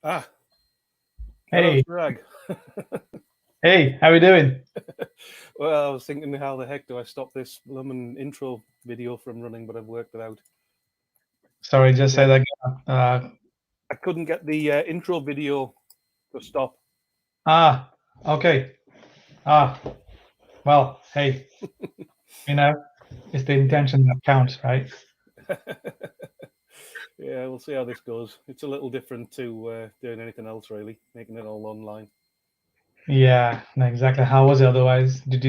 Ah, hello, Hey, Greg. hey, how we doing? Well, I was thinking, how the heck do I stop this blooming intro video from running, but I've worked it out. Sorry, just say Yeah, that again. I couldn't get the intro video to stop. Ah, okay. Ah, well, hey, you know, it's the intention that counts, right? Yeah, we'll see how this goes. It's a little different to doing anything else, really, making it all online. Yeah, no, exactly. How was it otherwise? I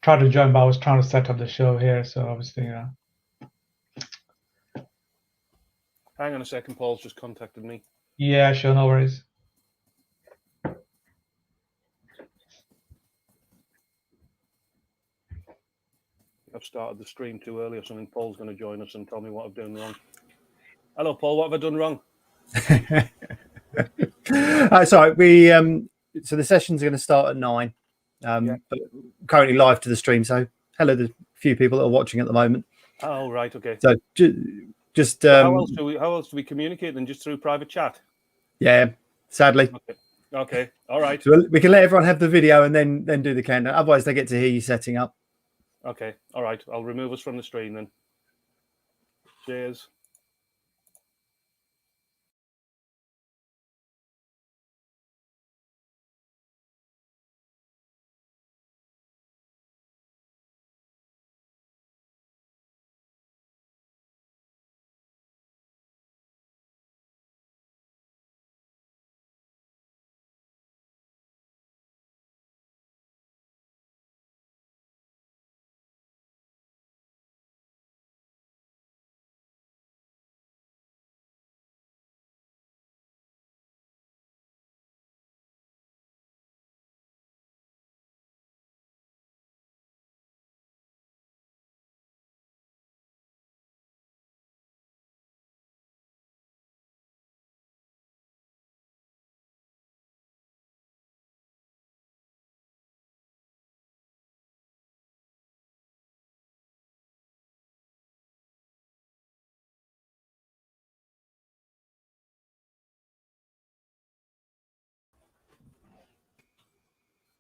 tried to join, but I was trying to set up the show here, so obviously, Hang on a second, Paul's just contacted me. yeah, sure, no worries. I've started the stream too early or something. Paul's going to join us and tell me what I've done wrong. Hello, Paul. What have I done wrong? Sorry, we so the sessions are going to start at 9. Yeah. But currently live to the stream. So hello, the few people that are watching at the moment. Oh, right. Okay. So just So how else do we communicate than just through private chat? yeah, sadly. Okay. All right. So we can let everyone have the video and then do the countdown. Otherwise, they get to hear you setting up. Okay. All right. I'll remove us from the stream then. Cheers.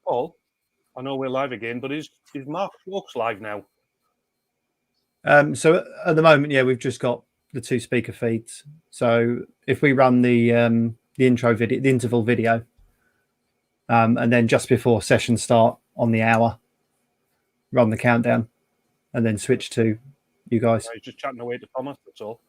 Paul, I know we're live again, but is Mark Stokes live now? So at the moment, yeah, we've just got the 2 speaker feeds. So if we run the intro video, the interval video, and then just before session start on the hour, run the countdown, and then switch to you guys. He's just chatting away to Thomas. That's all.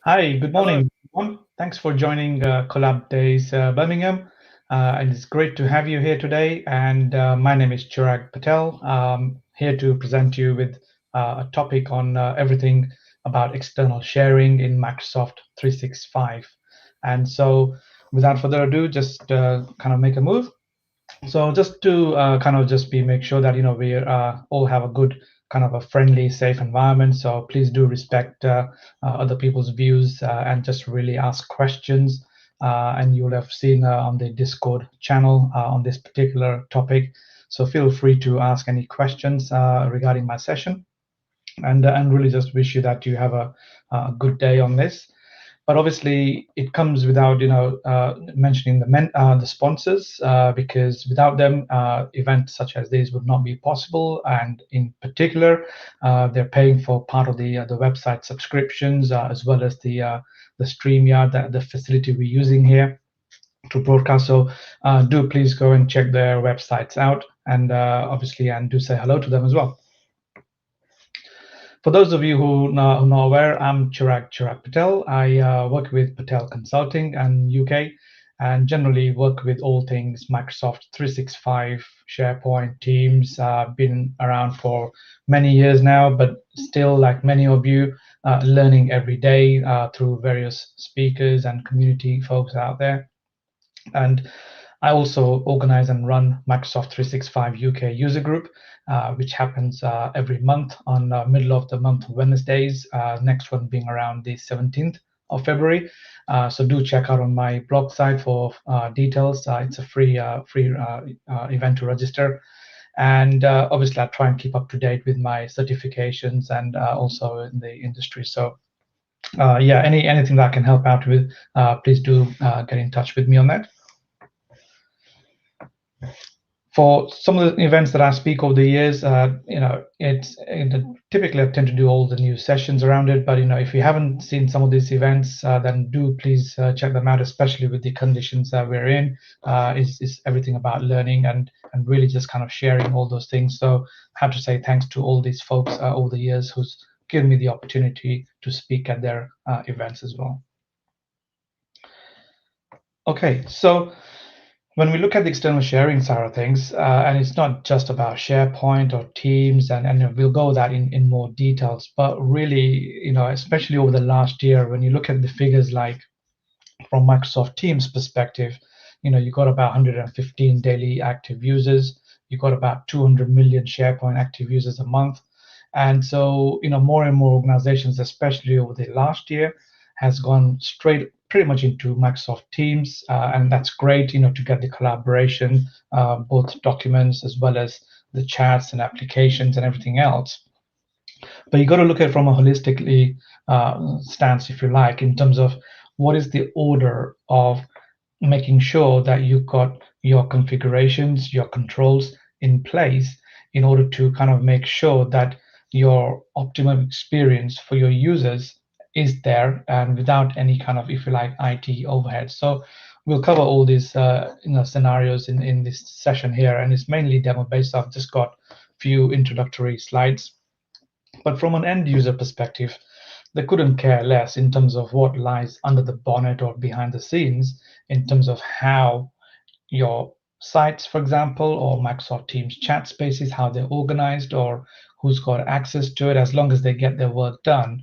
Hi, good morning, everyone. Thanks for joining CollabDays Birmingham. And it's great to have you here today. And my name is Chirag Patel. Here to present you with a topic on everything about external sharing in Microsoft 365. And so, without further ado, just kind of make a move. So just to kind of just make sure that we all have a good kind of a friendly, safe environment. So please do respect other people's views and just really ask questions. And you'll have seen on the Discord channel on this particular topic. So feel free to ask any questions regarding my session, and really just wish you that you have a good day on this. But obviously, it comes without mentioning the sponsors, because without them, events such as these would not be possible. And in particular, they're paying for part of the website subscriptions, as well as the StreamYard, the facility we're using here to broadcast. So do please go and check their websites out, and obviously, and do say hello to them as well. For those of you who are not aware, I'm Chirag Patel. I work with Patel Consulting and UK, and generally work with all things Microsoft 365, SharePoint, Teams. Been around for many years now, but still, like many of you, learning every day through various speakers and community folks out there. And I also organize and run Microsoft 365 UK user group, which happens every month on middle of the month Wednesdays. Next one being around the 17th of February. So do check out on my blog site for details. It's a free event to register. And obviously, I try and keep up to date with my certifications and also in the industry. So yeah, anything that I can help out with, please do get in touch with me on that. For some of the events that I speak over the years, typically I tend to do all the new sessions around it. But if you haven't seen some of these events, then do please check them out, especially with the conditions that we're in. Is everything about learning and really just kind of sharing all those things. So I have to say thanks to all these folks over the years who's given me the opportunity to speak at their events as well. Okay, so when we look at the external sharing side of things, and it's not just about SharePoint or Teams, and we'll go that in more details, but really, especially over the last year, when you look at the figures, like from Microsoft Teams perspective, you got about 115 daily active users, you got about 200 million SharePoint active users a month. And so, more and more organizations, especially over the last year, has gone straight pretty much into Microsoft Teams, and that's great, to get the collaboration, both documents as well as the chats and applications and everything else. But you got to look at it from a holistically stance, if you like, in terms of what is the order of making sure that you've got your configurations, your controls in place in order to kind of make sure that your optimum experience for your users is there and without any kind of, if you like, IT overhead. So we'll cover all these scenarios in this session here, and it's mainly demo based. I've just got a few introductory slides. But from an end user perspective, they couldn't care less in terms of what lies under the bonnet or behind the scenes in terms of how your sites, for example, or Microsoft Teams chat spaces, how they're organized or who's got access to it, as long as they get their work done.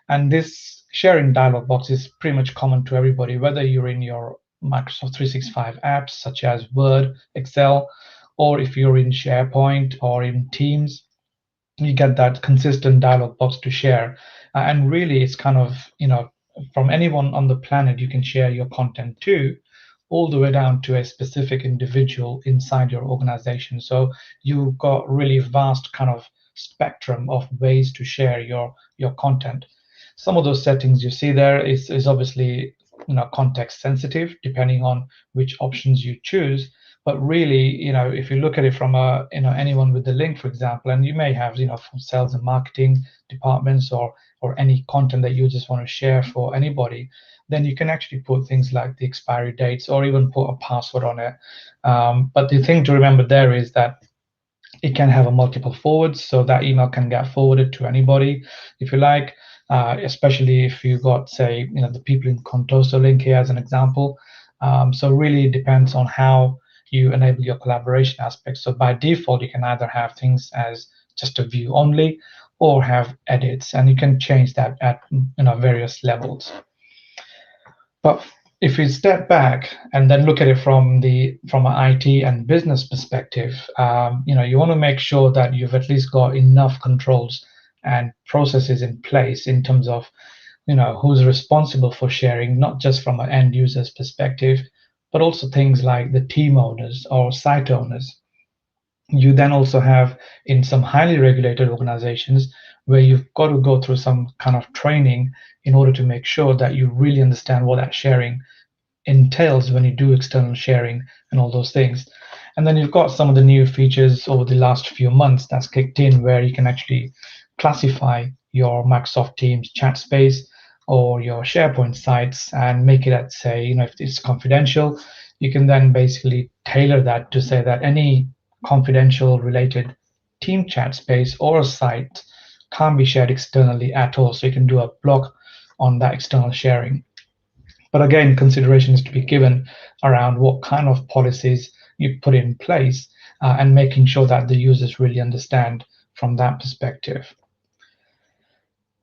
And this sharing dialog box is pretty much common to everybody, whether you're in your Microsoft 365 apps such as Word, Excel, or if you're in SharePoint or in Teams, you get that consistent dialog box to share. And really, it's kind of, from anyone on the planet, you can share your content to, all the way down to a specific individual inside your organization. So you've got really vast kind of spectrum of ways to share your content. Some of those settings you see there is obviously context sensitive, depending on which options you choose. But really, if you look at it from anyone with the link, for example, and you may have from sales and marketing departments or any content that you just want to share for anybody, then you can actually put things like the expiry dates or even put a password on it. But the thing to remember there is that it can have a multiple forwards, so that email can get forwarded to anybody, if you like. especially if you got, say, the people in Contoso link here as an example. So really depends on how you enable your collaboration aspects. So by default, you can either have things as just a view only, or have edits, and you can change that at various levels. But if we step back and then look at it from an IT and business perspective, you want to make sure that you've at least got enough controls and processes in place in terms of who's responsible for sharing, not just from an end user's perspective, but also things like the team owners or site owners. You then also have in some highly regulated organizations where you've got to go through some kind of training in order to make sure that you really understand what that sharing entails when you do external sharing and all those things. And then you've got some of the new features over the last few months that's kicked in, where you can actually classify your Microsoft Teams chat space or your SharePoint sites and make it at, say, if it's confidential, you can then basically tailor that to say that any confidential related team chat space or a site can't be shared externally at all. So you can do a block on that external sharing. But again, consideration is to be given around what kind of policies you put in place, and making sure that the users really understand from that perspective.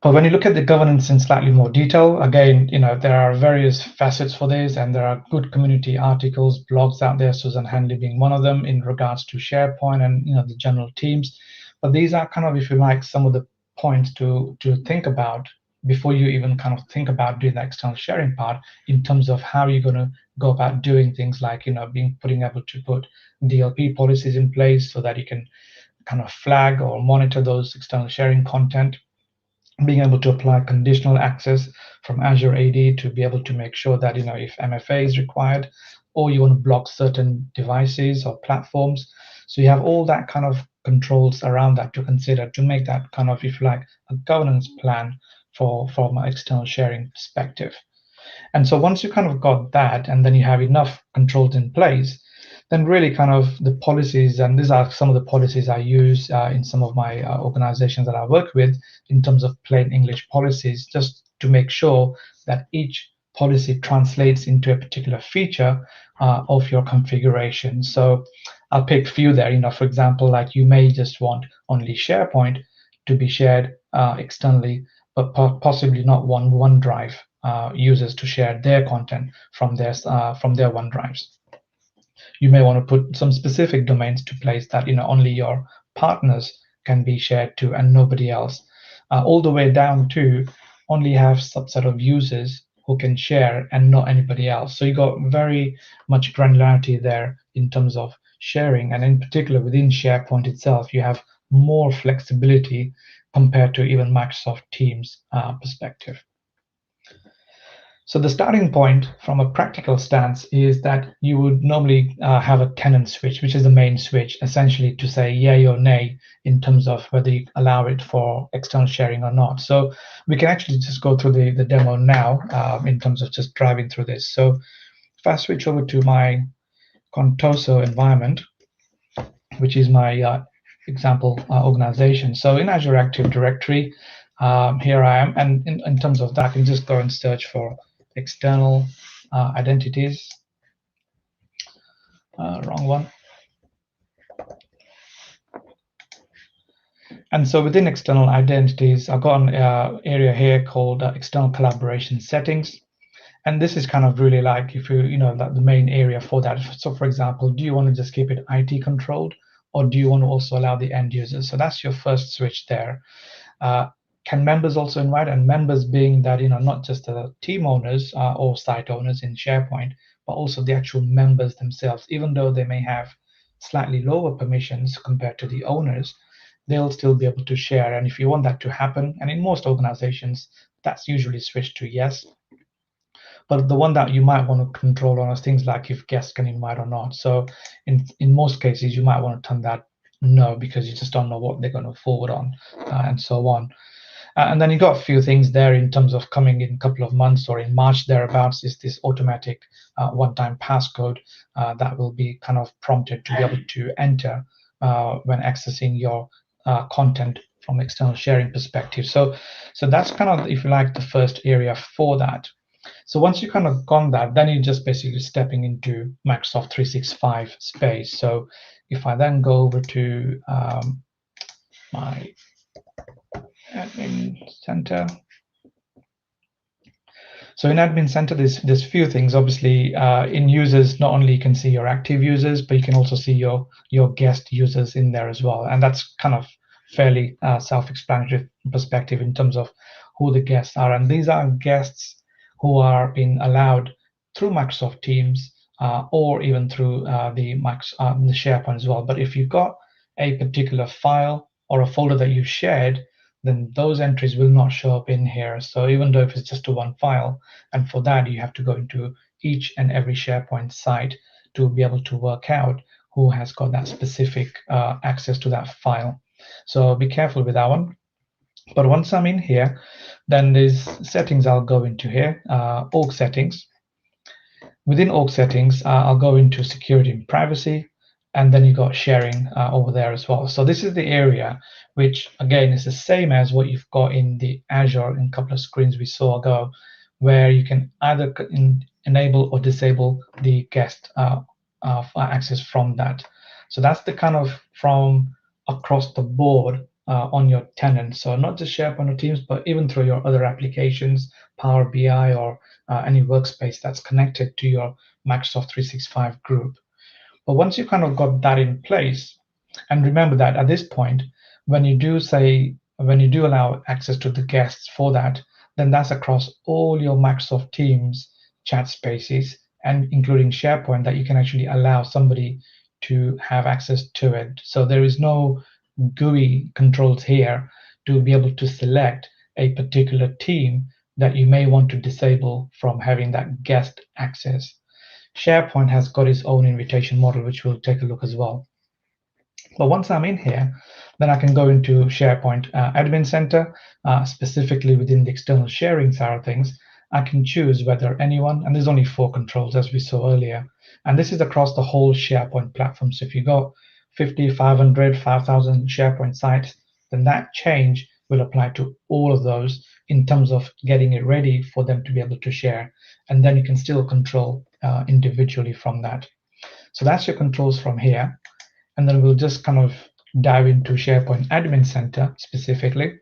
But when you look at the governance in slightly more detail, again, there are various facets for this, and there are good community articles, blogs out there, Susan Hanley being one of them, in regards to SharePoint and the general teams. But these are kind of, if you like, some of the points to think about before you even kind of think about doing the external sharing part, in terms of how you're going to go about doing things like being able to put DLP policies in place so that you can kind of flag or monitor those external sharing content, being able to apply conditional access from Azure AD to be able to make sure that if MFA is required, or you want to block certain devices or platforms. So you have all that kind of controls around that to consider, to make that kind of, if you like, a governance plan from an external sharing perspective. And so once you kind of got that, and then you have enough controls in place, then really kind of the policies, and these are some of the policies I use in some of my organizations that I work with, in terms of plain English policies, just to make sure that each policy translates into a particular feature of your configuration. So I'll pick a few there. For example, like you may just want only SharePoint to be shared externally, but possibly not want OneDrive users to share their content from their OneDrives. You may want to put some specific domains to place that only your partners can be shared to and nobody else, all the way down to only have subset of users who can share and not anybody else. So you got very much granularity there in terms of sharing, and in particular within SharePoint itself, you have more flexibility compared to even Microsoft Teams perspective. So the starting point from a practical stance is that you would normally have a tenant switch, which is the main switch, essentially to say yay or nay in terms of whether you allow it for external sharing or not. So we can actually just go through the demo now in terms of just driving through this. So if I switch over to my Contoso environment, which is my example organization. So in Azure Active Directory, here I am. And in terms of that, I can just go and search for external identities. Wrong one. And so within external identities, I've got an area here called external collaboration settings. And this is kind of really like, if like the main area for that. So for example, do you want to just keep it IT controlled, or do you want to also allow the end users? So that's your first switch there. Can members also invite? And members being that not just the team owners or site owners in SharePoint, but also the actual members themselves. Even though they may have slightly lower permissions compared to the owners, they'll still be able to share. And if you want that to happen, and in most organizations, that's usually switched to yes. But the one that you might want to control on is things like if guests can invite or not. So in most cases, you might want to turn that no, because you just don't know what they're going to forward on and so on. And then you got a few things there in terms of coming in a couple of months or in March thereabouts is this automatic one-time passcode that will be kind of prompted to be able to enter when accessing your content from external sharing perspective. So that's kind of, if you like, the first area for that. So once you kind of gone that, then you're just basically stepping into Microsoft 365 space. So if I then go over to my admin center. So in Admin Center, there's few things. Obviously, in users, not only you can see your active users, but you can also see your guest users in there as well. And that's kind of fairly self-explanatory perspective in terms of who the guests are. And these are guests who are being allowed through Microsoft Teams or even through the SharePoint as well. But if you've got a particular file or a folder that you've shared, then those entries will not show up in here. So even though if it's just a one file, and for that you have to go into each and every SharePoint site to be able to work out who has got that specific access to that file. So be careful with that one. But once I'm in here, then there's settings. I'll go into here, org settings. Within org settings, I'll go into security and privacy, and then you got sharing over there as well. So this is the area which, again, is the same as what you've got in the Azure in a couple of screens we saw ago, where you can either enable or disable the guest access from that. So that's the kind of from across the board on your tenant. So not just SharePoint or Teams, but even through your other applications, Power BI or any workspace that's connected to your Microsoft 365 group. But once you kind of got that in place, and remember that at this point, when you do allow access to the guests for that, then that's across all your Microsoft Teams chat spaces, and including SharePoint, that you can actually allow somebody to have access to it. So there is no GUI controls here to be able to select a particular team that you may want to disable from having that guest access. SharePoint has got its own invitation model, which we'll take a look as well. But once I'm in here, then I can go into SharePoint Admin Center, specifically within the external sharing side of things. I can choose whether anyone, and there's only 4 controls as we saw earlier, and this is across the whole SharePoint platform. So if you got 50, 500, 5,000 SharePoint sites, then that change will apply to all of those in terms of getting it ready for them to be able to share. And then you can still control individually from that. So that's your controls from here. And then we'll just kind of dive into SharePoint Admin Center specifically.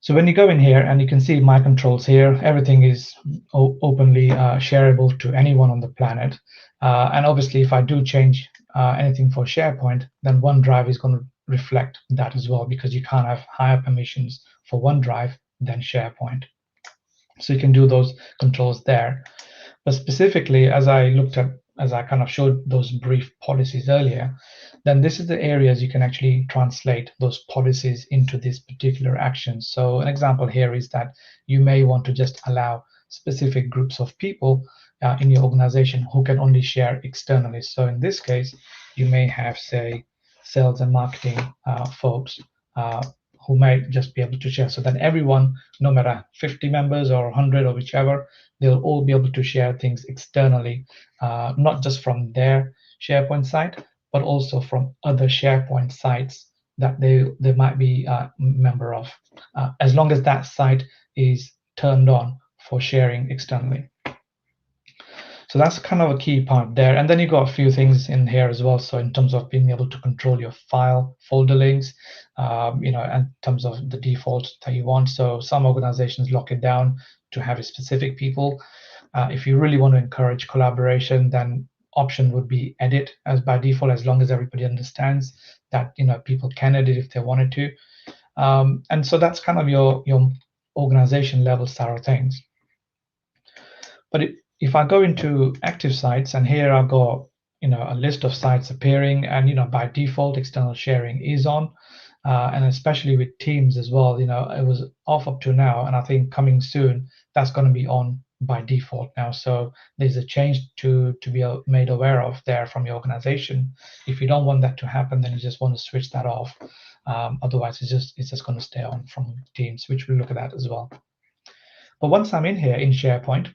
So when you go in here, and you can see my controls here, everything is openly shareable to anyone on the planet. And obviously, if I do change anything for SharePoint, then OneDrive is going to reflect that as well, because you can't have higher permissions for OneDrive than SharePoint. So you can do those controls there. But specifically, as I kind of showed those brief policies earlier, then this is the areas you can actually translate those policies into these particular actions. So an example here is that you may want to just allow specific groups of people in your organization who can only share externally. So in this case, you may have, say, sales and marketing folks who may just be able to share, so that everyone, no matter 50 members or 100 or whichever, they'll all be able to share things externally, not just from their SharePoint site, but also from other SharePoint sites that they might be a member of, as long as that site is turned on for sharing externally. So that's kind of a key part there. And then you got a few things in here as well. So in terms of being able to control your file folder links, in terms of the defaults that you want. So some organizations lock it down to have a specific people. If you really want to encourage collaboration, then option would be edit as by default, as long as everybody understands that people can edit if they wanted to. And so that's kind of your organization level side of things. But if I go into active sites, and here I've got a list of sites appearing, and by default external sharing is on, and especially with Teams as well. It was off up to now, and I think coming soon that's going to be on by default now. So there's a change to be made aware of there from your organization. If you don't want that to happen, then you just want to switch that off. Otherwise, it's just going to stay on from Teams, which we'll look at that as well. But once I'm in here in SharePoint,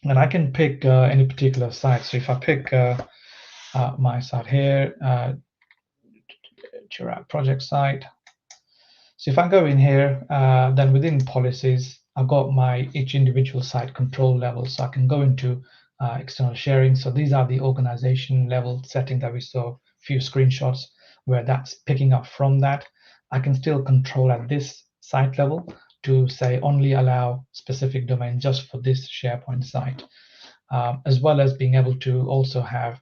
and I can pick any particular site. So if I pick my site here, Chirag project site, So if I go in here, then within policies, I've got my each individual site control level. So I can go into external sharing. So these are the organization level setting that we saw a few screenshots where that's picking up from that. I can still control at this site level to say only allow specific domain just for this SharePoint site, as well as being able to also have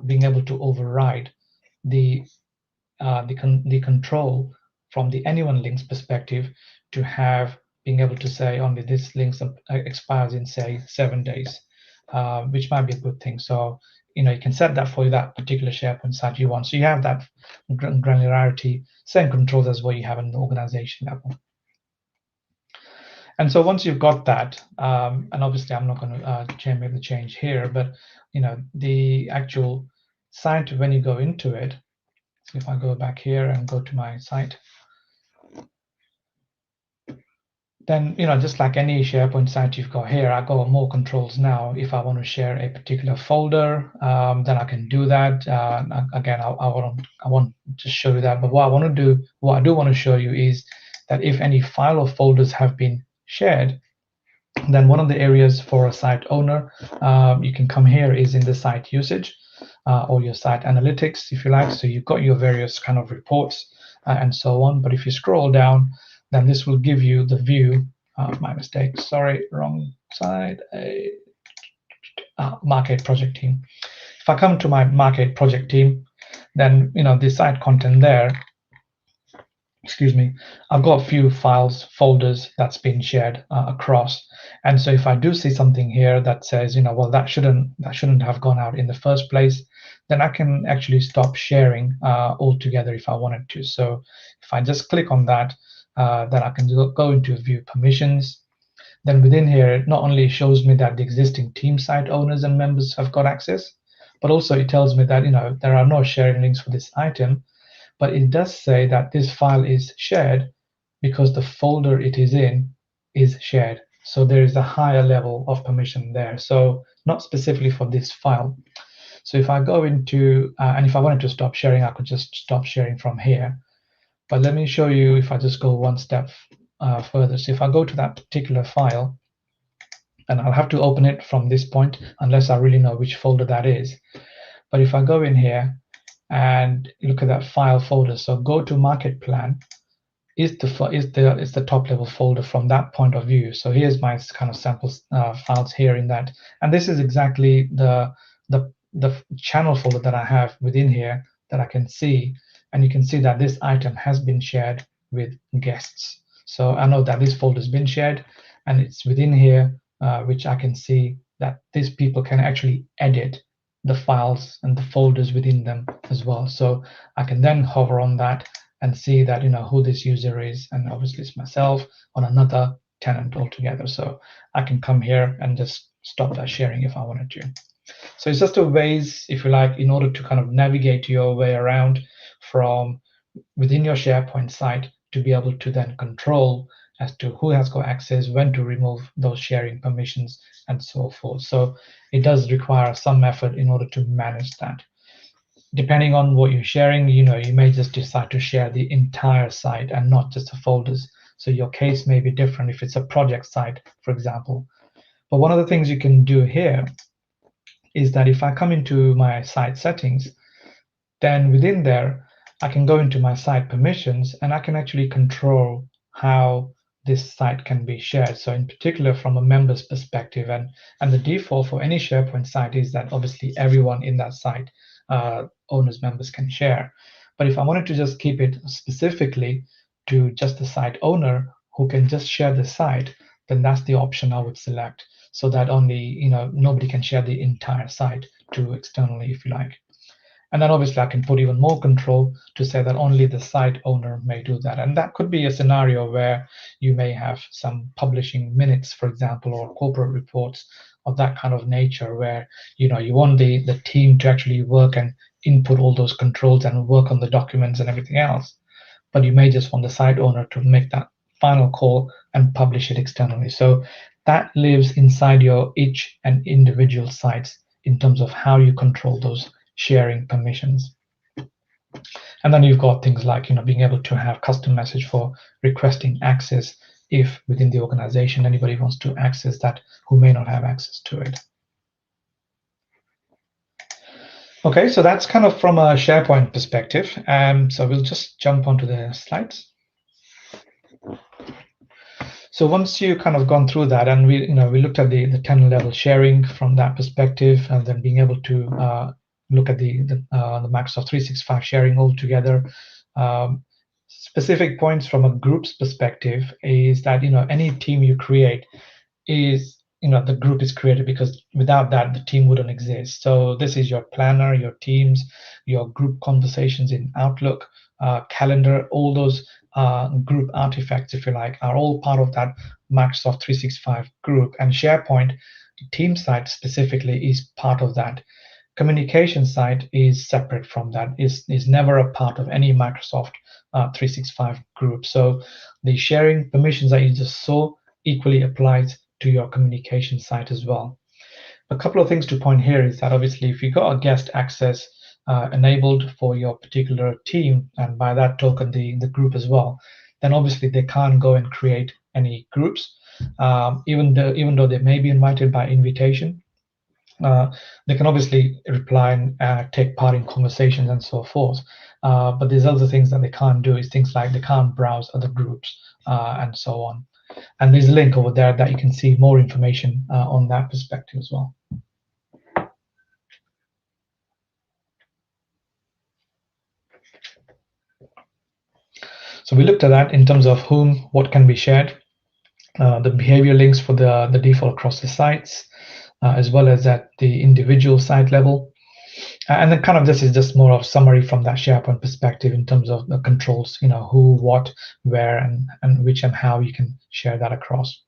being able to override the the control from the anyone links perspective to have being able to say only this links expires in say 7 days, which might be a good thing. So you can set that for that particular SharePoint site you want. So you have that granularity, same controls as what you have in the organization level. And so once you've got that, and obviously I'm not going to make the change here, but the actual site when you go into it. So if I go back here and go to my site, then just like any SharePoint site you've got here, I got more controls now. If I want to share a particular folder, then I can do that. Again, I want to show you that, but what I do want to show you is that if any file or folders have been shared, then one of the areas for a site owner, you can come here is in the site usage or your site analytics, if you like. So you've got your various kind of reports and so on. But if you scroll down, then this will give you the view. My mistake. Sorry, wrong side. Market project team. If I come to my market project team, then the site content there. Excuse me, I've got a few files, folders that's been shared across. And so if I do see something here that says, well, that shouldn't have gone out in the first place, then I can actually stop sharing altogether if I wanted to. So if I just click on that, then I can go into view permissions. Then within here, it not only shows me that the existing team site owners and members have got access, but also it tells me that there are no sharing links for this item. But it does say that this file is shared because the folder it is in is shared. So there is a higher level of permission there. So not specifically for this file. So if I go into, and if I wanted to stop sharing, I could just stop sharing from here. But let me show you if I just go one step further. So if I go to that particular file, and I'll have to open it from this point unless I really know which folder that is. But if I go in here, and look at that file folder. So go to market plan is the top level folder from that point of view. So here's my kind of sample files here in that, and this is exactly the channel folder that I have within here that I can see, and you can see that this item has been shared with guests. So I know that this folder has been shared, and it's within here, which I can see that these people can actually edit the files and the folders within them as well. So I can then hover on that and see that who this user is, and obviously it's myself on another tenant altogether. So I can come here and just stop that sharing if I wanted to. So it's just a ways, if you like, in order to kind of navigate your way around from within your SharePoint site to be able to then control as to who has got access, when to remove those sharing permissions, and so forth. So it does require some effort in order to manage that. Depending on what you're sharing, you may just decide to share the entire site and not just the folders. So your case may be different if it's a project site, for example. But one of the things you can do here is that if I come into my site settings, then within there, I can go into my site permissions and I can actually control how this site can be shared. So in particular, from a member's perspective, and the default for any SharePoint site is that obviously everyone in that site, owners, members, can share. But if I wanted to just keep it specifically to just the site owner who can just share the site, then that's the option I would select, so that only nobody can share the entire site to externally, if you like. And then obviously I can put even more control to say that only the site owner may do that. And that could be a scenario where you may have some publishing minutes, for example, or corporate reports of that kind of nature, where you want the team to actually work and input all those controls and work on the documents and everything else. But you may just want the site owner to make that final call and publish it externally. So that lives inside your each and individual sites in terms of how you control those sharing permissions. And then you've got things like being able to have custom message for requesting access if within the organization anybody wants to access that who may not have access to it. Okay, so that's kind of from a SharePoint perspective. So we'll just jump onto the slides. So once you kind of gone through that, and we looked at the 10 level sharing from that perspective, and then being able to look at the Microsoft 365 sharing all together. Specific points from a group's perspective is that any team you create is the group is created, because without that the team wouldn't exist. So this is your planner, your teams, your group conversations in Outlook, calendar, all those group artifacts, if you like, are all part of that Microsoft 365 group. And SharePoint team site specifically is part of that. Communication site is separate from that, is never a part of any Microsoft 365 group. So the sharing permissions that you just saw equally applies to your communication site as well. A couple of things to point here is that obviously if you got a guest access enabled for your particular team, and by that token the group as well, then obviously they can't go and create any groups, even though they may be invited by invitation. They can obviously reply and take part in conversations and so forth. But there's other things that they can't do, is things like they can't browse other groups and so on. And there's a link over there that you can see more information on that perspective as well. So we looked at that in terms of whom, what can be shared, the behavior links for the default across the sites, as well as at the individual site level. And then kind of this is just more of summary from that SharePoint perspective in terms of the controls, who, what, where, and which and how you can share that across.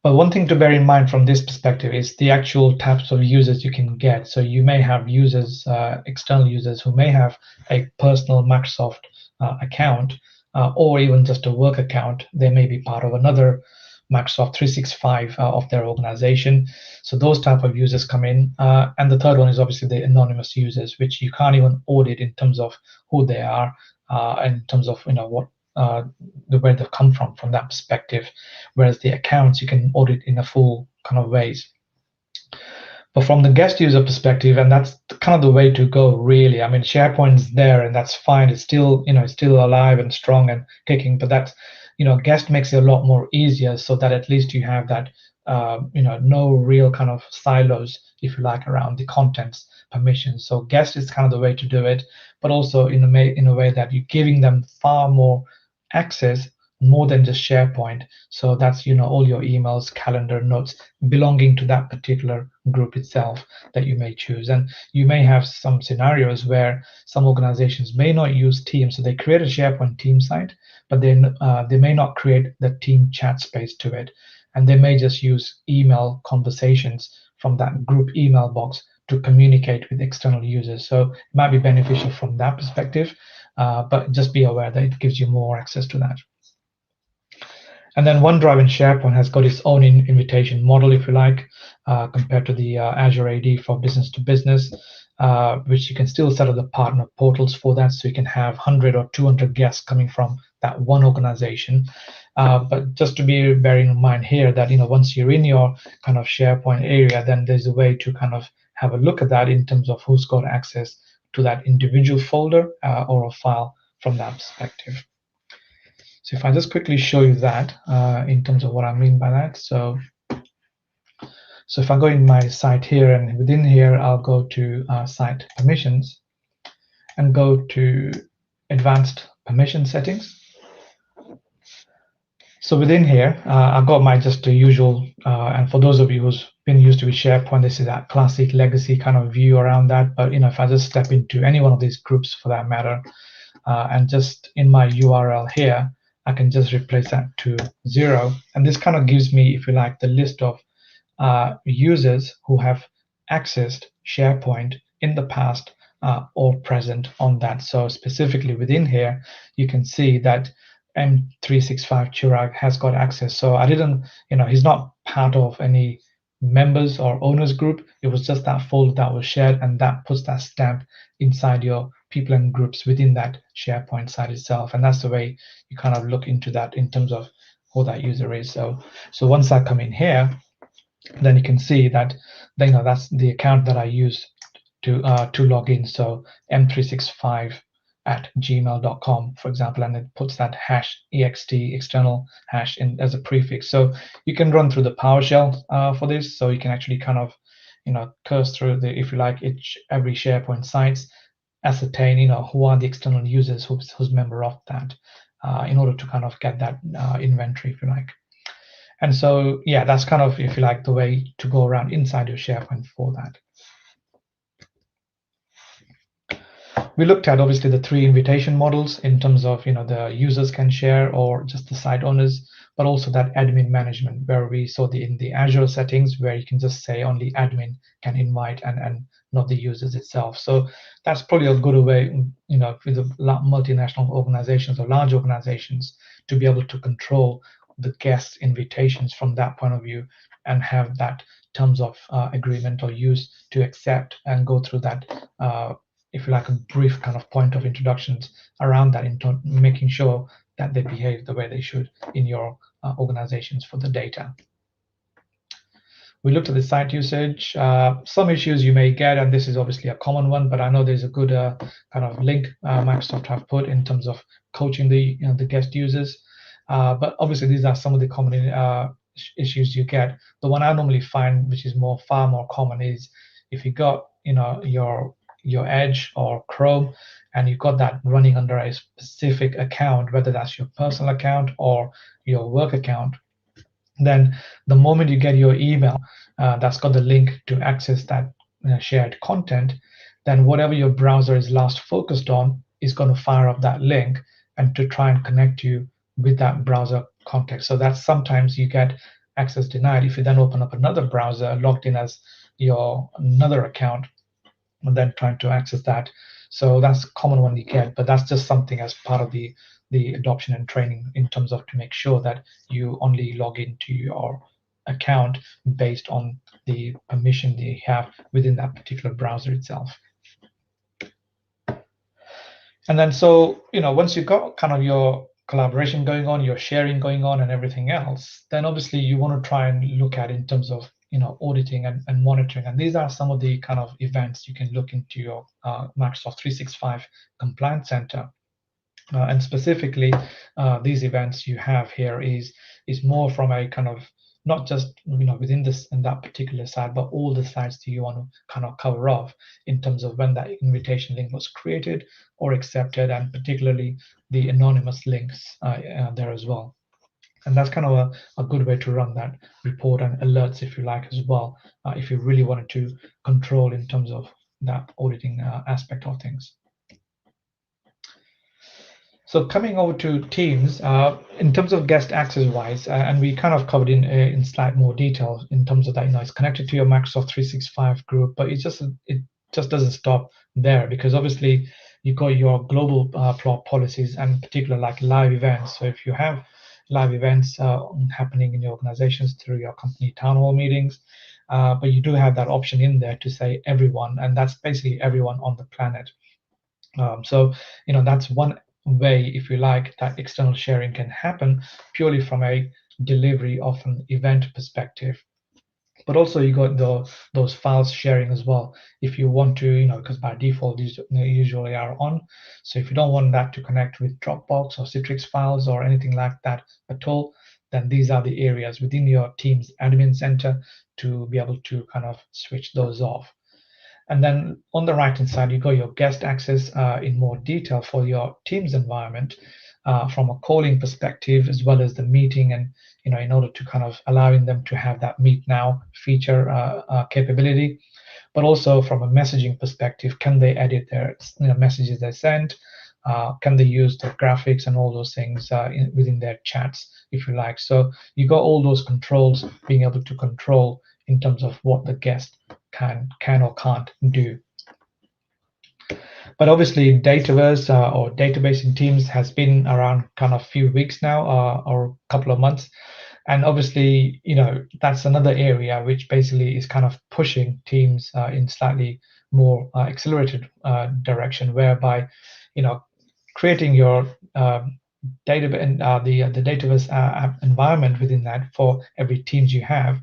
But one thing to bear in mind from this perspective is the actual types of users you can get. So you may have users, external users, who may have a personal Microsoft account, or even just a work account. They may be part of another Microsoft 365 of their organization. So those type of users come in. And the third one is obviously the anonymous users, which you can't even audit in terms of who they are, in terms of what where they've come from that perspective. Whereas the accounts you can audit in a full kind of ways. But from the guest user perspective, and that's kind of the way to go, really. I mean, SharePoint's there, and that's fine. It's still, it's still alive and strong and kicking. But that's, guest makes it a lot more easier, so that at least you have that, no real kind of silos, if you like, around the contents permissions. So guest is kind of the way to do it, but also in a way that you're giving them far more access, more than just SharePoint. So that's all your emails, calendar, notes belonging to that particular group itself that you may choose. And you may have some scenarios where some organizations may not use Teams, so they create a SharePoint team site, but then they may not create the team chat space to it, and they may just use email conversations from that group email box to communicate with external users. So it might be beneficial from that perspective, but just be aware that it gives you more access to that. And then OneDrive in SharePoint has got its own invitation model, if you like, compared to the Azure AD for business to business, which you can still set up the partner portals for that, so you can have 100 or 200 guests coming from that one organization. But just to be bearing in mind here that once you're in your kind of SharePoint area, then there's a way to kind of have a look at that in terms of who's got access to that individual folder or a file from that perspective. So if I just quickly show you that in terms of what I mean by that. So if I go in my site here, and within here, I'll go to site permissions and go to advanced permission settings. So within here, I've got my just the usual, and for those of you who's been used to with SharePoint, this is that classic legacy kind of view around that. But if I just step into any one of these groups for that matter, and just in my URL here, I can just replace that to 0. And this kind of gives me, if you like, the list of users who have accessed SharePoint in the past or present on that. So specifically within here, you can see that M365 Chirag has got access. So I didn't, he's not part of any members or owners group. It was just that folder that was shared, and that puts that stamp inside your people and groups within that SharePoint site itself. And that's the way you kind of look into that in terms of who that user is. So once I come in here, then you can see that that's the account that I use to log in. So m365@gmail.com, for example, and it puts that hash ext external hash in as a prefix. So you can run through the PowerShell for this. So you can actually kind of curse through the, if you like, every SharePoint sites, ascertain who are the external users who's member of that, in order to kind of get that inventory, if you like. And so, yeah, that's kind of, if you like, the way to go around inside your SharePoint for that. We looked at obviously the 3 invitation models in terms of the users can share or just the site owners, but also that admin management where we saw in the Azure settings where you can just say only admin can invite and not the users itself. So that's probably a good way, with the multinational organizations or large organizations to be able to control the guest invitations from that point of view and have that terms of agreement or use to accept and go through that, if you like, a brief kind of point of introductions around that, into making sure that they behave the way they should in your organizations for the data. We looked at the site usage. Some issues you may get, and this is obviously a common one, but I know there's a good kind of link Microsoft have put in terms of coaching the the guest users. But obviously these are some of the common issues you get. The one I normally find, which is far more common, is if you got your Edge or Chrome and you've got that running under a specific account, whether that's your personal account or your work account, then the moment you get your email that's got the link to access that shared content, then whatever your browser is last focused on is going to fire up that link and to try and connect you with that browser context. So that sometimes you get access denied if you then open up another browser logged in as your another account and then trying to access that. So that's a common one you get, but that's just something as part of the adoption and training in terms of to make sure that you only log into your account based on the permission that you have within that particular browser itself. And then so, once you've got kind of your collaboration going on, your sharing going on and everything else, then obviously you want to try and look at in terms of auditing and monitoring. And these are some of the kind of events you can look into your Microsoft 365 Compliance Center. And specifically, these events you have here is more from a kind of not just within this and that particular site, but all the sites that you want to kind of cover off in terms of when that invitation link was created or accepted, and particularly the anonymous links there as well. And that's kind of a good way to run that report and alerts, if you like, as well, if you really wanted to control in terms of that auditing aspect of things. So coming over to Teams, in terms of guest access wise, and we kind of covered in slight more detail in terms of that, it's connected to your Microsoft 365 group, but it just doesn't stop there, because obviously you've got your global policies and particular like live events. So if you have live events happening in your organizations through your company town hall meetings, but you do have that option in there to say everyone, and that's basically everyone on the planet. So that's one way, if you like, that external sharing can happen purely from a delivery of an event perspective. But also you got those files sharing as well. If you want to, because by default these usually are on. So if you don't want that to connect with Dropbox or Citrix files or anything like that at all, then these are the areas within your Teams admin center to be able to kind of switch those off. And then on the right-hand side, you got your guest access in more detail for your Teams environment from a calling perspective, as well as the meeting, and in order to kind of allowing them to have that Meet Now feature capability. But also from a messaging perspective, can they edit their messages they send? Can they use the graphics and all those things within their chats, if you like? So you got all those controls being able to control in terms of what the guest can or can't do. But obviously Dataverse or database in Teams has been around kind of few weeks now or a couple of months. And obviously, that's another area which basically is kind of pushing teams in slightly more accelerated direction, whereby, creating your database and the database app environment within that for every teams you have.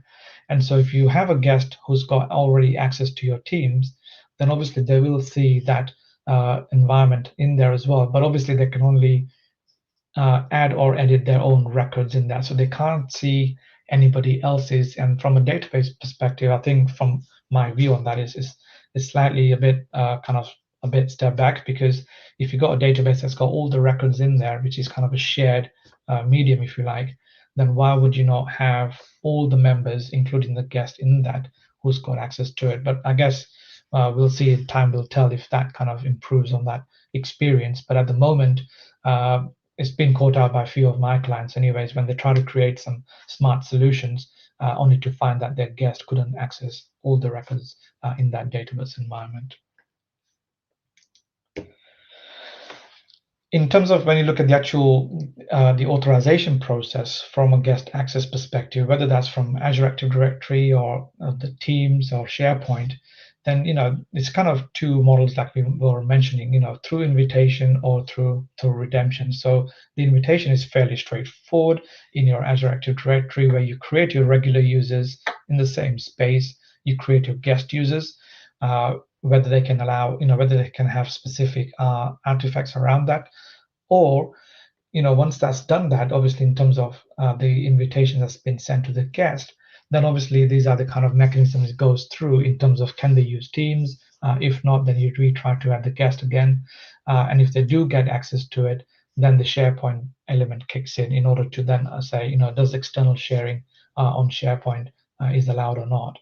And so if you have a guest who's got already access to your teams, then obviously they will see that environment in there as well. But obviously they can only add or edit their own records in that, so they can't see anybody else's. And from a database perspective, I think from my view on that is slightly a bit kind of a bit step back, because if you've got a database that's got all the records in there, which is kind of a shared medium, if you like, then why would you not have all the members, including the guest in that, who's got access to it? But I guess we'll see. Time will tell if that kind of improves on that experience. But at the moment, it's been caught out by a few of my clients anyways, when they try to create some smart solutions, only to find that their guest couldn't access all the records in that database environment. In terms of when you look at the actual the authorization process from a guest access perspective, whether that's from Azure Active Directory or the Teams or SharePoint, then it's kind of two models like we were mentioning, through invitation or through redemption. So the invitation is fairly straightforward in your Azure Active Directory, where you create your regular users in the same space. You create your guest users, whether they can allow, whether they can have specific artifacts around that, or once that's done that, obviously in terms of the invitation that's been sent to the guest, then obviously these are the kind of mechanisms it goes through in terms of, can they use Teams? If not, then you retry to add the guest again. And if they do get access to it, then the SharePoint element kicks in order to then say, does external sharing on SharePoint is allowed or not.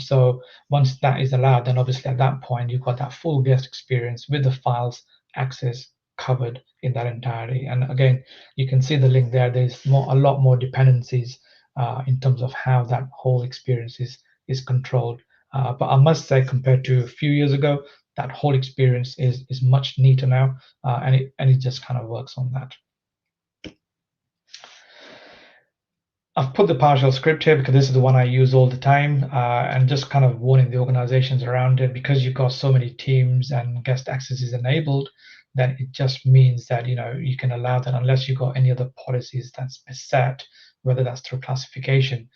So once that is allowed, then obviously at that point, you've got that full guest experience with the files access covered in that entirety. And again, you can see the link there. There's a lot more dependencies in terms of how that whole experience is controlled. But I must say, compared to a few years ago, that whole experience is much neater now, and it just kind of works on that. I've put the PowerShell script here because this is the one I use all the time, and just kind of warning the organizations around it, because you've got so many teams and guest access is enabled, then it just means that you can allow that unless you've got any other policies that's set, whether that's through classification.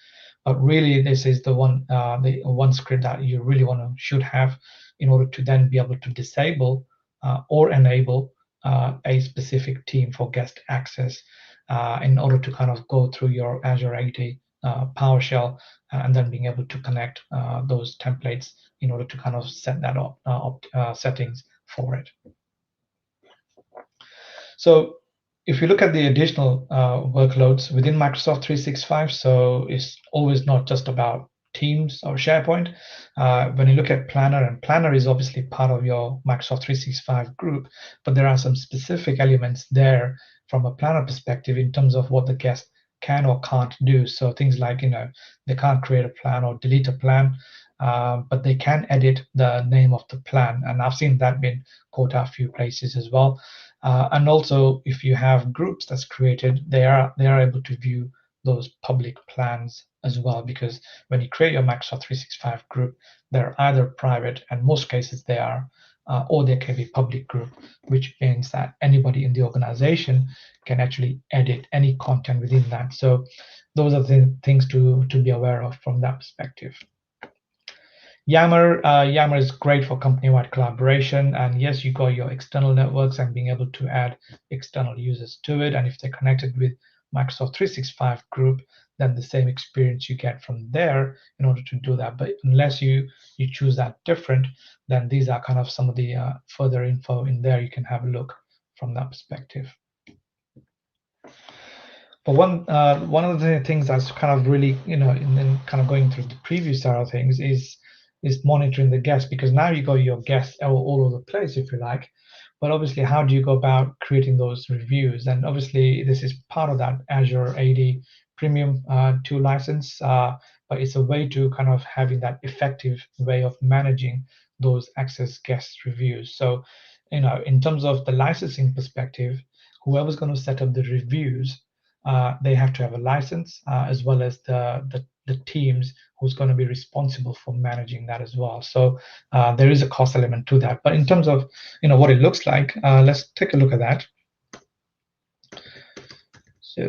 But really, this is the one script that you really should have in order to then be able to disable or enable a specific team for guest access, in order to kind of go through your Azure AD PowerShell, and then being able to connect those templates in order to kind of set that up settings for it. So if you look at the additional workloads within Microsoft 365, so it's always not just about Teams or SharePoint. When you look at Planner, and Planner is obviously part of your Microsoft 365 group, but there are some specific elements there from a Planner perspective in terms of what the guest can or can't do. So things like, they can't create a plan or delete a plan, but they can edit the name of the plan. And I've seen that being caught out a few places as well. And also, if you have groups that's created, they are able to view those public plans as well, because when you create your Microsoft 365 group, they're either private, and most cases they are, or they can be public group, which means that anybody in the organization can actually edit any content within that. So those are the things to be aware of from that perspective. Yammer is great for company-wide collaboration, and yes, you got your external networks and being able to add external users to it, and if they're connected with Microsoft 365 group, then the same experience you get from there in order to do that. But unless you choose that different, then these are kind of some of the further info in there. You can have a look from that perspective. But one of the things that's kind of really, in kind of going through the preview side of things is monitoring the guests, because now you got your guests all over the place, if you like. But obviously, how do you go about creating those reviews? And obviously, this is part of that Azure AD Premium 2 license, but it's a way to kind of having that effective way of managing those access guest reviews. So, in terms of the licensing perspective, whoever's going to set up the reviews, they have to have a license, as well as the teams who's going to be responsible for managing that as well. So there is a cost element to that. But in terms of what it looks like, let's take a look at that. So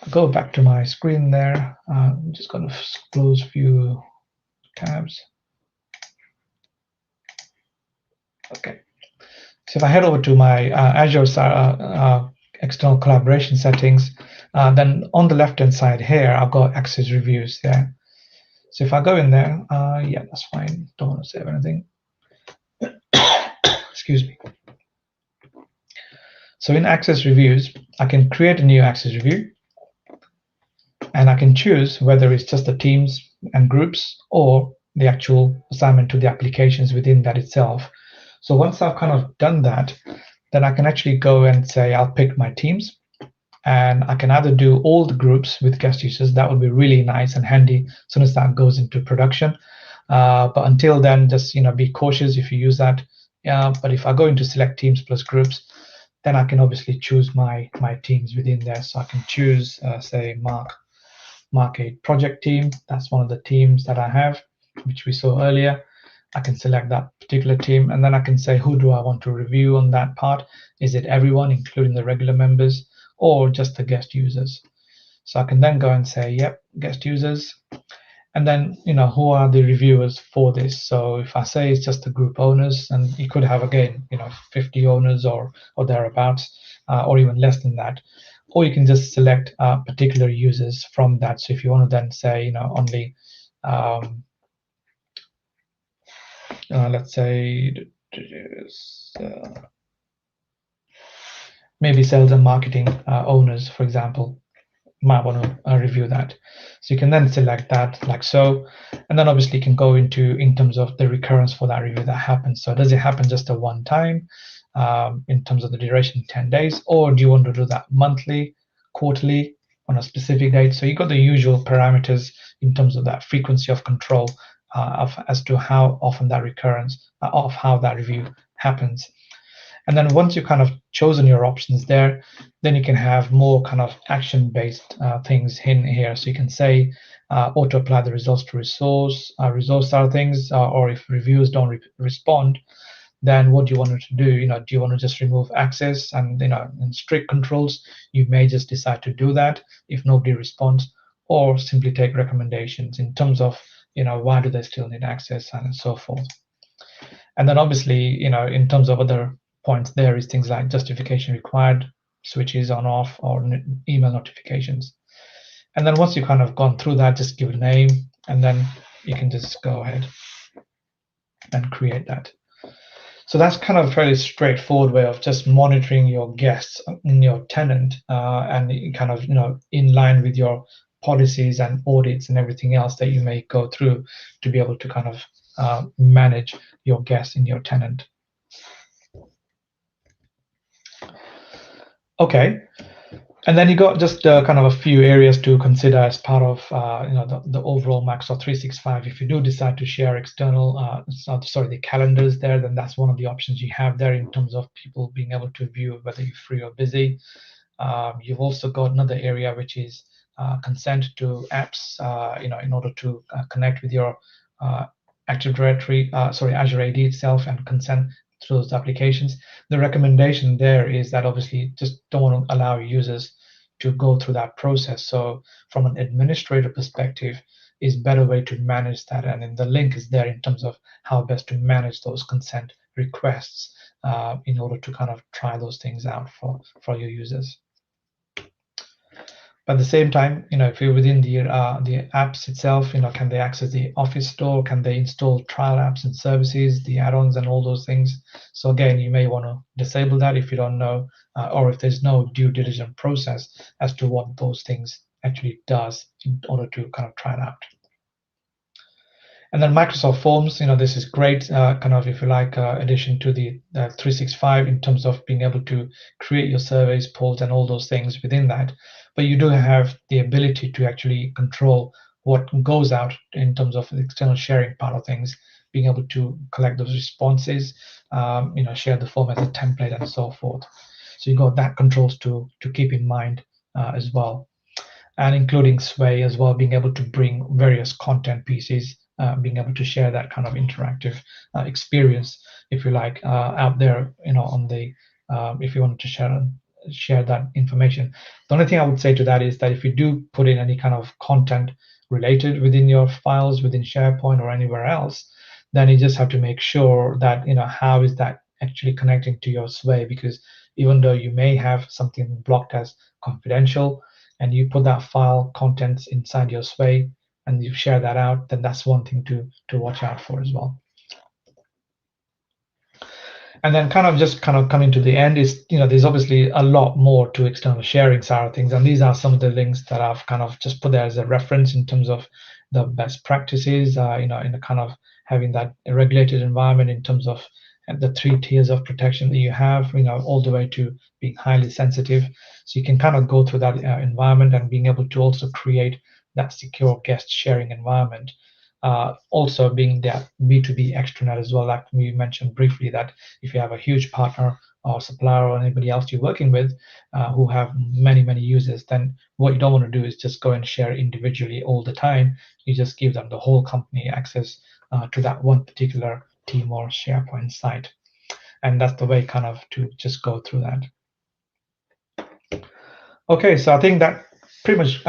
I'll go back to my screen there. I'm just going to close a few tabs. Okay. So if I head over to my Azure external collaboration settings, then on the left-hand side here, I've got access reviews there. So if I go in there, yeah, that's fine. Don't want to save anything. Excuse me. So in access reviews, I can create a new access review, and I can choose whether it's just the teams and groups or the actual assignment to the applications within that itself. So once I've kind of done that, then I can actually go and say I'll pick my teams, and I can either do all the groups with guest users. That would be really nice and handy as soon as that goes into production. But until then, just be cautious if you use that. But if I go into select teams plus groups, then I can obviously choose my teams within there. So I can choose, say, mark a project team. That's one of the teams that I have, which we saw earlier. I can select that particular team, and then I can say, who do I want to review on that part? Is it everyone, including the regular members, or just the guest users? So I can then go and say, yep, guest users. And then, who are the reviewers for this? So if I say it's just the group owners, and you could have, again, 50 owners or thereabouts, or even less than that. Or you can just select particular users from that. So if you want to then say, only, let's say, maybe sales and marketing owners, for example, might want to review that. So you can then select that like so, and then obviously you can go in terms of the recurrence for that review that happens. So does it happen just a one time in terms of the duration, 10 days, or do you want to do that monthly, quarterly, on a specific date? So you got the usual parameters in terms of that frequency of control as to how often that recurrence of how that review happens. And then once you've kind of chosen your options there, then you can have more kind of action-based things in here. So you can say auto apply the results to resource side things, or if reviewers don't respond, then what do you want it to do? Do you want to just remove access and in strict controls? You may just decide to do that if nobody responds, or simply take recommendations in terms of why do they still need access and so forth. And then obviously in terms of other points, there is things like justification required, switches on off, or email notifications. And then once you've kind of gone through that, just give it a name, and then you can just go ahead and create that. So that's kind of a fairly straightforward way of just monitoring your guests in your tenant, and kind of in line with your policies and audits and everything else that you may go through to be able to kind of manage your guests in your tenant. Okay, and then you got just kind of a few areas to consider as part of the overall Microsoft 365. If you do decide to share external, the calendars there, then that's one of the options you have there in terms of people being able to view whether you're free or busy. You've also got another area which is consent to apps, in order to connect with your Active Directory, Azure AD itself, and consent to those applications. The recommendation there is that obviously just don't want to allow users to go through that process. So from an administrator perspective, is better way to manage that, and then the link is there in terms of how best to manage those consent requests in order to kind of try those things out for your users. But at the same time, if you're within the apps itself, can they access the Office store? Can they install trial apps and services, the add-ons and all those things? So again, you may want to disable that if you don't know, or if there's no due diligence process as to what those things actually does in order to kind of try it out. And then Microsoft Forms, this is great, kind of, if you like, addition to the 365 in terms of being able to create your surveys, polls, and all those things within that. But you do have the ability to actually control what goes out in terms of the external sharing part of things, being able to collect those responses, share the form as a template and so forth. So you got that controls to keep in mind as well. and including Sway as well, being able to bring various content pieces, being able to share that kind of interactive experience, if you like, out there, on the if you wanted to share that information. The only thing I would say to that is that if you do put in any kind of content related within your files within SharePoint or anywhere else, then you just have to make sure that how is that actually connecting to your Sway, because even though you may have something blocked as confidential and you put that file contents inside your Sway and you share that out, then that's one thing to watch out for as well. And then kind of coming to the end is, there's obviously a lot more to external sharing side of things, and these are some of the links that I've kind of just put there as a reference in terms of the best practices, in the kind of having that regulated environment in terms of the 3 tiers of protection that you have, all the way to being highly sensitive. So you can kind of go through that environment and being able to also create that secure guest sharing environment. Also being that B2B extranet as well, like we mentioned briefly, that if you have a huge partner or supplier or anybody else you're working with who have many users, then what you don't want to do is just go and share individually all the time. You just give them the whole company access to that one particular team or SharePoint site, and that's the way kind of to just go through that. Okay, so I think that pretty much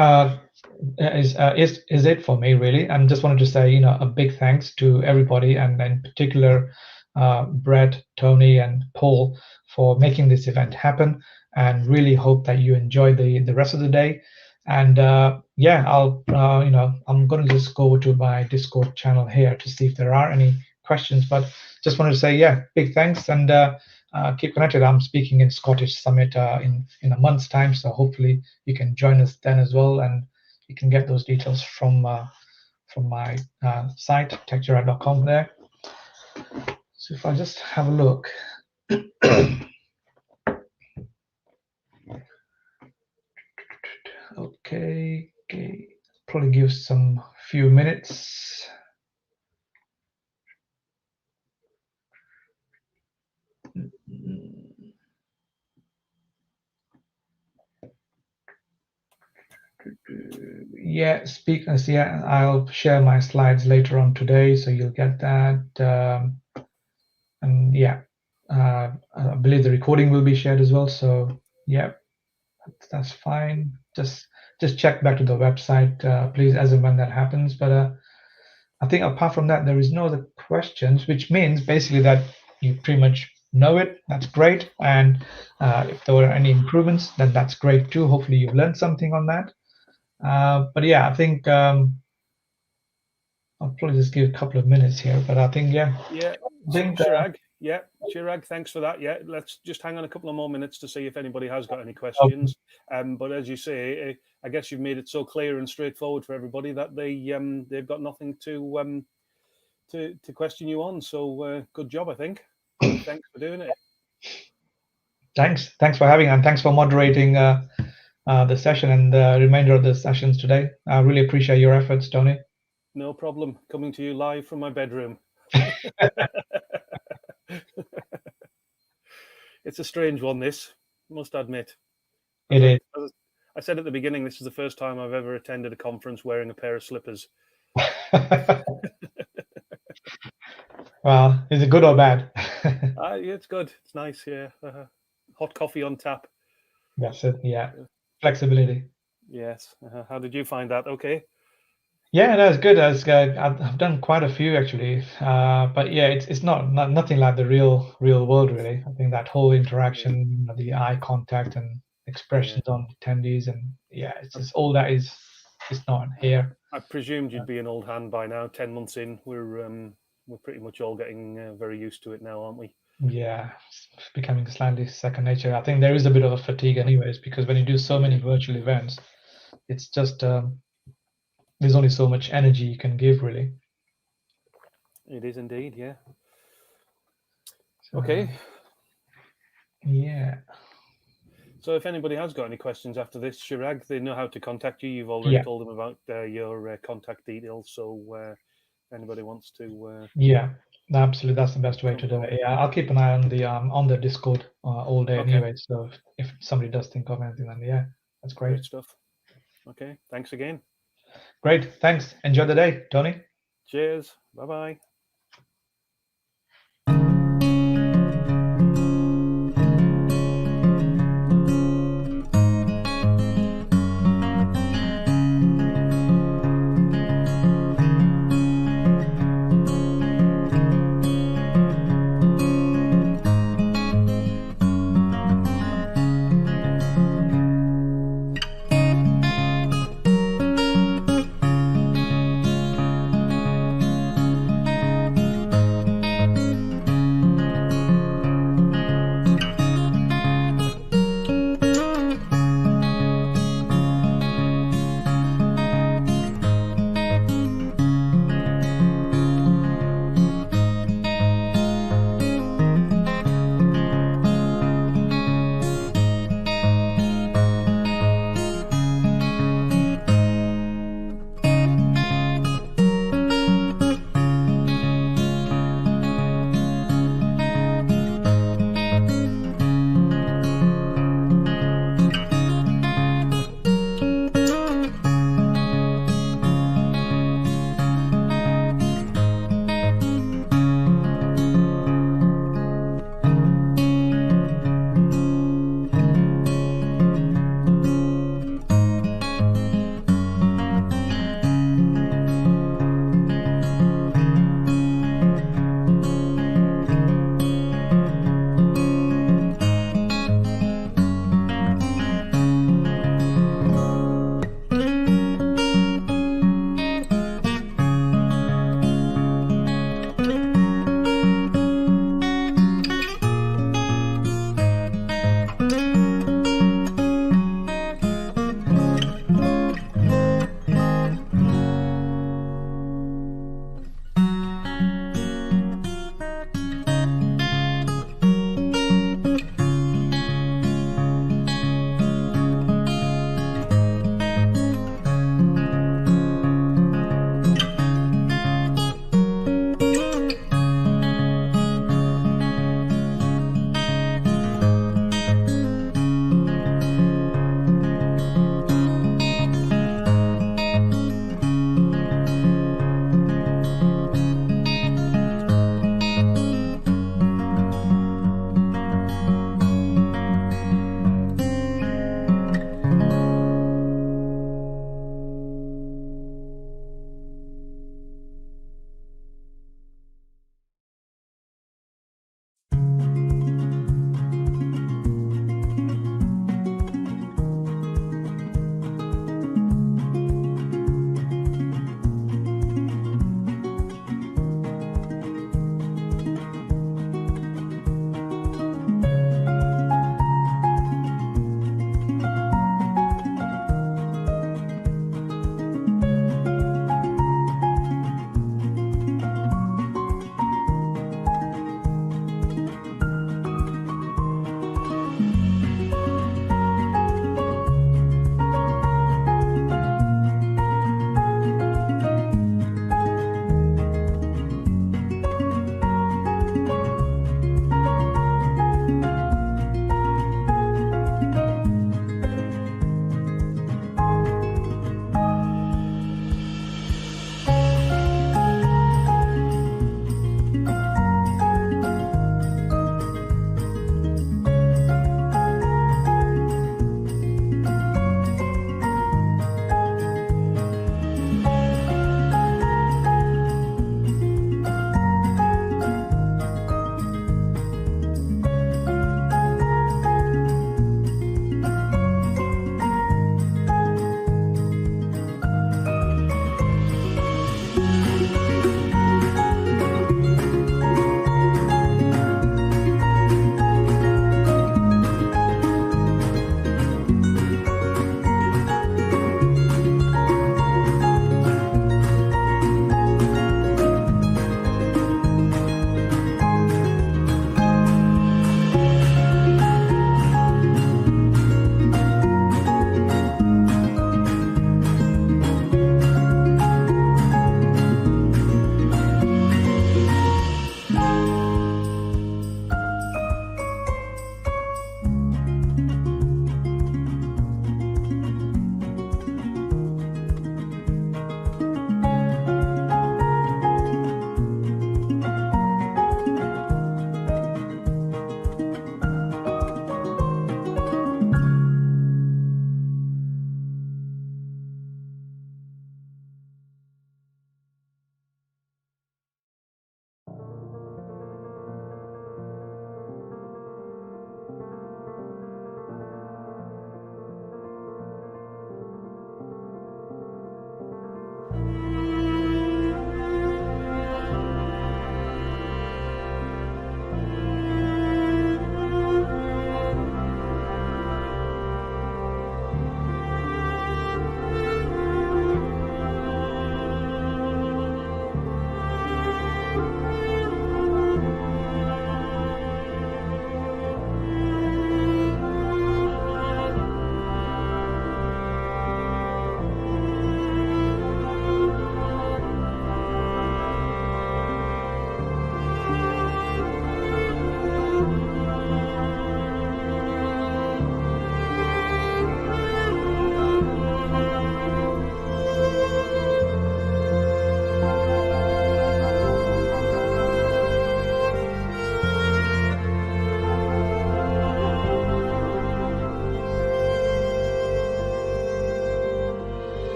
is it for me, really. And just wanted to say, a big thanks to everybody, and in particular Brett, Tony, and Paul for making this event happen. And really hope that you enjoy the rest of the day. And yeah, I'll I'm going to just go to my Discord channel here to see if there are any questions. But just wanted to say, yeah, big thanks, and keep connected. I'm speaking in Scottish Summit in a month's time, so hopefully you can join us then as well, and you can get those details from my site, techgerad.com there. So if I just have a look. Okay, probably give some few minutes. Yeah, yeah, I'll share my slides later on today, so you'll get that. And yeah, I believe the recording will be shared as well. So yeah, that's fine. Just check back to the website, please, as and when that happens. But I think apart from that, there is no other questions, which means basically that you pretty much know it. That's great. And if there were any improvements, then that's great too. Hopefully you've learned something on that. But yeah, I think I'll probably just give a couple of minutes here. But I think Chirag, Chirag, thanks for that. Yeah, let's just hang on a couple of more minutes to see if anybody has got any questions. Okay. But as you say, I guess you've made it so clear and straightforward for everybody that they've got nothing to question you on. So good job, I think. Thanks for doing it. Thanks for having, and thanks for moderating the session and the remainder of the sessions today. I really appreciate your efforts, Tony. No problem. Coming to you live from my bedroom. It's a strange one, this, must admit. It is. As I said at the beginning, this is the first time I've ever attended a conference wearing a pair of slippers. Well, is it good or bad? It's good. It's nice, yeah. Hot coffee on tap. That's it, yeah. Flexibility. Yes. How did you find that? Okay. Yeah, no, it's good. I've done quite a few actually, but yeah, it's nothing like the real world really. I think that whole interaction, the eye contact and expressions on attendees, and yeah, it's just all that is not here. I presumed you'd be an old hand by now. 10 months in, we're pretty much all getting very used to it now, aren't we? Yeah, it's becoming slightly second nature. I think there is a bit of a fatigue, anyways, because when you do so many virtual events, it's just there's only so much energy you can give, really. It is indeed, yeah. Okay. Yeah. So if anybody has got any questions after this, Chirag, they know how to contact you. You've already told them about your contact details. So if anybody wants to... yeah, absolutely. That's the best way to do it. Yeah, I'll keep an eye on the Discord all day anyway. So if somebody does think of anything, then yeah, that's great. Great stuff. Okay. Thanks again. Great. Thanks. Enjoy the day, Tony. Cheers. Bye-bye.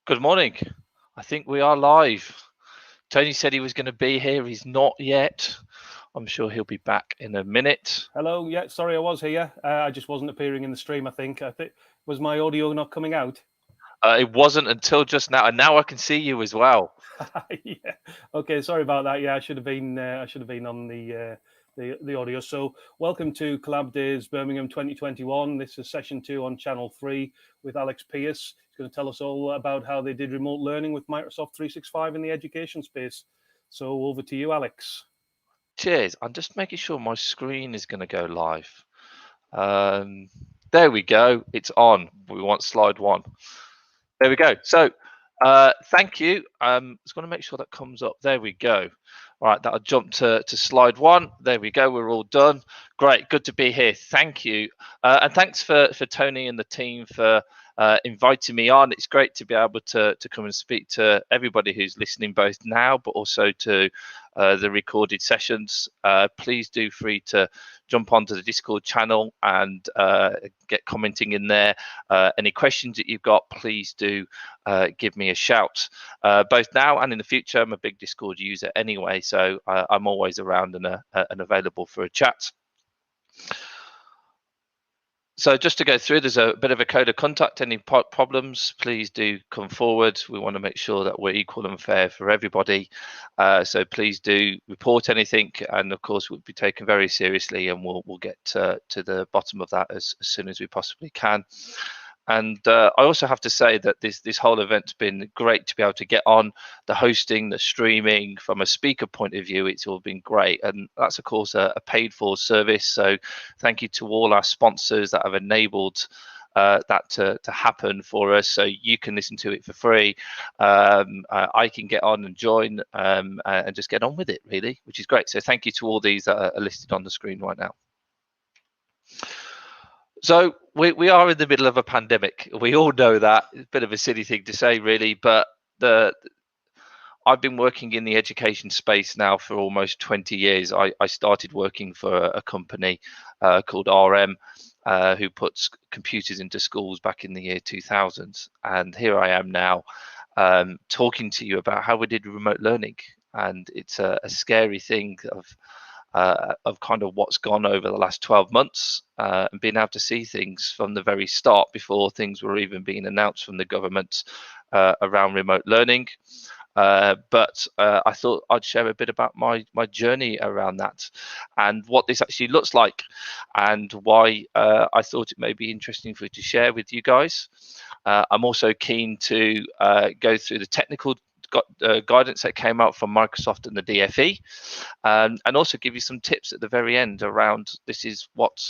Good morning. I think we are live. Tony said he was going to be here. He's not yet. I'm sure he'll be back in a minute. Hello. Yeah, sorry, I was here. I just wasn't appearing in the stream. I think was my audio not coming out. It wasn't until just now, and now I can see you as well. Yeah. Okay. Sorry about that. Yeah, I should have been. I should have been on the audio. So, welcome to CollabDays Birmingham 2021. This is session 2 on Channel 3 with Alex Pierce. He's going to tell us all about how they did remote learning with Microsoft 365 in the education space. So, over to you, Alex. Cheers. I'm just making sure my screen is going to go live. There we go. It's on. We want slide 1. There we go. So thank you. Just want to make sure that comes up. There we go. All right, that'll jump to slide 1. There we go. We're all done. Great. Good to be here. Thank you. And thanks for Tony and the team for inviting me on. It's great to be able to come and speak to everybody who's listening both now, but also to the recorded sessions. Please do free to jump onto the Discord channel and get commenting in there. Any questions that you've got, please do give me a shout. Both now and in the future, I'm a big Discord user anyway, so I'm always around and available for a chat. So just to go through, there's a bit of a code of conduct. Any problems, please do come forward. We want to make sure that we're equal and fair for everybody. So please do report anything, and of course we'll be taken very seriously, and we'll get to the bottom of that as soon as we possibly can. And I also have to say that this whole event's been great to be able to get on. The hosting, the streaming, from a speaker point of view, it's all been great. And that's, of course, a paid for service. So thank you to all our sponsors that have enabled that to happen for us. So you can listen to it for free. I can get on and join and just get on with it, really, which is great. So thank you to all these that are listed on the screen right now. So we are in the middle of a pandemic. We all know that. It's a bit of a silly thing to say, really, but I've been working in the education space now for almost 20 years. I started working for a company called RM, who puts computers into schools back in the year 2000. And here I am now talking to you about how we did remote learning. And it's a scary thing of kind of what's gone over the last 12 months and being able to see things from the very start before things were even being announced from the government around remote learning. But I thought I'd share a bit about my journey around that and what this actually looks like, and why I thought it may be interesting for you to share with you guys. I'm also keen to go through the technical guidance that came out from Microsoft and the DFE, and also give you some tips at the very end around this is what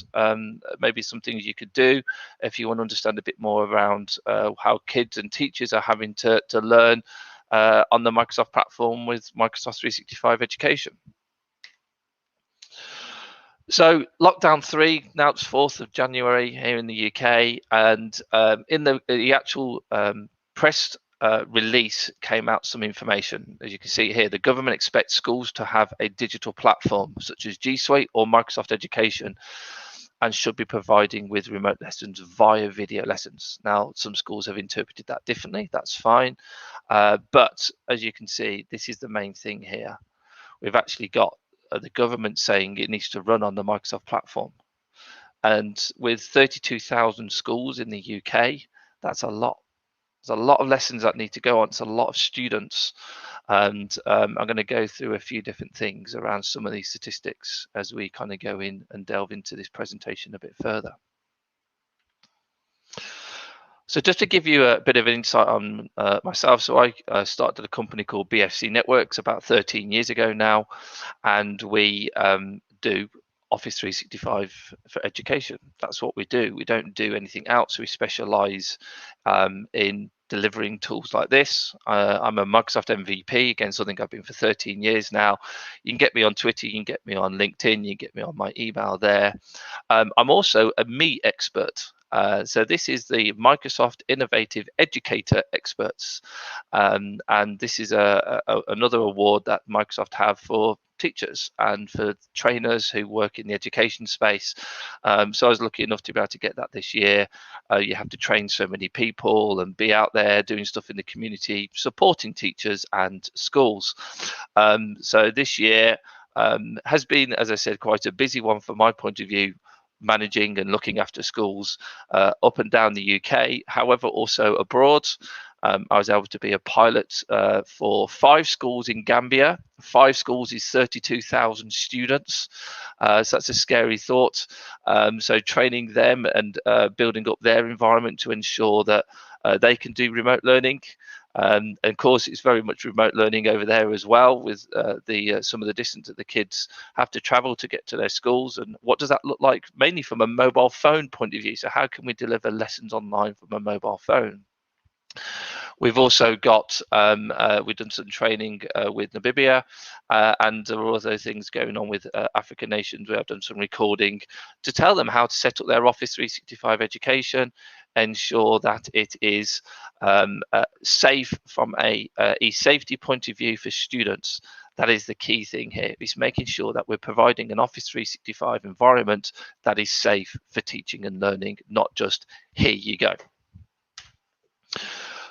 maybe some things you could do if you want to understand a bit more around how kids and teachers are having to learn on the Microsoft platform with Microsoft 365 education. So lockdown 3, now it's 4th of January here in the UK, and in the actual press release came out some information. As you can see here, the government expects schools to have a digital platform such as G Suite or Microsoft Education, and should be providing with remote lessons via video lessons. Now, some schools have interpreted that differently. That's fine. But as you can see, this is the main thing here. We've actually got the government saying it needs to run on the Microsoft platform. And with 32,000 schools in the UK, that's a lot. There's a lot of lessons that need to go on. It's a lot of students. And I'm going to go through a few different things around some of these statistics as we kind of go in and delve into this presentation a bit further. So just to give you a bit of an insight on myself, so I started a company called BFC Networks about 13 years ago now, and we do Office 365 for education. That's what we do. We don't do anything else. We specialize in delivering tools like this. I'm a Microsoft MVP, again, something I've been for 13 years now. You can get me on Twitter, you can get me on LinkedIn, you can get me on my email there. I'm also a Me expert. So this is the Microsoft Innovative Educator Experts, and this is another award that Microsoft have for teachers and for trainers who work in the education space. So I was lucky enough to be able to get that this year. You have to train so many people and be out there doing stuff in the community, supporting teachers and schools. So this year has been, as I said, quite a busy one from my point of view, managing and looking after schools up and down the UK, however, also abroad. I was able to be a pilot for 5 schools in Gambia. 5 schools is 32,000 students. So that's a scary thought. So training them and building up their environment to ensure that they can do remote learning. And of course, it's very much remote learning over there as well, with some of the distance that the kids have to travel to get to their schools. And what does that look like, mainly from a mobile phone point of view? So how can we deliver lessons online from a mobile phone? We've also got, we've done some training with Namibia, and there are other things going on with African nations. We have done some recording to tell them how to set up their Office 365 education, ensure that it is safe from a safety point of view for students. That is the key thing here, is making sure that we're providing an Office 365 environment that is safe for teaching and learning, not just here you go.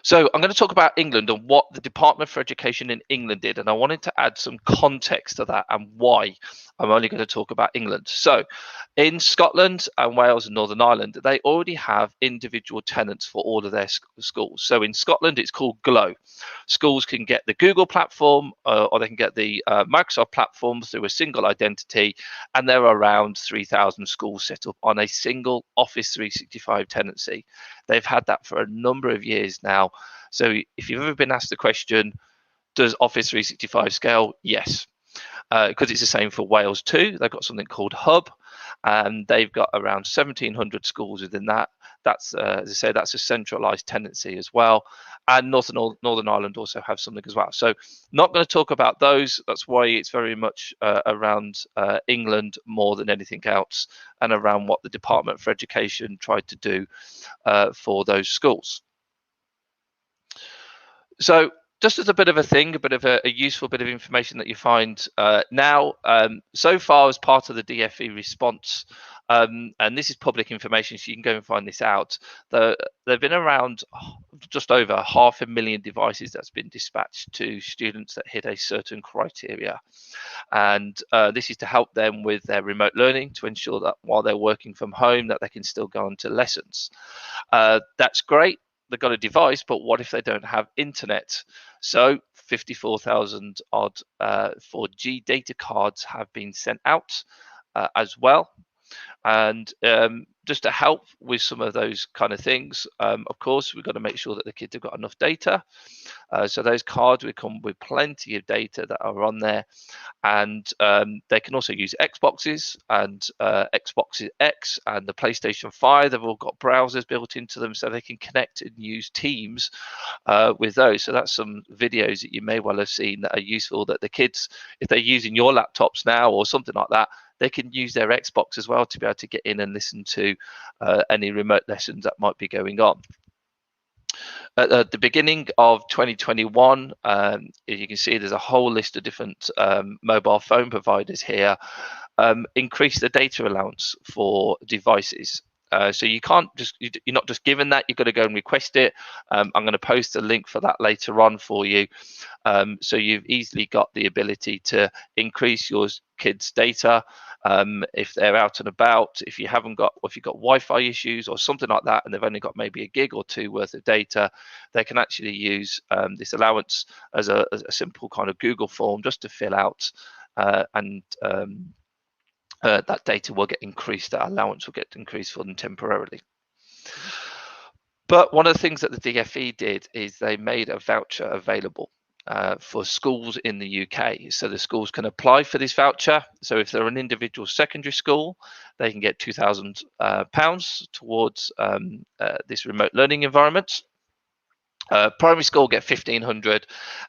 So I'm going to talk about England and what the Department for Education in England did. And I wanted to add some context to that and why I'm only going to talk about England. So in Scotland and Wales and Northern Ireland, they already have individual tenants for all of their schools. So in Scotland, it's called Glow. Schools can get the Google platform or they can get the Microsoft platform through a single identity. And there are around 3,000 schools set up on a single Office 365 tenancy. They've had that for a number of years now. So if you've ever been asked the question, does Office 365 scale? Yes, because it's the same for Wales too. They've got something called Hub, and they've got around 1,700 schools within that. That's, as I say, that's a centralized tenancy as well. And Northern Ireland also have something as well. So not going to talk about those. That's why it's very much around England more than anything else, and around what the Department for Education tried to do for those schools. So just as a bit of a thing, a bit of a useful bit of information that you find now, so far as part of the DFE response, and this is public information, so you can go and find this out. There have been around just over 500,000 devices that's been dispatched to students that hit a certain criteria. And this is to help them with their remote learning, to ensure that while they're working from home, that they can still go on to lessons. That's great. They've got a device, but what if they don't have internet? So 54,000 odd 4G data cards have been sent out as well. And just to help with some of those kind of things, of course, we've got to make sure that the kids have got enough data. So those cards will come with plenty of data that are on there. And they can also use Xboxes and Xbox X and the PlayStation 5. They've all got browsers built into them, so they can connect and use Teams with those. So that's some videos that you may well have seen that are useful, that the kids, if they're using your laptops now or something like that, they can use their Xbox as well to be able to get in and listen to any remote lessons that might be going on. At the beginning of 2021, you can see there's a whole list of different mobile phone providers here. Increase the data allowance for devices. So you can't just, you're not just given that, you've got to go and request it. I'm going to post a link for that later on for you. So you've easily got the ability to increase your kids' data if they're out and about. If you haven't got, or if you've got Wi-Fi issues or something like that, and they've only got maybe a gig or 2 worth of data, they can actually use this allowance as a simple kind of Google form just to fill out, and that data will get increased, that allowance will get increased for them temporarily. But one of the things that the DFE did is they made a voucher available for schools in the UK. So the schools can apply for this voucher. So if they're an individual secondary school, they can get £2,000 towards this remote learning environment. Primary school get 1,500,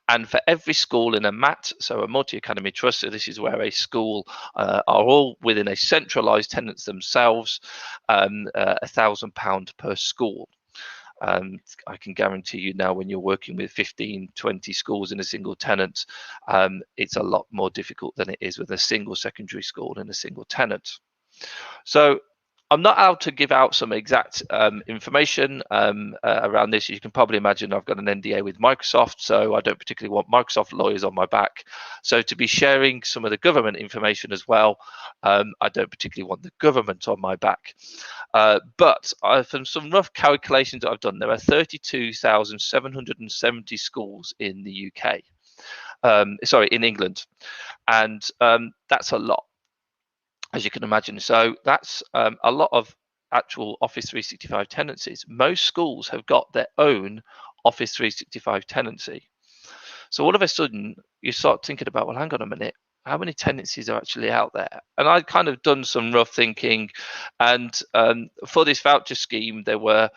and for every school in a MAT, so a multi-academy trust, so this is where a school are all within a centralised tenants themselves, £1,000 per school. I can guarantee you now, when you're working with 15, 20 schools in a single tenant, it's a lot more difficult than it is with a single secondary school and a single tenant. So I'm not allowed to give out some exact information around this. You can probably imagine I've got an NDA with Microsoft, so I don't particularly want Microsoft lawyers on my back. So to be sharing some of the government information as well, I don't particularly want the government on my back. But from some rough calculations that I've done, there are 32,770 schools in the UK. Sorry, in England, and that's a lot, as you can imagine. So that's a lot of actual Office 365 tenancies. Most schools have got their own Office 365 tenancy. So all of a sudden you start thinking about, well, hang on a minute, how many tenancies are actually out there? And I'd kind of done some rough thinking, and for this voucher scheme, there were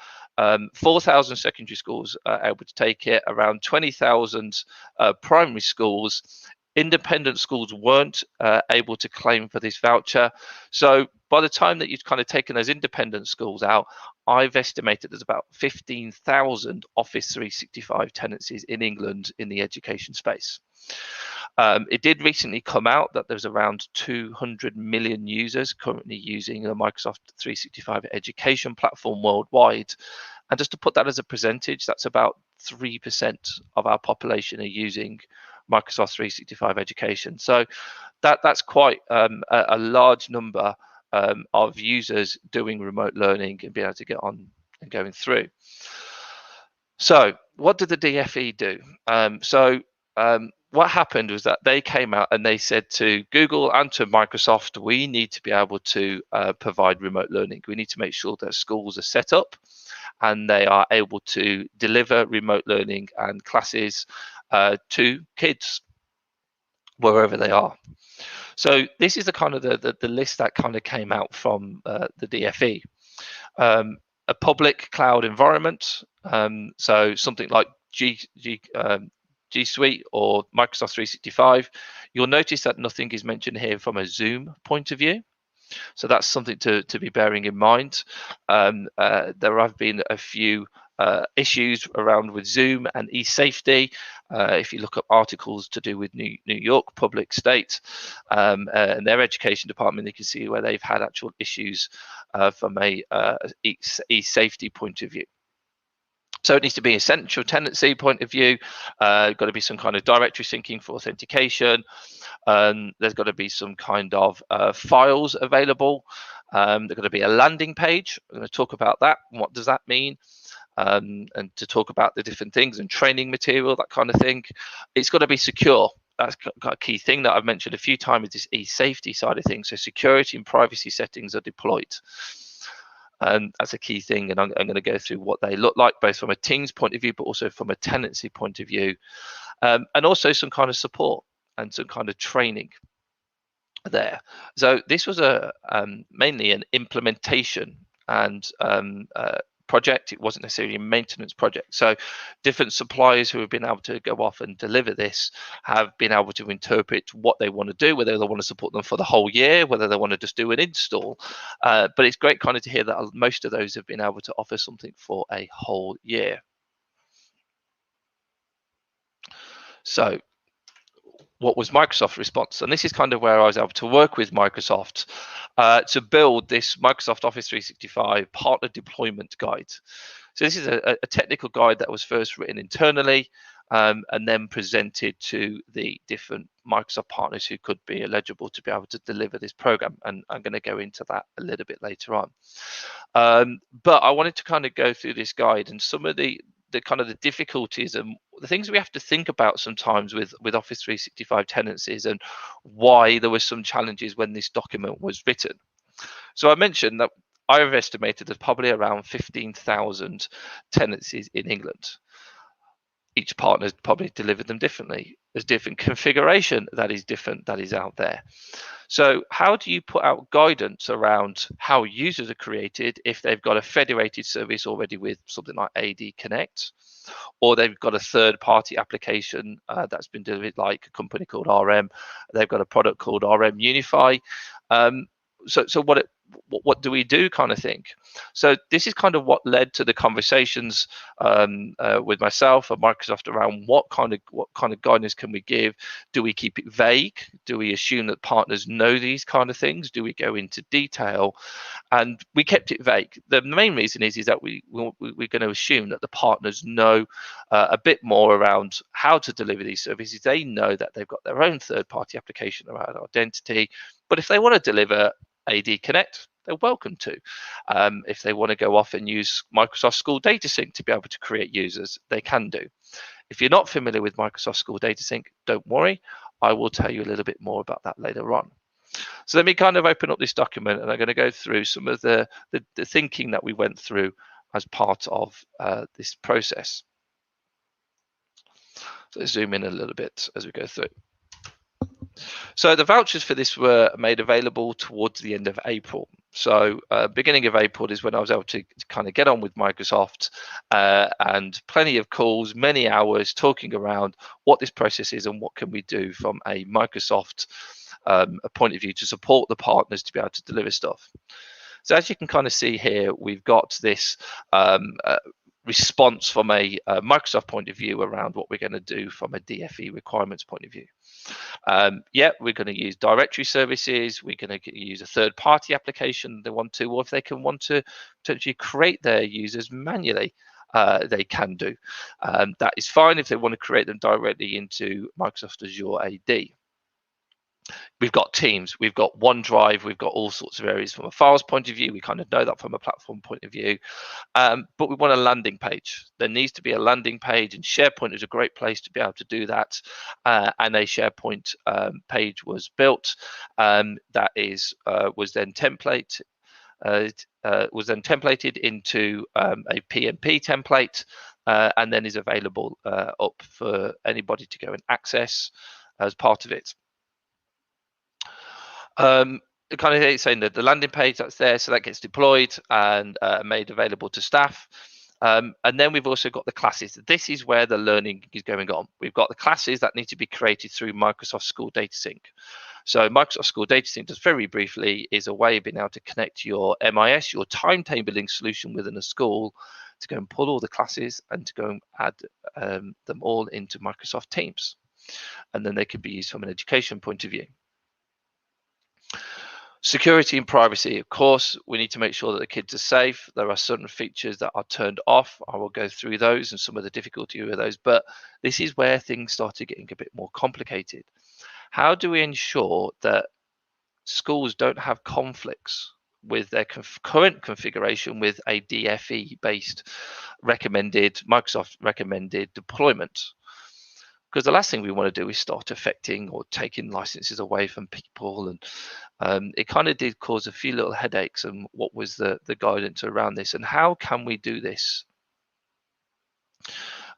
4,000 secondary schools able to take it, around 20,000 primary schools. Independent schools weren't able to claim for this voucher. So by the time that you've kind of taken those independent schools out, I've estimated there's about 15,000 Office 365 tenancies in England in the education space. It did recently come out that there's around 200 million users currently using the Microsoft 365 education platform worldwide. And just to put that as a percentage, that's about 3% of our population are using Microsoft 365 education. So that's quite a large number of users doing remote learning and being able to get on and going through. So what did the DFE do? What happened was that they came out and they said to Google and to Microsoft, we need to be able to provide remote learning. We need to make sure that schools are set up and they are able to deliver remote learning and classes to kids wherever they are. So this is the kind of the list that kind of came out from the DFE. A public cloud environment, so something like G Suite or Microsoft 365. You'll notice that nothing is mentioned here from a Zoom point of view. So that's something to be bearing in mind. There have been a few issues around with Zoom and e-safety. If you look up articles to do with New York Public State and their education department, you can see where they've had actual issues from a e-safety point of view. So it needs to be a central tenancy point of view. Got to be some kind of directory syncing for authentication. There's got to be some kind of files available. There's got to be a landing page. I'm going to talk about that. What does that mean? And to talk about the different things and training material, that kind of thing. It's got to be secure. That's a key thing that I've mentioned a few times, is this e-safety side of things. So security and privacy settings are deployed. And that's a key thing, and I'm going to go through what they look like, both from a Teams point of view, but also from a tenancy point of view, and also some kind of support and some kind of training there. So this was mainly an implementation and project. It wasn't necessarily a maintenance project. So different suppliers who have been able to go off and deliver this have been able to interpret what they want to do, whether they want to support them for the whole year, whether they want to just do an install. But it's great kind of to hear that most of those have been able to offer something for a whole year. So what was Microsoft's response? And this is kind of where I was able to work with Microsoft to build this Microsoft Office 365 partner deployment guide. So this is a technical guide that was first written internally and then presented to the different Microsoft partners who could be eligible to be able to deliver this program. And I'm going to go into that a little bit later on. But I wanted to kind of go through this guide and some of the kind of the difficulties and the things we have to think about sometimes with Office 365 tenancies and why there were some challenges when this document was written. So I mentioned that I've estimated there's probably around 15,000 tenancies in England. Each partner's probably delivered them differently. There's different configuration that is different that is out there. So how do you put out guidance around how users are created if they've got a federated service already with something like AD Connect, or they've got a third-party application that's been delivered, like a company called RM. They've got a product called RM Unify. So what do we do kind of thing. So this is kind of what led to the conversations with myself and Microsoft around what kind of guidance can we give. Do we keep it vague? Do we assume that partners know these kind of things? Do we go into detail? And we kept it vague. The main reason is that we're going to assume that the partners know a bit more around how to deliver these services. They know that they've got their own third-party application around identity, but if they want to deliver AD Connect, they're welcome to. If they want to go off and use Microsoft School Data Sync to be able to create users, they can do. If you're not familiar with Microsoft School Data Sync, don't worry. I will tell you a little bit more about that later on. So let me kind of open up this document, and I'm going to go through some of the thinking that we went through as part of this process. So zoom in a little bit as we go through. So the vouchers for this were made available towards the end of April. So beginning of April is when I was able to kind of get on with Microsoft, and plenty of calls, many hours talking around what this process is and what can we do from a Microsoft a point of view to support the partners to be able to deliver stuff. So as you can kind of see here, we've got this response from a Microsoft point of view around what we're going to do from a DFE requirements point of view. Yeah, we're going to use directory services. We're going to use a third-party application they want to, or if they can want to potentially create their users manually, they can do. That is fine if they want to create them directly into Microsoft Azure AD. We've got Teams, we've got OneDrive, we've got all sorts of areas from a files point of view. We kind of know that from a platform point of view, but we want a landing page. There needs to be a landing page, and SharePoint is a great place to be able to do that. And a SharePoint page was built that was then templated into a PNP template, and then is available up for anybody to go and access as part of it. Kind of saying that the landing page that's there, so that gets deployed and made available to staff. And then we've also got the classes. This is where the learning is going on. We've got the classes that need to be created through Microsoft School Data Sync. So Microsoft School Data Sync, just very briefly, is a way of being able to connect your MIS, your timetabling solution within a school, to go and pull all the classes and to go and add them all into Microsoft Teams. And then they can be used from an education point of view. Security and privacy, of course, we need to make sure that the kids are safe. There are certain features that are turned off. I will go through those and some of the difficulty with those, but this is where things started getting a bit more complicated. How do we ensure that schools don't have conflicts with their current configuration with a DFE-based Microsoft recommended deployment? Because the last thing we want to do is start affecting or taking licenses away from people, and it kind of did cause a few little headaches. And what was the guidance around this, and how can we do this?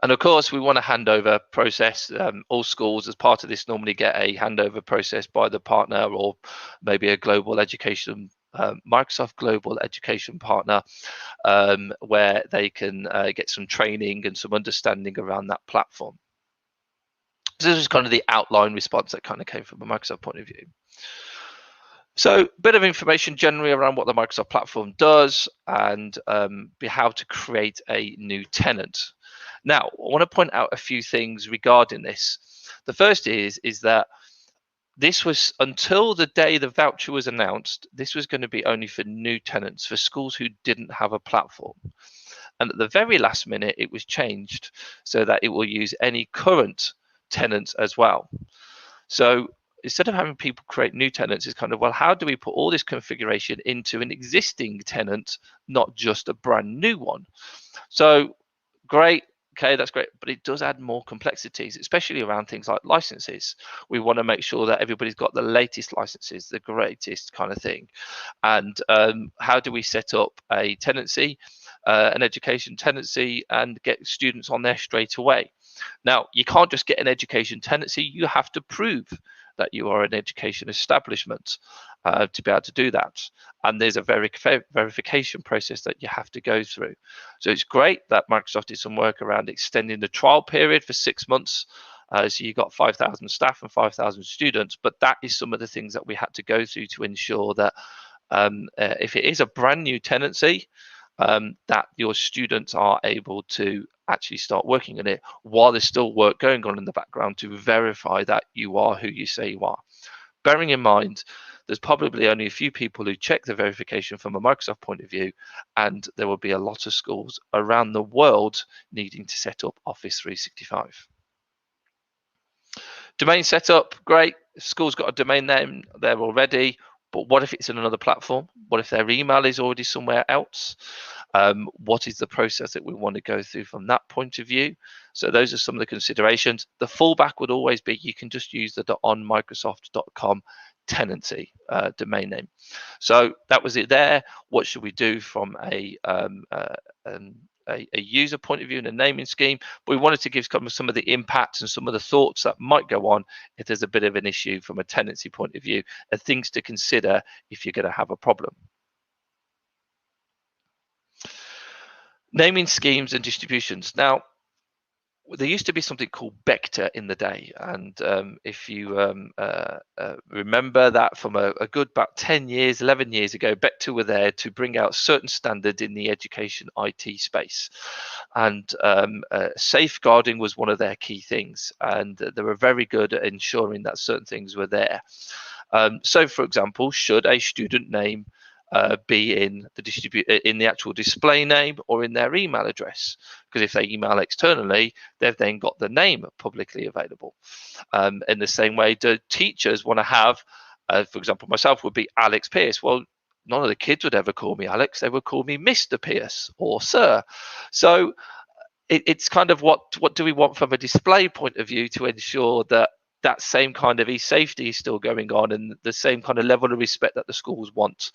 And of course, we want a handover process. All schools, as part of this, normally get a handover process by the partner, or maybe a global education, Microsoft Global Education Partner, where they can get some training and some understanding around that platform. So this is kind of the outline response that kind of came from a Microsoft point of view. So a bit of information generally around what the Microsoft platform does, and how to create a new tenant. Now, I want to point out a few things regarding this. The first is that this was, until the day the voucher was announced, this was going to be only for new tenants, for schools who didn't have a platform. And at the very last minute, it was changed so that it will use any current tenants as well. So instead of having people create new tenants, it's kind of, well, how do we put all this configuration into an existing tenant, not just a brand new one? So great. Okay, that's great, but it does add more complexities, especially around things like licenses. We want to make sure that everybody's got the latest licenses, the greatest kind of thing. And how do we set up a tenancy, an education tenancy, and get students on there straight away? Now, you can't just get an education tenancy. You have to prove that you are an education establishment to be able to do that. And there's a verification process that you have to go through. So it's great that Microsoft did some work around extending the trial period for 6 months. So you got 5,000 staff and 5,000 students, but that is some of the things that we had to go through to ensure that if it is a brand new tenancy, that your students are able to actually start working on it while there's still work going on in the background to verify that you are who you say you are. Bearing in mind, there's probably only a few people who check the verification from a Microsoft point of view, and there will be a lot of schools around the world needing to set up Office 365. Domain setup, great. School's got a domain name there already, but what if it's in another platform? What if their email is already somewhere else? What is the process that we want to go through from that point of view? So those are some of the considerations. The fallback would always be you can just use the .onmicrosoft.com tenancy domain name. So that was it there. What should we do from a user point of view and a naming scheme? But we wanted to give some of the impacts and some of the thoughts that might go on if there's a bit of an issue from a tenancy point of view, and things to consider if you're going to have a problem. Naming schemes and distributions. Now, there used to be something called Vector in the day, and if you remember that from a good about 10 years, 11 years ago, Vector were there to bring out certain standards in the education IT space, and safeguarding was one of their key things, and they were very good at ensuring that certain things were there. So, for example, should a student name be in the actual display name or in their email address? Because if they email externally, they've then got the name publicly available. In the same way, do teachers want to have, for example, myself would be Alex Pierce. Well, none of the kids would ever call me Alex. They would call me Mr. Pierce or Sir. So it's kind of what do we want from a display point of view to ensure that that same kind of e-safety is still going on and the same kind of level of respect that the schools want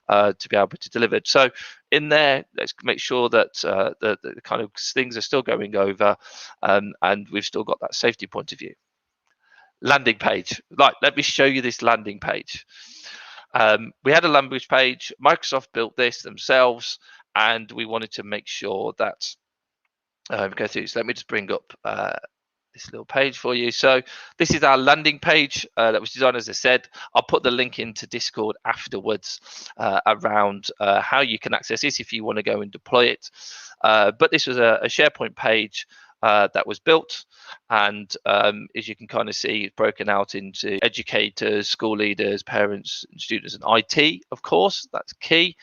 to be able to deliver. So in there, let's make sure that the kind of things are still going over and we've still got that safety point of view. Landing page. Right, let me show you this landing page. We had a language page. Microsoft built this themselves, and we wanted to make sure that go through. So let me just bring up this little page for you. So this is our landing page that was designed, as I said. I'll put the link into Discord afterwards around how you can access this if you want to go and deploy it. But this was a SharePoint page that was built, and as you can kind of see, it's broken out into educators, school leaders, parents, and students, and IT, of course. That's key,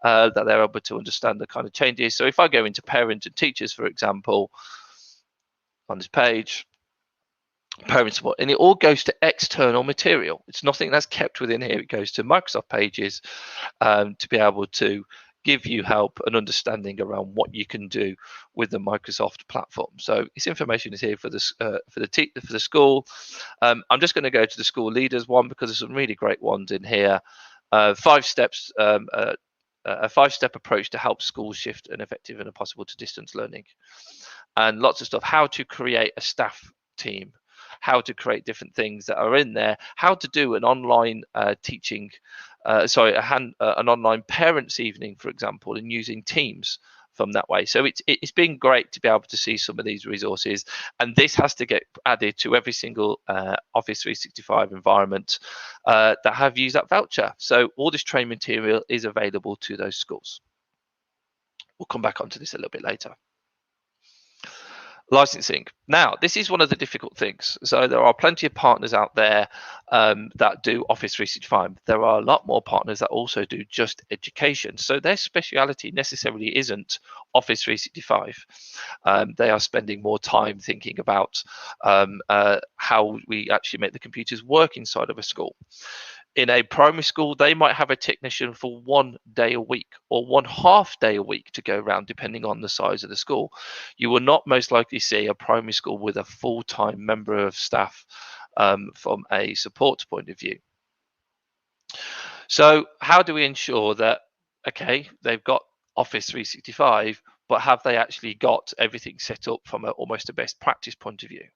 that they're able to understand the kind of changes. So if I go into parents and teachers, for example, on this page, parent support, and it all goes to external material. It's nothing that's kept within here. It goes to Microsoft pages to be able to give you help and understanding around what you can do with the Microsoft platform. So this information is here for the school. I'm just going to go to the school leaders one because there's some really great ones in here. 5 steps. A 5-step approach to help schools shift an effective and a possible to distance learning, and lots of stuff. How to create a staff team, how to create different things that are in there, how to do an online teaching, an online parents evening, for example, and using Teams from that way. So it's been great to be able to see some of these resources, and this has to get added to every single Office 365 environment that have used that voucher. So all this training material is available to those schools. We'll come back onto this a little bit later. Licensing. Now, this is one of the difficult things. So there are plenty of partners out there that do Office 365. There are a lot more partners that also do just education. So their speciality necessarily isn't Office 365. They are spending more time thinking about how we actually make the computers work inside of a school. In a primary school, they might have a technician for 1 day a week or 1/2 day a week to go around, depending on the size of the school. You will not most likely see a primary school with a full-time member of staff from a support point of view. So how do we ensure that, okay, they've got Office 365, but have they actually got everything set up from almost a best practice point of view?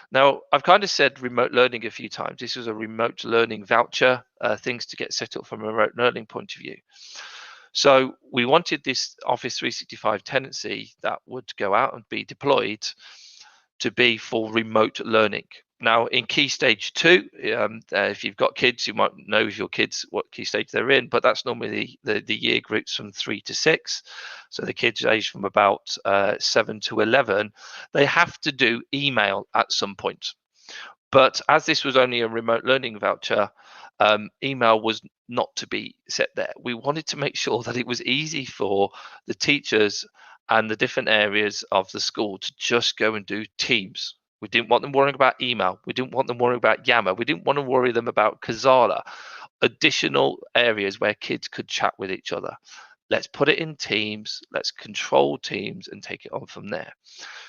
Now, I've kind of said remote learning a few times. This was a remote learning voucher, things to get set up from a remote learning point of view. So we wanted this Office 365 tenancy that would go out and be deployed to be for remote learning. Now, in Key Stage 2, if you've got kids, you might know if your kids what key stage they're in, but that's normally the year groups from 3 to 6. So the kids aged from about 7 to 11, they have to do email at some point. But as this was only a remote learning voucher, email was not to be set there. We wanted to make sure that it was easy for the teachers and the different areas of the school to just go and do Teams. We didn't want them worrying about email. We didn't want them worrying about Yammer. We didn't want to worry them about Kazala. Additional areas where kids could chat with each other. Let's put it in Teams. Let's control Teams and take it on from there.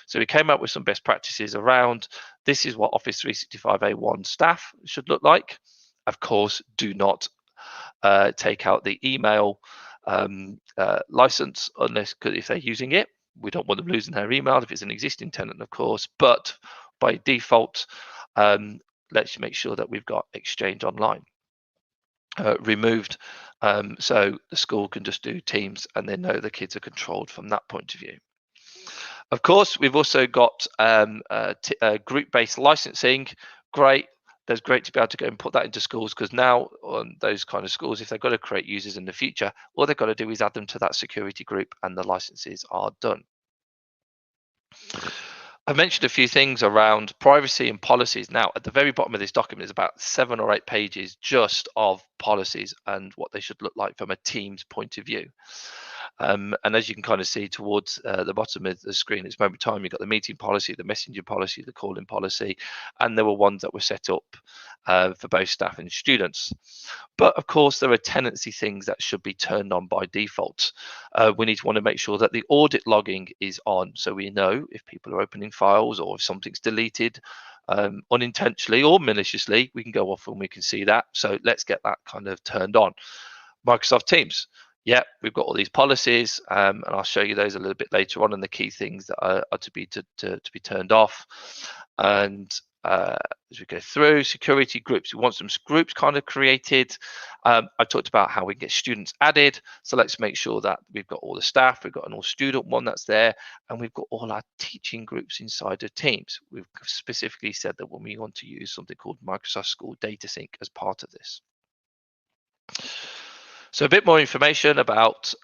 So we came up with some best practices around this is what Office 365 A1 staff should look like. Of course, do not take out the email license unless if they're using it. We don't want them losing their email if it's an existing tenant, of course, but by default, let's make sure that we've got Exchange Online removed, so the school can just do Teams and they know the kids are controlled from that point of view. Of course, we've also got group-based licensing. Great. That's great to be able to go and put that into schools, because now on those kind of schools, if they've got to create users in the future, all they've got to do is add them to that security group and the licenses are done. I mentioned a few things around privacy and policies. Now, at the very bottom of this document is about 7 or 8 pages just of policies and what they should look like from a team's point of view. And as you can kind of see towards the bottom of the screen, it's moment time, you've got the meeting policy, the messenger policy, the calling policy, and there were ones that were set up for both staff and students. But of course, there are tenancy things that should be turned on by default. We need to want to make sure that the audit logging is on, so we know if people are opening files or if something's deleted unintentionally or maliciously, we can go off and we can see that. So let's get that kind of turned on. Microsoft Teams. Yeah, we've got all these policies, and I'll show you those a little bit later on, and the key things that are to be turned off. And as we go through security groups, we want some groups kind of created. I talked about how we get students added, so let's make sure that we've got all the staff, we've got an all student one that's there, and we've got all our teaching groups inside of Teams. We've specifically said that when we want to use something called Microsoft School Data Sync as part of this. So a bit more information about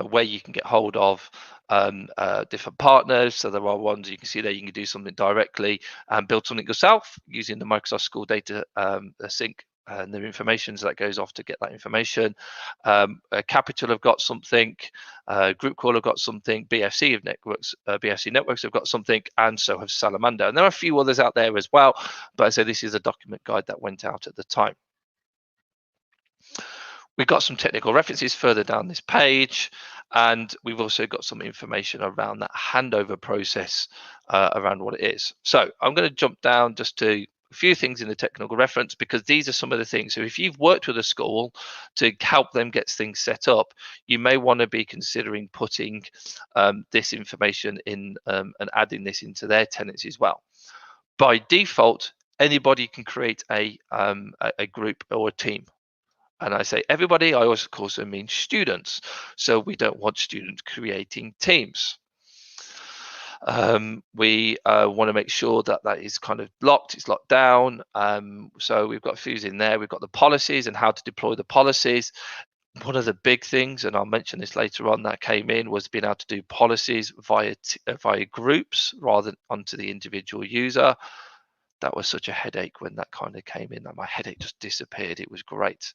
where you can get hold of different partners. So there are ones you can see there, you can do something directly and build something yourself using the Microsoft School Data Sync and the information that goes off to get that information. Capital have got something, Group Call have got something, BFC Networks have got something, and so have Salamander. And there are a few others out there as well, but I say this is a document guide that went out at the time. We've got some technical references further down this page, and we've also got some information around that handover process around what it is. So I'm going to jump down just to a few things in the technical reference, because these are some of the things. So if you've worked with a school to help them get things set up, you may want to be considering putting this information in and adding this into their tenancy as well. By default, anybody can create a group or a team. And I say everybody, I also mean students. So we don't want students creating teams. We want to make sure that that is kind of locked, it's locked down. So we've got a few in there. We've got the policies and how to deploy the policies. One of the big things, and I'll mention this later on, that came in was being able to do policies via groups rather than onto the individual user. That was such a headache when that kind of came in, that my headache just disappeared. It was great.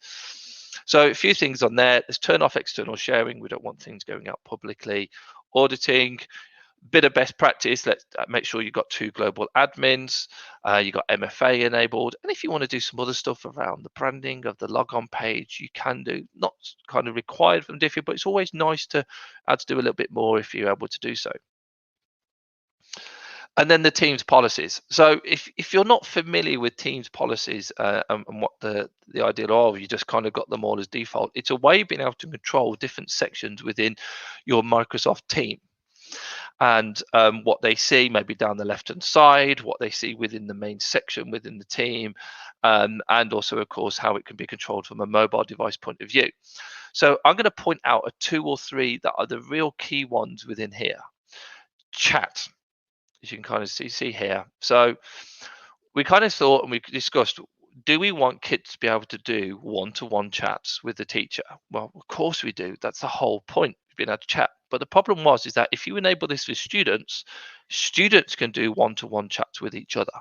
So a few things on there. Let's turn off external sharing. We don't want things going out publicly. Auditing, bit of best practice. Let's make sure you've got 2 global admins. You've got MFA enabled. And if you want to do some other stuff around the branding of the logon page, you can do. Not kind of required from Diffie, but it's always nice to do a little bit more if you're able to do so. And then the Teams policies. So if you're not familiar with Teams policies and what the idea of, you just kind of got them all as default. It's a way of being able to control different sections within your Microsoft team, and what they see maybe down the left-hand side, what they see within the main section within the team, and also, of course, how it can be controlled from a mobile device point of view. So I'm going to point out 2 or 3 that are the real key ones within here. Chat. As you can kind of see here. So we kind of thought, and we discussed, do we want kids to be able to do one-to-one chats with the teacher? Well, of course we do. That's the whole point, being able to chat. But the problem is that if you enable this with students, students can do one-to-one chats with each other.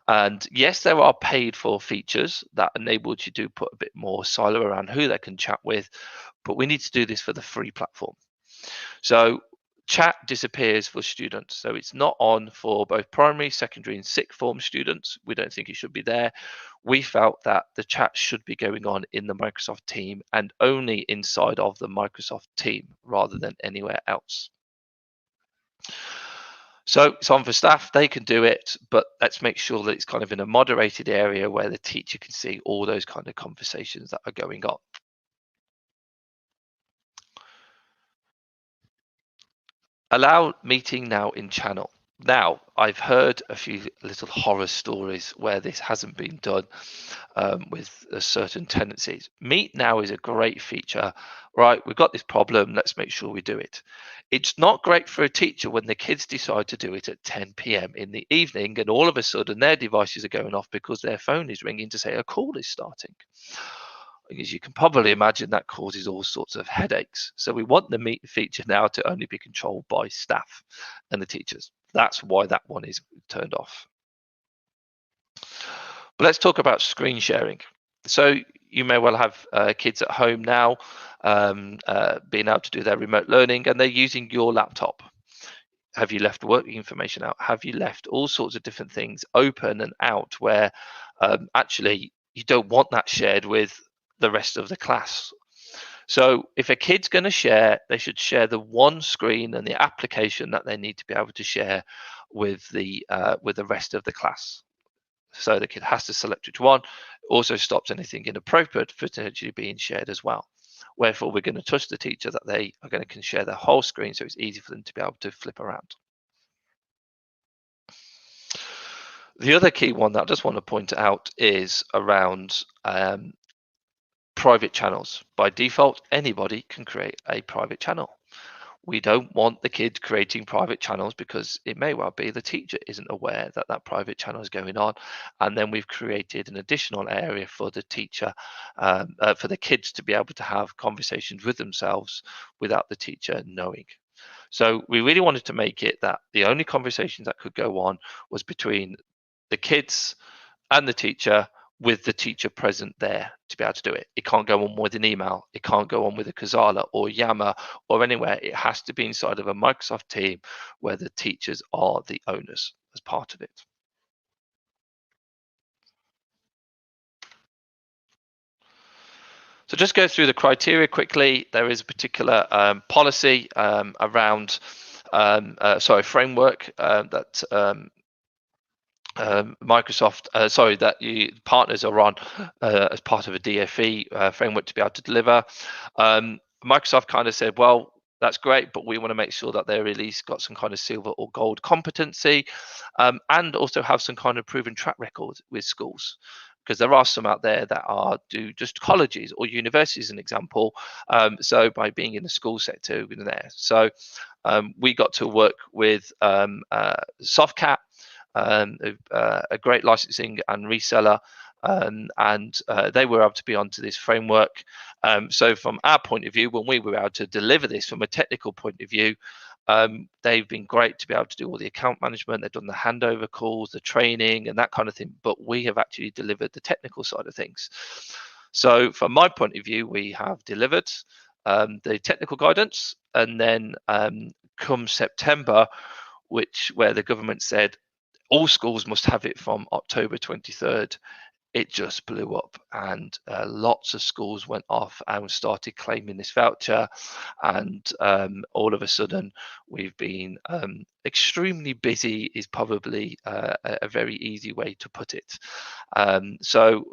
And yes, there are paid for features that enable you to put a bit more silo around who they can chat with, but we need to do this for the free platform. So chat disappears for students. So it's not on for both primary, secondary, and sixth form students. We don't think it should be there. We felt that the chat should be going on in the Microsoft team and only inside of the Microsoft team rather than anywhere else. So it's on for staff, they can do it, but let's make sure that it's kind of in a moderated area where the teacher can see all those kind of conversations that are going on. Allow meeting now in channel. Now, I've heard a few little horror stories where this hasn't been done with certain tendencies. Meet now is a great feature. Right, we've got this problem, let's make sure we do it. It's not great for a teacher when the kids decide to do it at 10 p.m. in the evening and all of a sudden their devices are going off because their phone is ringing to say a call is starting. As you can probably imagine, that causes all sorts of headaches. So we want the Meet feature now to only be controlled by staff and the teachers. That's why that one is turned off. But let's talk about screen sharing. So you may well have kids at home now being able to do their remote learning, and they're using your laptop. Have you left work information out? Have you left all sorts of different things open and out where actually you don't want that shared with the rest of the class? So if a kid's going to share, they should share the one screen and the application that they need to be able to share with the rest of the class. So the kid has to select which one. Also stops anything inappropriate potentially being shared as well. Wherefore, we're going to trust the teacher that they are going to can share their whole screen, so it's easy for them to be able to flip around. The other key one that I just want to point out is around private channels. By default, anybody can create a private channel. We don't want the kid creating private channels because it may well be the teacher isn't aware that that private channel is going on, and then we've created an additional area for the teacher, for the kids to be able to have conversations with themselves without the teacher knowing. So we really wanted to make it that the only conversations that could go on was between the kids and the teacher, with the teacher present there to be able to do it. It can't go on with an email. It can't go on with a Kazala or Yammer or anywhere. It has to be inside of a Microsoft team where the teachers are the owners as part of it. So just go through the criteria quickly. There is a particular policy around, framework that Microsoft, that you partners are on as part of a DFE framework to be able to deliver. Microsoft kind of said, well, that's great, but we want to make sure that they're at least got some kind of silver or gold competency, and also have some kind of proven track record with schools. Because there are some out there that do just colleges or universities, an example. So by being in the school sector, we're there. So we got to work with Softcat, a great licensing and reseller, and they were able to be onto this framework. So from our point of view, when we were able to deliver this from a technical point of view, they've been great to be able to do all the account management. They've done the handover calls, the training and that kind of thing, but we have actually delivered the technical side of things. So from my point of view, we have delivered the technical guidance, and then come September, where the government said all schools must have it from October 23rd, it just blew up, and lots of schools went off and started claiming this voucher, and all of a sudden we've been extremely busy is probably a very easy way to put it. So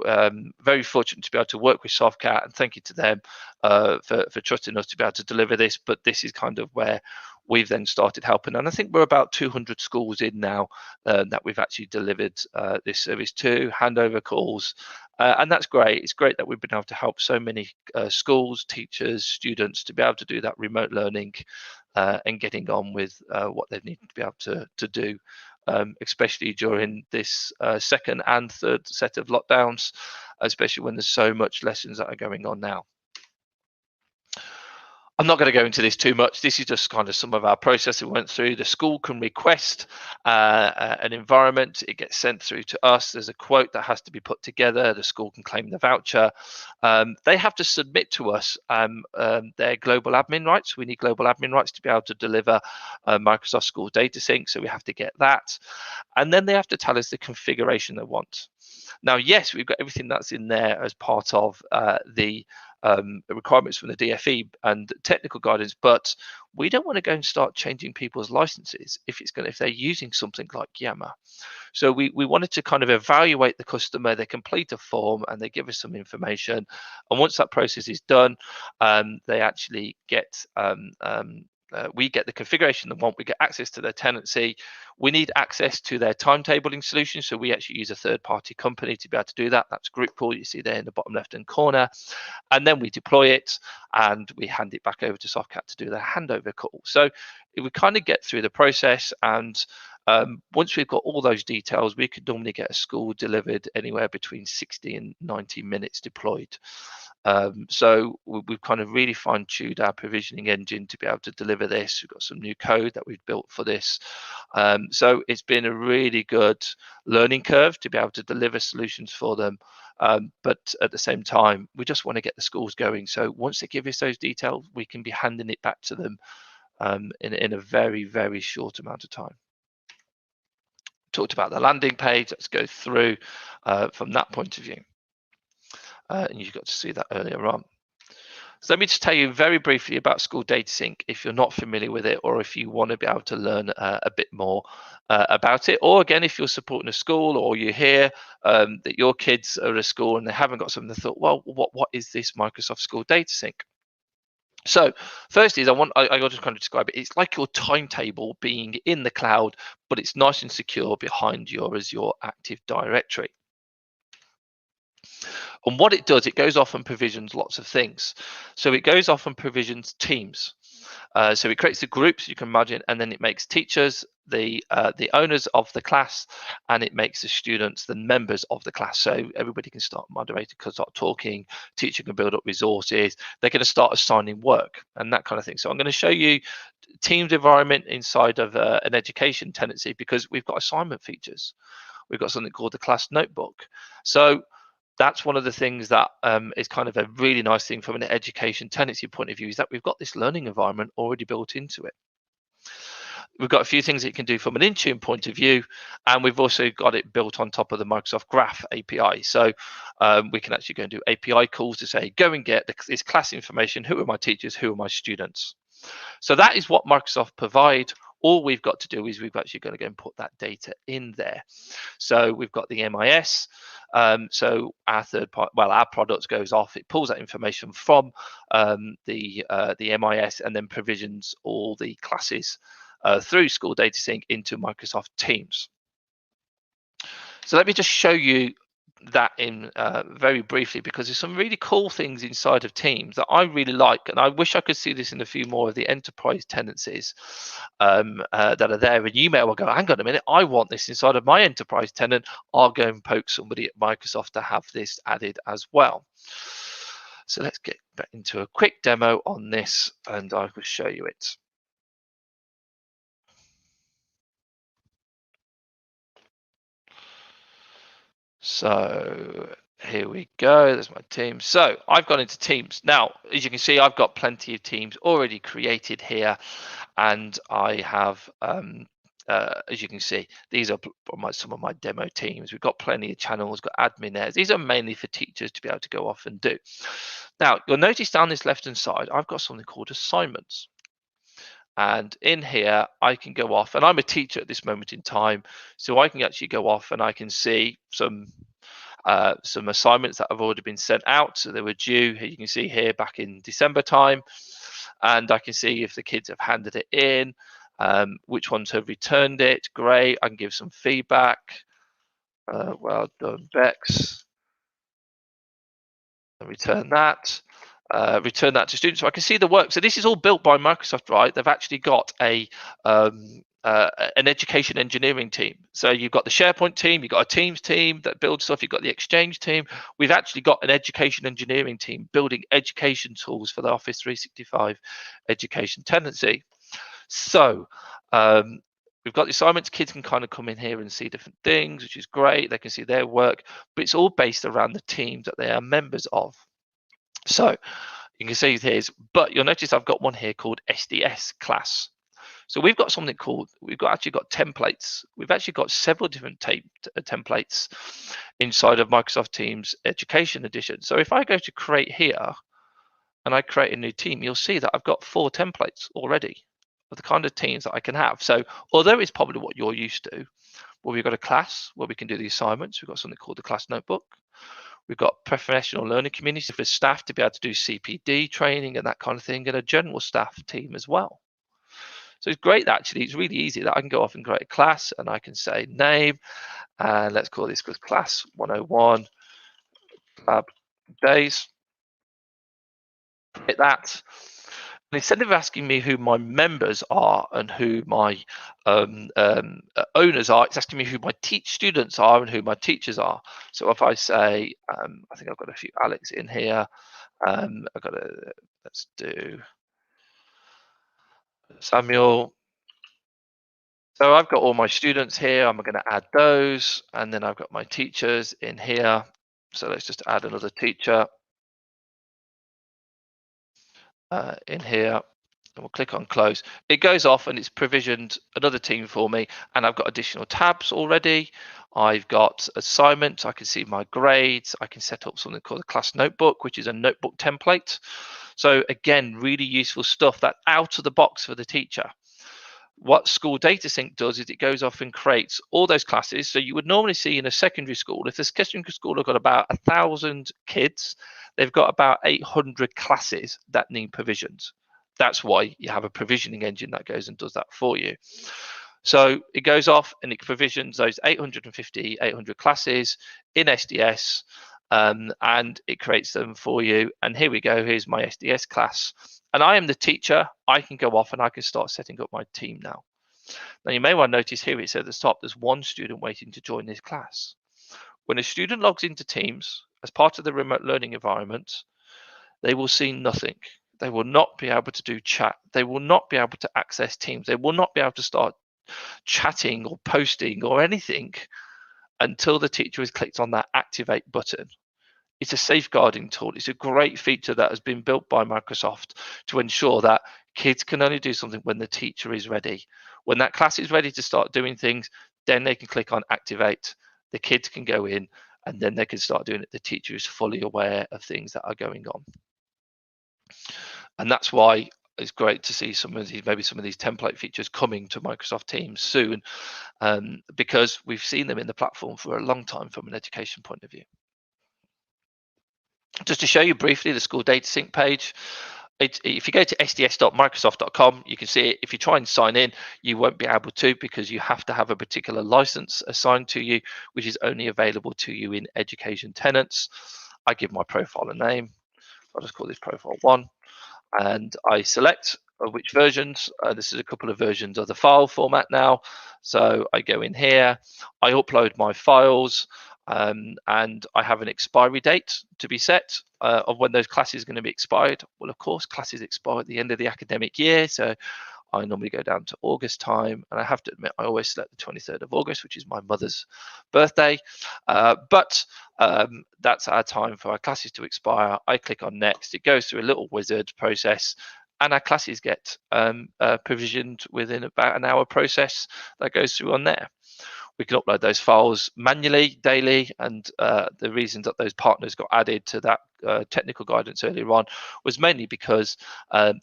very fortunate to be able to work with Softcat, and thank you to them for trusting us to be able to deliver this. But this is kind of where we've then started helping, and I think we're about 200 schools in now that we've actually delivered this service to, handover calls, and that's great. It's great that we've been able to help so many schools, teachers, students to be able to do that remote learning and getting on with what they need to be able to do especially during this second and third set of lockdowns, especially when there's so much lessons that are going on now. I'm not going to go into this too much. This is just kind of some of our process we went through. The school can request an environment. It gets sent through to us. There's a quote that has to be put together. The school can claim the voucher. They have to submit to us their global admin rights. We need global admin rights to be able to deliver Microsoft School Data Sync. So we have to get that. And then they have to tell us the configuration they want. Now, yes, we've got everything that's in there as part of the requirements from the DFE and technical guidance, but we don't want to go and start changing people's licenses if they're using something like Yammer. So we wanted to kind of evaluate the customer. They complete a form and they give us some information, and once that process is done, they actually get we get the configuration they want. We get access to their tenancy. We need access to their timetabling solution, so we actually use a third-party company to be able to do that. That's GroupPool, you see there in the bottom left-hand corner, and then we deploy it and we hand it back over to Softcat to do the handover call. So we kind of get through the process, and once we've got all those details, we could normally get a school delivered anywhere between 60 and 90 minutes deployed. So we've kind of really fine-tuned our provisioning engine to be able to deliver this. We've got some new code that we've built for this. So it's been a really good learning curve to be able to deliver solutions for them. But at the same time, we just want to get the schools going. So once they give us those details, we can be handing it back to them in a very, very short amount of time. Talked about the landing page. Let's go through from that point of view. And you got to see that earlier on. So let me just tell you very briefly about School Data Sync if you're not familiar with it, or if you want to be able to learn a bit more about it, or again, if you're supporting a school or you hear that your kids are at a school and they haven't got something, they thought, well, what is this Microsoft School Data Sync? So first is I got to kind of describe it. It's like your timetable being in the cloud, but it's nice and secure behind your Azure Active Directory. And what it does, it goes off and provisions lots of things. So it goes off and provisions teams. So it creates the groups, you can imagine, and then it makes teachers the owners of the class, and it makes the students the members of the class. So everybody can start moderating, can start talking, teacher can build up resources, they're going to start assigning work and that kind of thing. So I'm going to show you Teams environment inside of an education tenancy, because we've got assignment features. We've got something called the class notebook. So that's one of the things that is kind of a really nice thing from an education tenancy point of view, is that we've got this learning environment already built into it. We've got a few things that you can do from an Intune point of view, and we've also got it built on top of the Microsoft Graph API. So we can actually go and do API calls to say, go and get this class information. Who are my teachers? Who are my students? So that is what Microsoft provide. All we've got to do is we've actually got to go and put that data in there. So we've got the MIS. So our our product goes off. It pulls that information from the MIS and then provisions all the classes through School Data Sync into Microsoft Teams. So let me just show you that in very briefly, because there's some really cool things inside of Teams that I really like, and I wish I could see this in a few more of the enterprise tenancies that are there. And you may well go, hang on a minute, I want this inside of my enterprise tenant. I'll go and poke somebody at Microsoft to have this added as well. So let's get back into a quick demo on this, and I will show you it. So here we go. There's my team. So I've gone into Teams. Now, as you can see, I've got plenty of teams already created here, and I have, as you can see, these are some of my demo teams. We've got plenty of channels, got admin there. These are mainly for teachers to be able to go off and do. Now, you'll notice down this left-hand side, I've got something called assignments. And in here, I can go off, and I'm a teacher at this moment in time, so I can actually go off and I can see some assignments that have already been sent out. So they were due, you can see here, back in December time, and I can see if the kids have handed it in, which ones have returned it. Great, I can give some feedback. Well done, Bex. And return that. Return that to students, so I can see the work. So this is all built by Microsoft, right? They've actually got a an education engineering team. So you've got the SharePoint team, you've got a Teams team that builds stuff, you've got the Exchange team. We've actually got an education engineering team building education tools for the Office 365 education tenancy. So we've got the assignments. Kids can kind of come in here and see different things, which is great. They can see their work, but it's all based around the teams that they are members of. So you can see here's, but you'll notice I've got one here called SDS class. So we've got something called, actually got templates. We've actually got several different templates inside of Microsoft Teams Education Edition. So if I go to create here and I create a new team, you'll see that I've got 4 templates already of the kind of teams that I can have. So although it's probably what you're used to, well, we've got a class where we can do the assignments. We've got something called the class notebook. We've got professional learning community for staff to be able to do CPD training and that kind of thing, and a general staff team as well. So it's great, actually. It's really easy that I can go off and create a class, and I can say name, and let's call this class 101 CollabDays. Hit that. And instead of asking me who my members are and who my owners are, it's asking me who my students are and who my teachers are. So if I say, I think I've got a few Alex in here. Let's do Samuel. So I've got all my students here. I'm going to add those, and then I've got my teachers in here. So let's just add another teacher in here, and we'll click on close. It goes off and it's provisioned another team for me, and I've got additional tabs already. I've got assignments. I can see my grades. I can set up something called a class notebook, which is a notebook template. So again, really useful stuff that out of the box for the teacher. What School Data Sync does is it goes off and creates all those classes. So you would normally see in a secondary school, if this secondary school have got about 1,000 kids, they've got about 800 classes that need provisions. That's why you have a provisioning engine that goes and does that for you. So it goes off and it provisions those 850, 800 classes in SDS, and it creates them for you. And here we go. Here's my SDS class. And I am the teacher. I can go off and I can start setting up my team now. Now you may well notice here it says at the top, there's one student waiting to join this class. When a student logs into Teams as part of the remote learning environment, they will see nothing. They will not be able to do chat. They will not be able to access Teams. They will not be able to start chatting or posting or anything until the teacher has clicked on that activate button. It's a safeguarding tool. It's a great feature that has been built by Microsoft to ensure that kids can only do something when the teacher is ready. When that class is ready to start doing things, then they can click on activate. The kids can go in and then they can start doing it. The teacher is fully aware of things that are going on. And that's why it's great to see maybe some of these template features coming to Microsoft Teams soon, because we've seen them in the platform for a long time from an education point of view. Just to show you briefly the School Data Sync page, if you go to sds.microsoft.com, you can see it. If you try and sign in, you won't be able to, because you have to have a particular license assigned to you, which is only available to you in education tenants. I give my profile a name. I'll just call this profile 1, and I select which versions. This is a couple of versions of the file format now. So I go in here, I upload my files, and I have an expiry date to be set of when those classes are going to be expired. Well, of course, classes expire at the end of the academic year, so I normally go down to August time, and I have to admit I always select the 23rd of August, which is my mother's birthday. But that's our time for our classes to expire. I click on next. It goes through a little wizard process, and our classes get provisioned within about an hour process that goes through on there. We can upload those files manually, daily, and the reason that those partners got added to that technical guidance earlier on was mainly because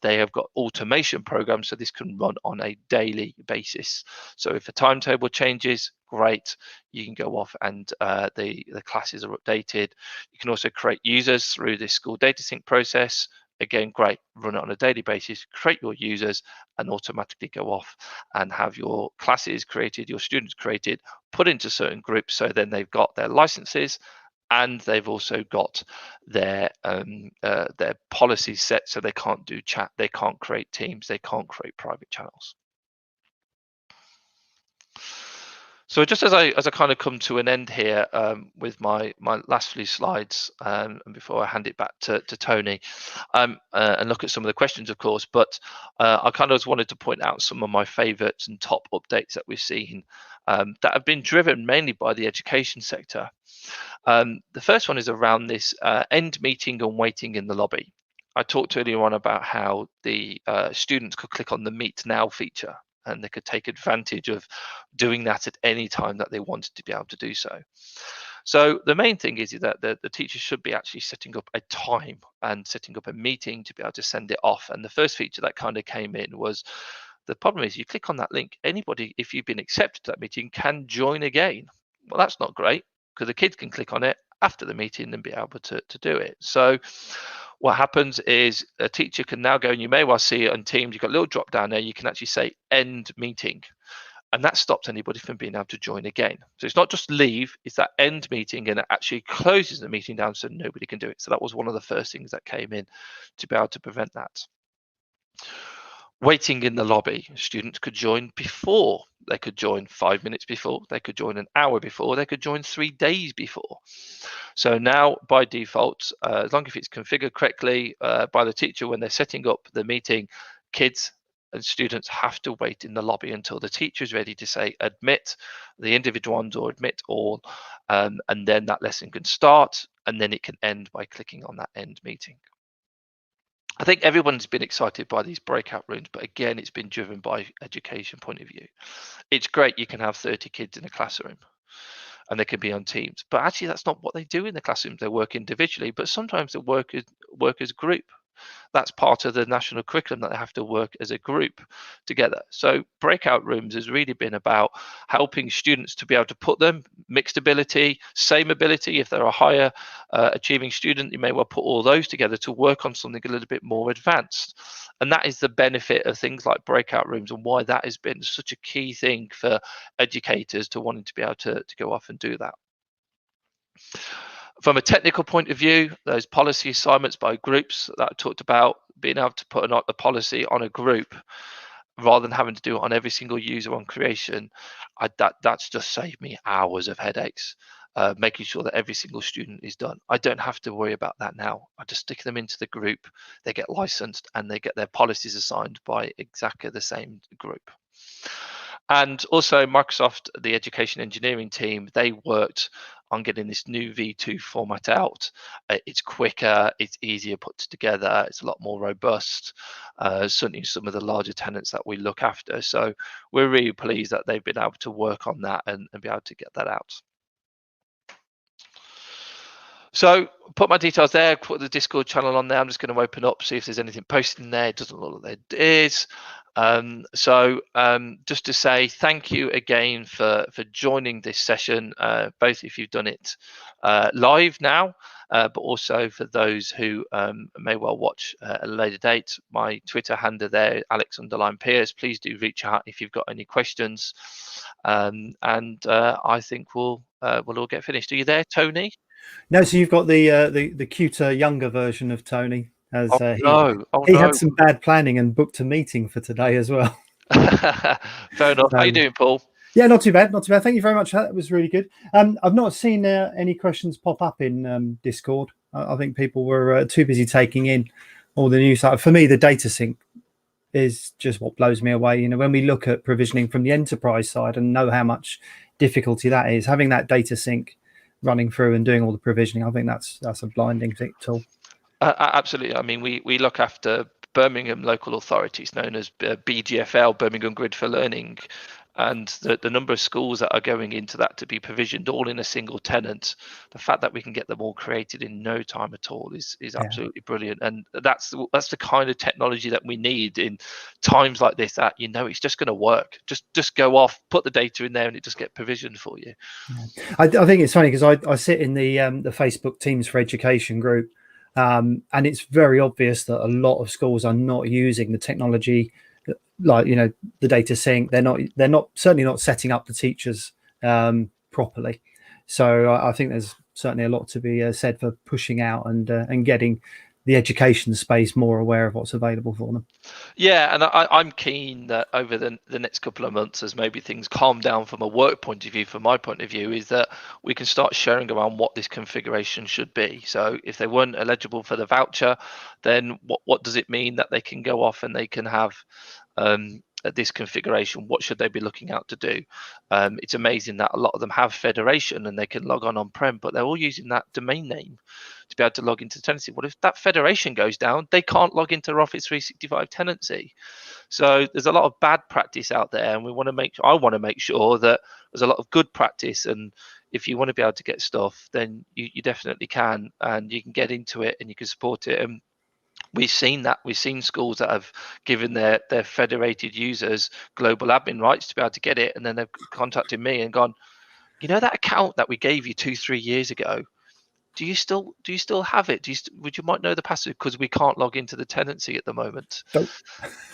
they have got automation programs, so this can run on a daily basis. So if a timetable changes, great, you can go off and the classes are updated. You can also create users through this School Data Sync process. Again, great, run it on a daily basis, create your users, and automatically go off and have your classes created, your students created, put into certain groups. So then they've got their licenses, and they've also got their policies set, so they can't do chat, they can't create teams, they can't create private channels. So just as I kind of come to an end here with my last few slides, and before I hand it back to Tony, and look at some of the questions, of course, but I kind of wanted to point out some of my favourites and top updates that we've seen that have been driven mainly by the education sector. The first one is around this end meeting and waiting in the lobby. I talked earlier on about how the students could click on the Meet Now feature, and they could take advantage of doing that at any time that they wanted to be able to do so. So the main thing is that the teacher should be actually setting up a time and setting up a meeting to be able to send it off. And the first feature that kind of came in was, the problem is you click on that link, anybody, if you've been accepted to that meeting, can join again. Well, that's not great, because the kids can click on it after the meeting and be able to do it. So what happens is a teacher can now go, and you may well see it on Teams, you've got a little drop down there, you can actually say end meeting, and that stops anybody from being able to join again. So it's not just leave, it's that end meeting, and it actually closes the meeting down so nobody can do it. So that was one of the first things that came in to be able to prevent that. Waiting in the lobby, students could join before, they could join 5 minutes before, they could join an hour before, they could join 3 days before. So now by default, as long as it's configured correctly by the teacher when they're setting up the meeting, kids and students have to wait in the lobby until the teacher is ready to say admit the individual ones or admit all, and then that lesson can start, and then it can end by clicking on that end meeting. I think everyone's been excited by these breakout rooms, but again, it's been driven by education point of view. It's great you can have 30 kids in a classroom and they can be on teams, but actually that's not what they do in the classrooms. They work individually, but sometimes they work as a group. That's part of the national curriculum, that they have to work as a group together. So breakout rooms has really been about helping students to be able to put them mixed ability, same ability. If they're a higher achieving student, you may well put all those together to work on something a little bit more advanced. And that is the benefit of things like breakout rooms, and why that has been such a key thing for educators to wanting to be able to go off and do that. From a technical point of view, those policy assignments by groups that I talked about, being able to put a policy on a group rather than having to do it on every single user on creation, that's just saved me hours of headaches, making sure that every single student is done. I don't have to worry about that now. I just stick them into the group, they get licensed, and they get their policies assigned by exactly the same group. And also Microsoft, the education engineering team, they worked on getting this new V2 format out. It's quicker, it's easier put together, it's a lot more robust, certainly some of the larger tenants that we look after. So we're really pleased that they've been able to work on that and be able to get that out. So put my details there, put the Discord channel on there. I'm just going to open up, see if there's anything posted in there. It doesn't look like there is. Just to say thank you again for joining this session, both if you've done it live now, but also for those who may well watch at a later date. My Twitter handle there, Alex_Pierce. Please do reach out if you've got any questions, and I think we'll all get finished. Are you there, Tony? No, so you've got the cuter, younger version of Tony. As he had some bad planning and booked a meeting for today as well. Fair enough. How you doing, Paul? Yeah, not too bad, not too bad. Thank you very much. That was really good. I've not seen any questions pop up in Discord. I think people were too busy taking in all the news. For me, the data sync is just what blows me away. You know, when we look at provisioning from the enterprise side and know how much difficulty that is, having that data sync running through and doing all the provisioning, I think that's a blinding tool. Absolutely. I mean, we look after Birmingham local authorities known as BGFL, Birmingham Grid for Learning, and the number of schools that are going into that to be provisioned all in a single tenant, the fact that we can get them all created in no time at all is absolutely brilliant. And that's the kind of technology that we need in times like this, that it's just going to work. Just go off, put the data in there, and it just get provisioned for you. I think it's funny because I sit in the Facebook Teams for Education group. And it's very obvious that a lot of schools are not using the technology, like the data sync. They're certainly not setting up the teachers properly. So I think there's certainly a lot to be said for pushing out and getting education space more aware of what's available for them. Yeah, and I'm keen that over the next couple of months, as maybe things calm down from a work point of view, from my point of view, is that we can start sharing around what this configuration should be. So if they weren't eligible for the voucher, then what does it mean that they can go off and they can have this configuration? What should they be looking out to do? It's amazing that a lot of them have federation and they can log on-prem, but they're all using that domain name to be able to log into tenancy. What if that federation goes down? They can't log into their Office 365 tenancy. So there's a lot of bad practice out there, and I want to make sure that there's a lot of good practice. And if you want to be able to get stuff, then you definitely can, and you can get into it and you can support it. And we've seen that. We've seen schools that have given their federated users global admin rights to be able to get it, and then they've contacted me and gone, you know, that account that we gave you 2-3 years ago, do you still have it? Would you might know the password, because we can't log into the tenancy at the moment. Nope.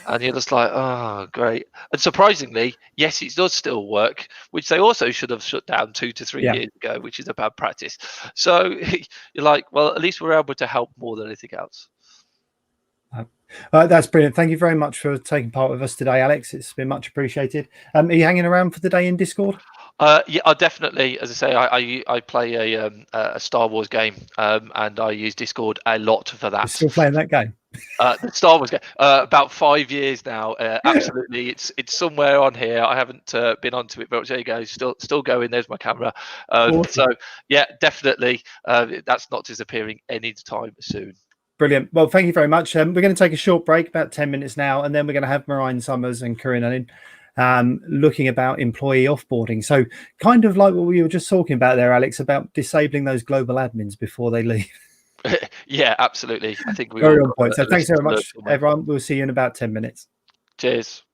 And you're just like, oh, great. And surprisingly, yes, it does still work, which they also should have shut down 2 to 3 years ago, which is a bad practice. So you're like, well, at least we're able to help more than anything else. That's brilliant. Thank you very much for taking part with us today, Alex. It's been much appreciated. Are you hanging around for the day in Discord? Yeah, I definitely. As I say, I play a Star Wars game, and I use Discord a lot for that. You're still playing that game? The Star Wars game, about 5 years now. Absolutely, it's somewhere on here. I haven't been onto it, but there you go. Still going. There's my camera. Awesome. So yeah, definitely, that's not disappearing anytime soon. Brilliant. Well, thank you very much. We're going to take a short break, about 10 minutes now, and then we're going to have Marine Summers and Corinne in. Looking about employee offboarding. So kind of like what we were just talking about there, Alex, about disabling those global admins before they leave. Yeah, absolutely. I think very on point. So thanks very much, everyone. We'll see you in about 10 minutes. Cheers.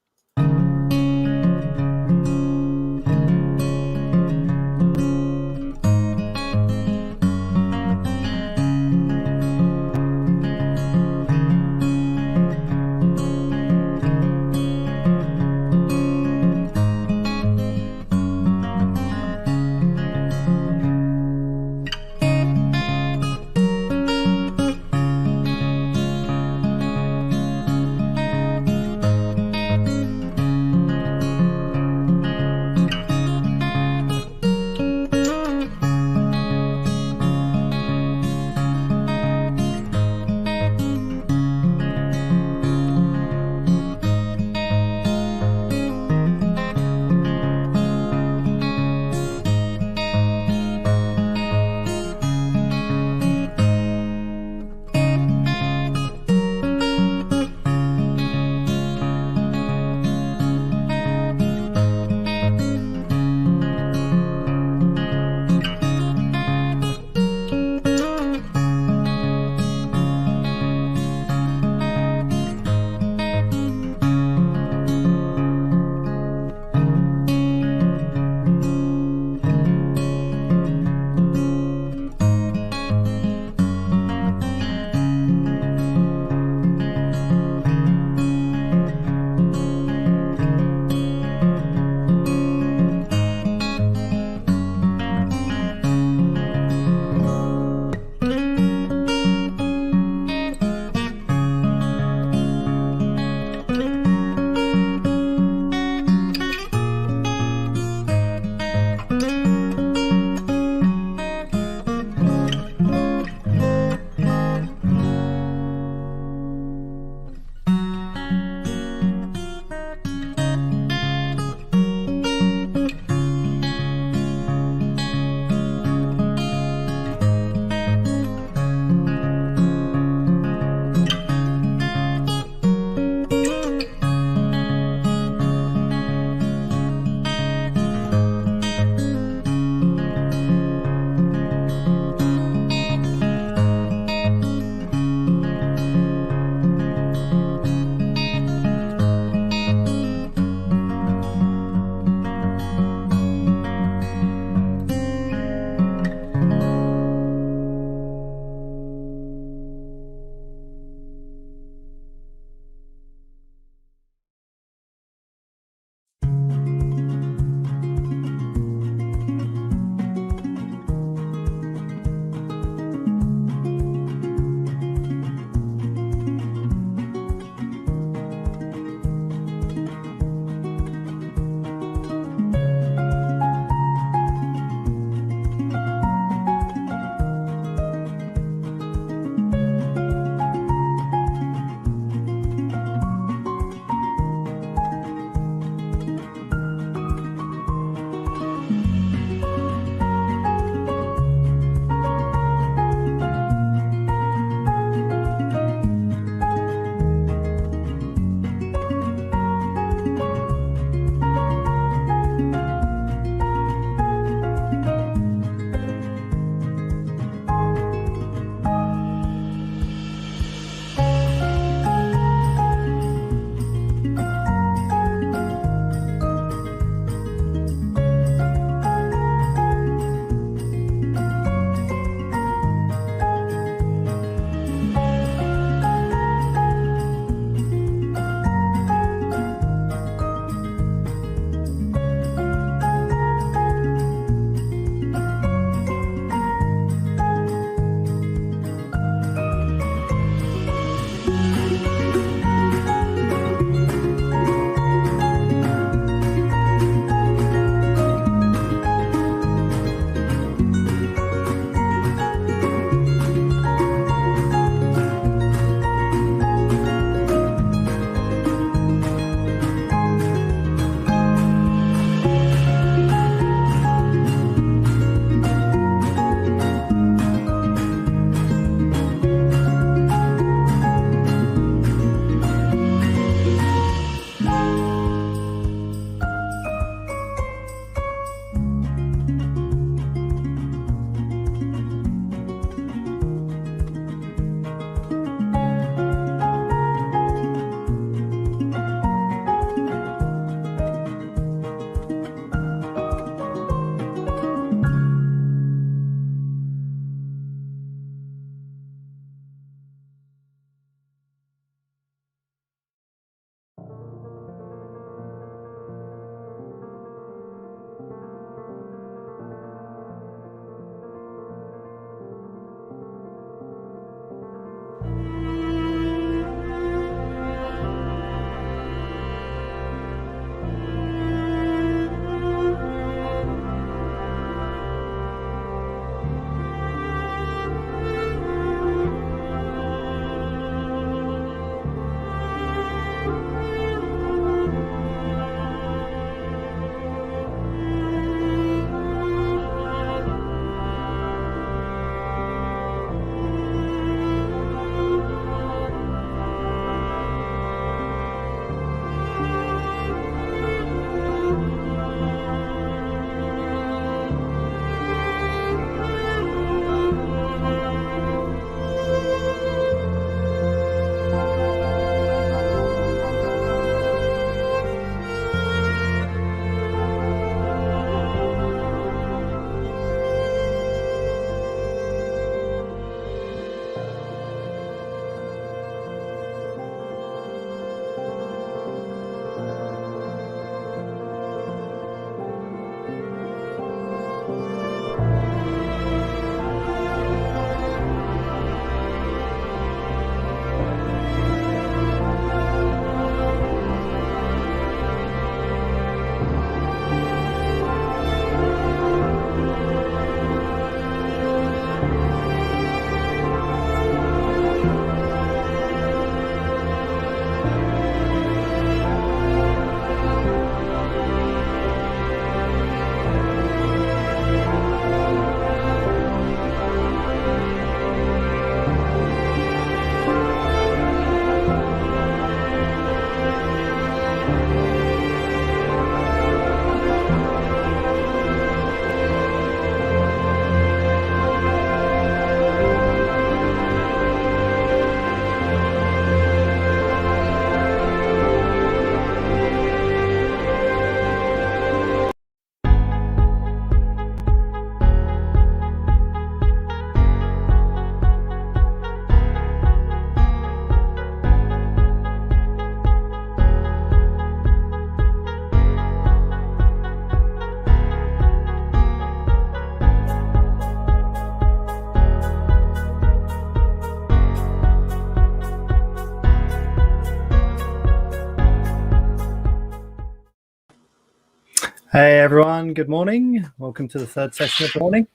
Hey everyone, good morning. Welcome to the third session of the morning.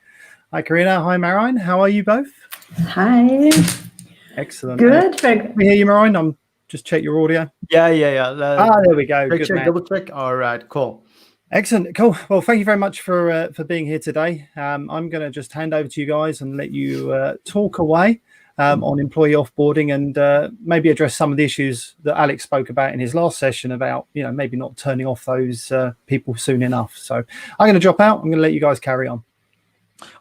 Hi Karina, hi Marine. How are you both? Hi. Excellent. Good. Can we hear you, Marine? I'm just check your audio. Yeah. There we go. Good Check, man. double check. All right, cool. Excellent, cool. Well, thank you very much for being here today. I'm going to just hand over to you guys and let you talk away on employee offboarding and maybe address some of the issues that Alex spoke about in his last session about, maybe not turning off those people soon enough. So I'm going to drop out. I'm going to let you guys carry on.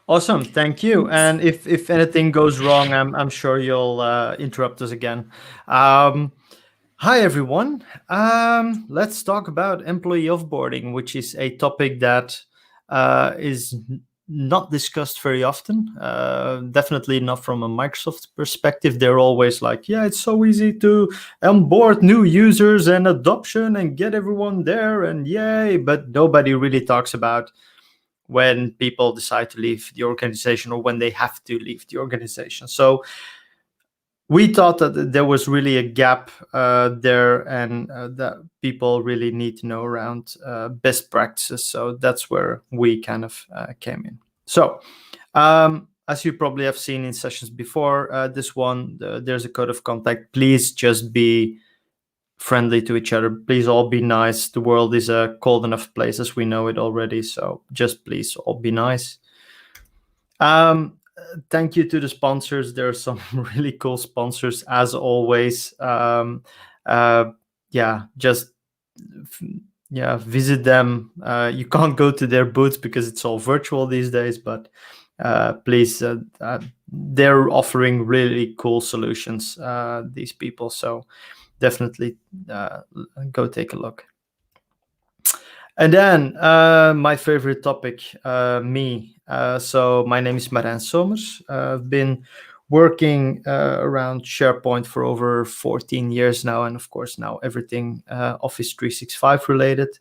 Awesome, thank you. And if anything goes wrong, I'm sure you'll interrupt us again. Hi everyone. Let's talk about employee offboarding, which is a topic that is not discussed very often. Definitely not from a Microsoft perspective. They're always like, yeah, it's so easy to onboard new users and adoption and get everyone there and yay. But nobody really talks about when people decide to leave the organization or when they have to leave the organization. So we thought that there was really a gap there and that people really need to know around best practices. So that's where we kind of came in. So as you probably have seen in sessions before, this one, there's a code of conduct. Please just be friendly to each other. Please all be nice. The world is a cold enough place as we know it already. So just please all be nice. Thank you to the sponsors. There are some really cool sponsors as always. Visit them. You can't go to their booths because it's all virtual these days, but please, they're offering really cool solutions, these people. So definitely go take a look. And then my favorite topic, me. So my name is Marijn Somers. I've been working around SharePoint for over 14 years now, and of course now everything Office 365 related.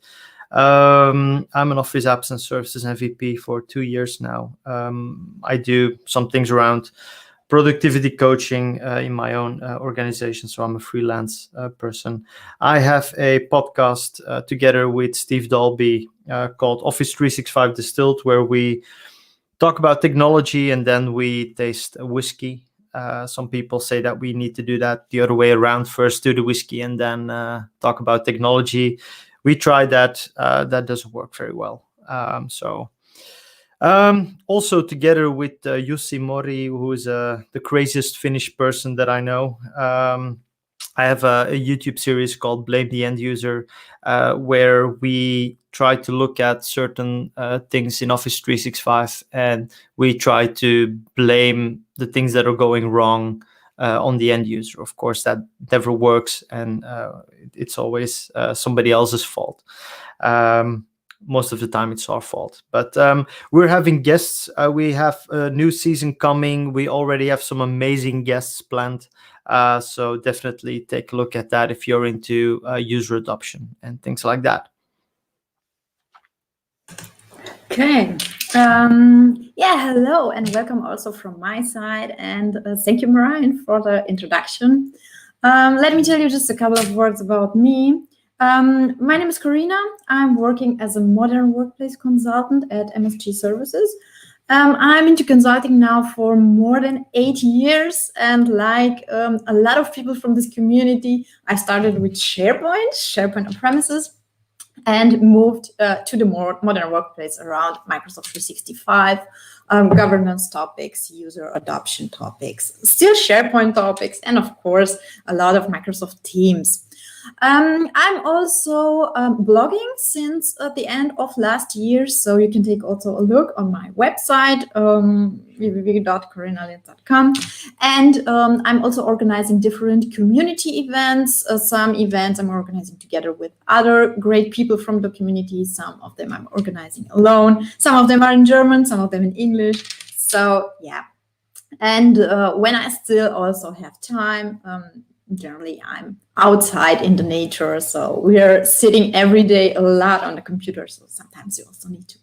I'm an Office Apps and Services MVP for 2 years now. I do some things around productivity coaching in my own organization, so I'm a freelance person. I have a podcast together with Steve Dalby called Office 365 Distilled, where we talk about technology and then we taste a whiskey. Some people say that we need to do that the other way around. First do the whiskey and then talk about technology. We tried that. That doesn't work very well. Also together with Jussi Mori, who is the craziest Finnish person that I know. I have a YouTube series called Blame the End User, where we try to look at certain things in Office 365 and we try to blame the things that are going wrong on the end user. Of course, that never works and it's always somebody else's fault. Most of the time it's our fault, but we're having guests. We have a new season coming. We already have some amazing guests planned. So definitely take a look at that if you're into user adoption and things like that. Okay. Hello and welcome also from my side. And thank you, Marijn, for the introduction. Let me tell you just a couple of words about me. My name is Karina. I'm working as a modern workplace consultant at MSG Services. I'm into consulting now for more than 8 years. And like a lot of people from this community, I started with SharePoint on premises, and moved to the more modern workplace around Microsoft 365, governance topics, user adoption topics, still SharePoint topics, and of course, a lot of Microsoft Teams. I'm also blogging since the end of last year, so you can take also a look on my website, www.corinalint.com. And I'm also organizing different community events. Some events I'm organizing together with other great people from the community. Some of them I'm organizing alone. Some of them are in German, some of them in English. So yeah. And when I still also have time, generally I'm outside in the nature, so we are sitting every day a lot on the computer, so sometimes you also need to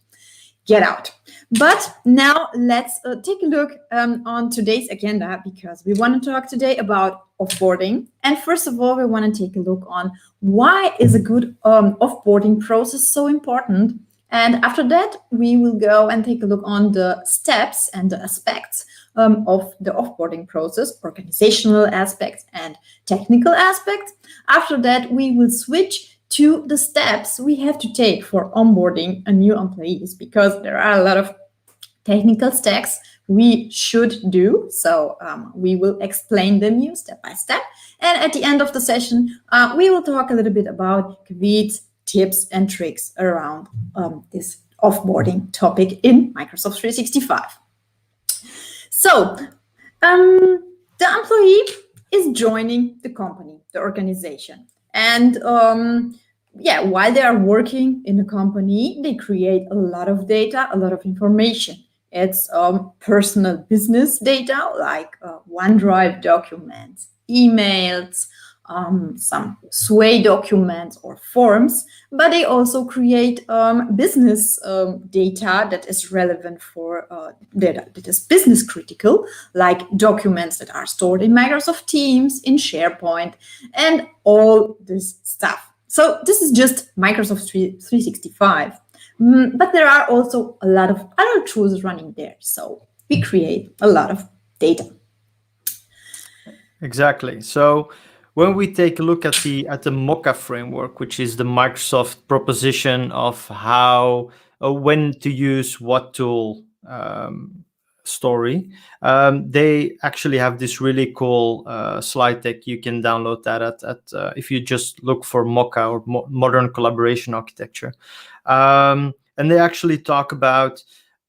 get out. But now let's take a look on today's agenda, because we want to talk today about offboarding. And first of all, we want to take a look on why is a good offboarding process so important, And after that, we will go and take a look on the steps and the aspects of the offboarding process, organizational aspects and technical aspects. After that, we will switch to the steps we have to take for onboarding a new employees, because there are a lot of technical steps we should do. So we will explain them you step by step. And at the end of the session, we will talk a little bit about Kavit's tips and tricks around this offboarding topic in Microsoft 365. So the employee is joining the company, the organization. And while they are working in the company, they create a lot of data, a lot of information. It's personal business data like OneDrive documents, emails, some Sway documents or forms, but they also create business data that is relevant for data that is business critical, like documents that are stored in Microsoft Teams, in SharePoint, and all this stuff. So this is just Microsoft 365. But there are also a lot of other tools running there. So we create a lot of data. Exactly. So when we take a look at the Mocha framework, which is the Microsoft proposition of how, when to use what tool story, they actually have this really cool slide deck. You can download that at if you just look for Mocha or modern collaboration architecture. And they actually talk about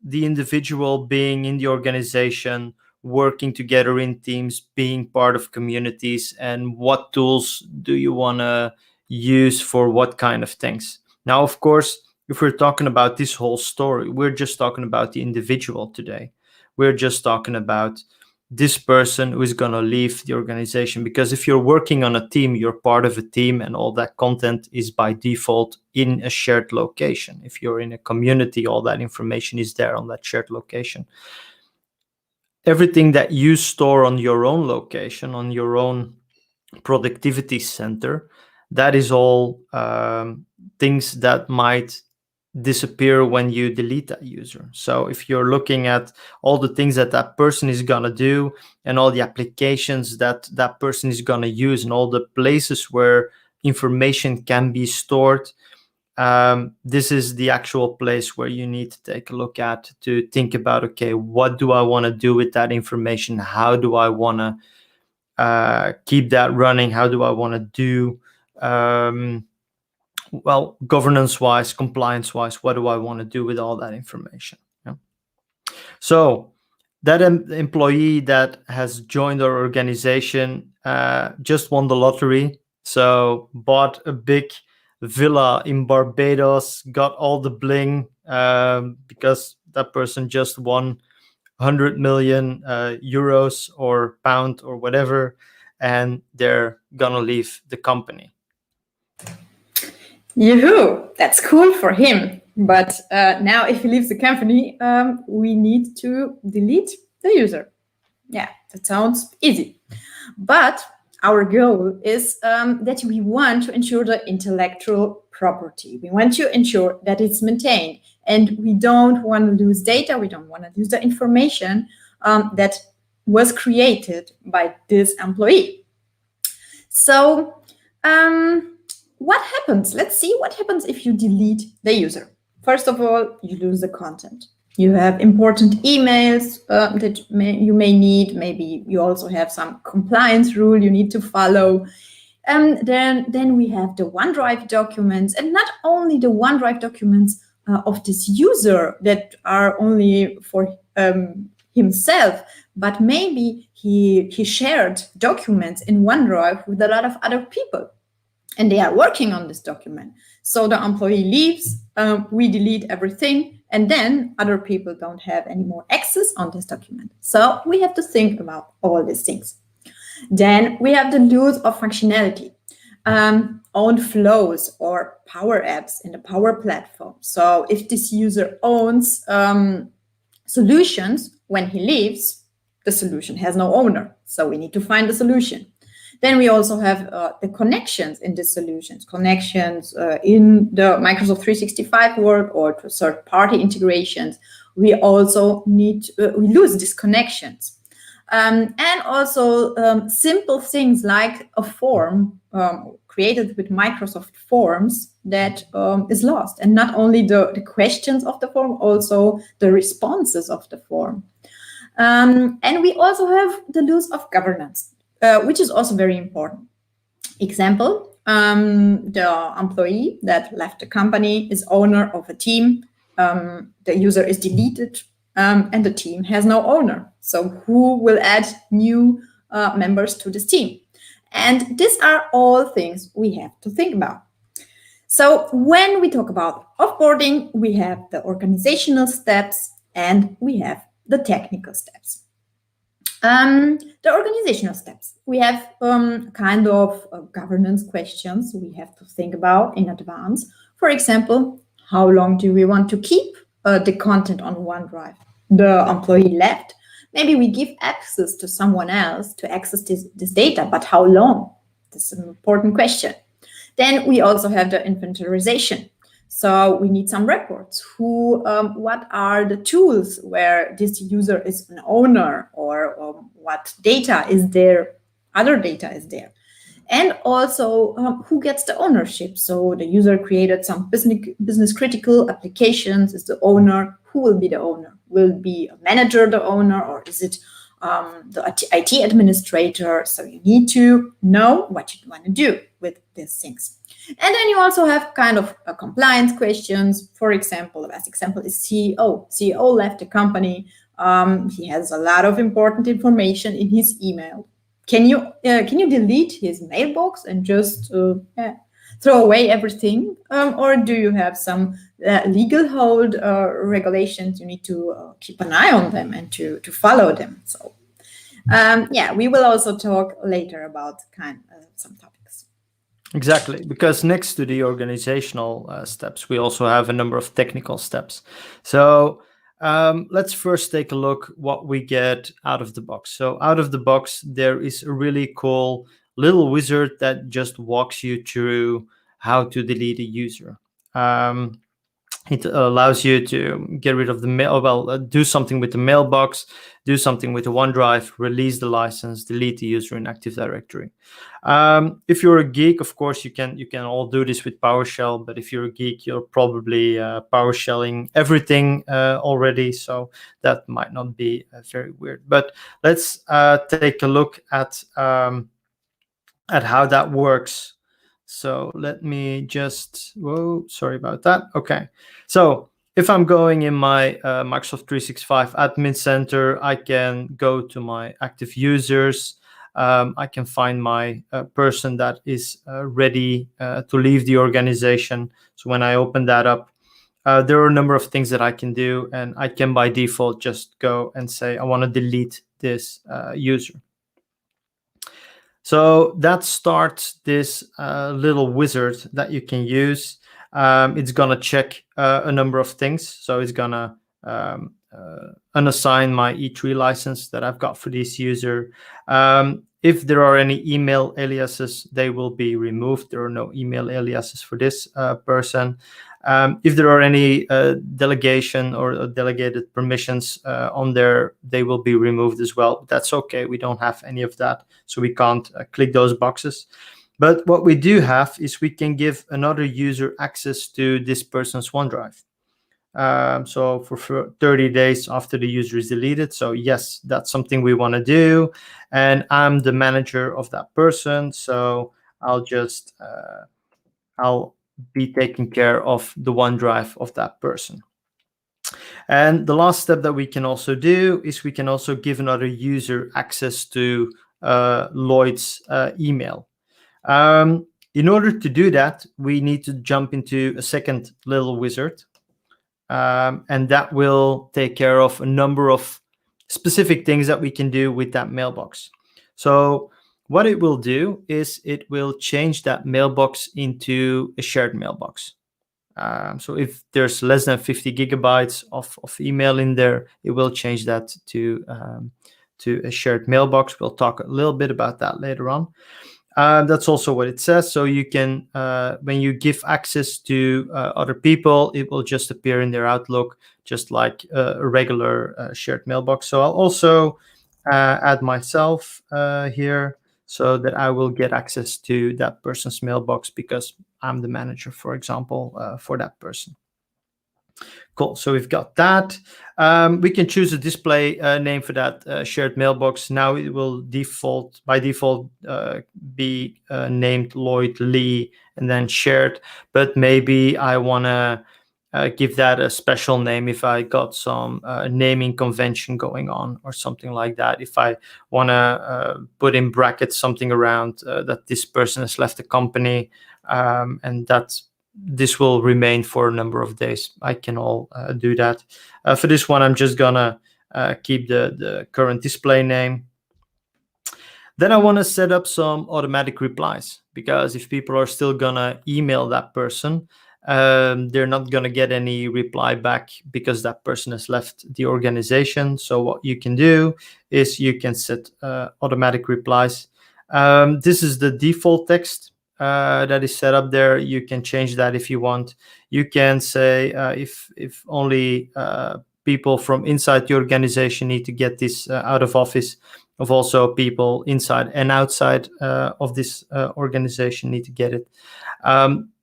the individual being in the organization, working together in teams, being part of communities, and what tools do you want to use for what kind of things. Now, of course, if we're talking about this whole story, we're just talking about the individual today. We're just talking about this person who is going to leave the organization, because if you're working on a team, you're part of a team, and all that content is by default in a shared location. If you're in a community, all that information is there on that shared location. Everything that you store on your own location, on your own productivity center, that is all things that might disappear when you delete that user. So if you're looking at all the things that that person is going to do, and all the applications that that person is going to use, and all the places where information can be stored, this is the actual place where you need to take a look at to think about, okay, what do I want to do with that information? How do I want to keep that running? How do I want to do well, governance-wise, compliance-wise, what do I want to do with all that information? Yeah. So that employee that has joined our organization just won the lottery. So bought a big villa in Barbados, got all the bling because that person just won 100 million euros or pound or whatever, and they're gonna leave the company. Yoo-hoo, that's cool for him. But now if he leaves the company, we need to delete the user. Yeah, that sounds easy. But our goal is that we want to ensure the intellectual property. We want to ensure that it's maintained, and we don't want to lose data. We don't want to lose the information that was created by this employee. So what happens? Let's see what happens if you delete the user. First of all, you lose the content. You have important emails that you may need. Maybe you also have some compliance rule you need to follow. And then we have the OneDrive documents, and not only the OneDrive documents of this user that are only for himself, but maybe he shared documents in OneDrive with a lot of other people, and they are working on this document. So the employee leaves, we delete everything, and then other people don't have any more access on this document. So we have to think about all these things. Then we have the loss of functionality, own flows or Power Apps in the Power Platform. So if this user owns solutions, when he leaves, the solution has no owner. So we need to find a solution. Then we also have the connections in these solutions, connections in the Microsoft 365 world or to third-party integrations. We also need, we lose these connections. And also simple things like a form created with Microsoft Forms that is lost. And not only the questions of the form, also the responses of the form. And we also have the loss of governance, which is also very important. Example, the employee that left the company is owner of a team. The user is deleted and the team has no owner. So who will add new members to this team? And these are all things we have to think about. So when we talk about offboarding, we have the organizational steps and we have the technical steps. The organizational steps. We have kind of governance questions we have to think about in advance. For example, how long do we want to keep the content on OneDrive? The employee left. Maybe we give access to someone else to access this data, but how long? This is an important question. Then we also have the inventorization. So we need some reports. What are the tools where this user is an owner, or what data is there, other data is there. And also who gets the ownership. So the user created some business critical applications, is the owner. Who will be the owner? Will it be a manager the owner, or is it the IT administrator? So you need to know what you want to do with these things. And then you also have kind of compliance questions. For example, the best example is CEO. CEO left the company. He has a lot of important information in his email. Can you delete his mailbox and just throw away everything? Or do you have some legal hold regulations? You need to keep an eye on them and to follow them. So yeah, we will also talk later about some topics. Exactly, because next to the organizational steps, we also have a number of technical steps. So let's first take a look what we get out of the box. So out of the box, there is a really cool little wizard that just walks you through how to delete a user. It allows you to get rid of the mail, do something with the mailbox, do something with the OneDrive, release the license, delete the user in Active Directory. If you're a geek, of course, you can all do this with PowerShell. But if you're a geek, you're probably PowerShelling everything already, so that might not be very weird. But let's take a look at how that works. So let me just, sorry about that. Okay, so if I'm going in my Microsoft 365 Admin Center, I can go to my active users. I can find my person that is ready to leave the organization. So when I open that up, there are a number of things that I can do, and I can by default just go and say, I want to delete this user. So that starts this little wizard that you can use. It's going to check a number of things. So it's going to unassign my E3 license that I've got for this user. If there are any email aliases, they will be removed. There are no email aliases for this person. If there are any delegation or delegated permissions on there, they will be removed as well. That's okay. We don't have any of that, so we can't click those boxes. But what we do have is we can give another user access to this person's OneDrive. So for 30 days after the user is deleted. So yes, that's something we want to do. And I'm the manager of that person. So I'll just, I'll be taking care of the OneDrive of that person. And the last step that we can also do is we can also give another user access to Lloyd's email. In order to do that, we need to jump into a second little wizard. And that will take care of a number of specific things that we can do with that mailbox. So what it will do is it will change that mailbox into a shared mailbox. So if there's less than 50 gigabytes of email in there, it will change that to to a shared mailbox. We'll talk a little bit about that later on. That's also what it says. So you can, when you give access to other people, it will just appear in their Outlook, just like a regular shared mailbox. So I'll also add myself here so that I will get access to that person's mailbox because I'm the manager, for example, for that person. Cool. So we've got that. We can choose a display name for that shared mailbox. Now it will by default be named Lloyd Lee and then shared. But maybe I want to give that a special name if I got some naming convention going on or something like that. If I want to put in brackets something around that this person has left the company and this will remain for a number of days. I can all do that. For this one, I'm just gonna keep the current display name. Then I want to set up some automatic replies, because if people are still gonna email that person, they're not gonna get any reply back because that person has left the organization. So what you can do is you can set automatic replies. This is the default text that is set up there. You can change that if you want. You can say if only people from inside the organization need to get this out of office, of also people inside and outside of this organization need to get it.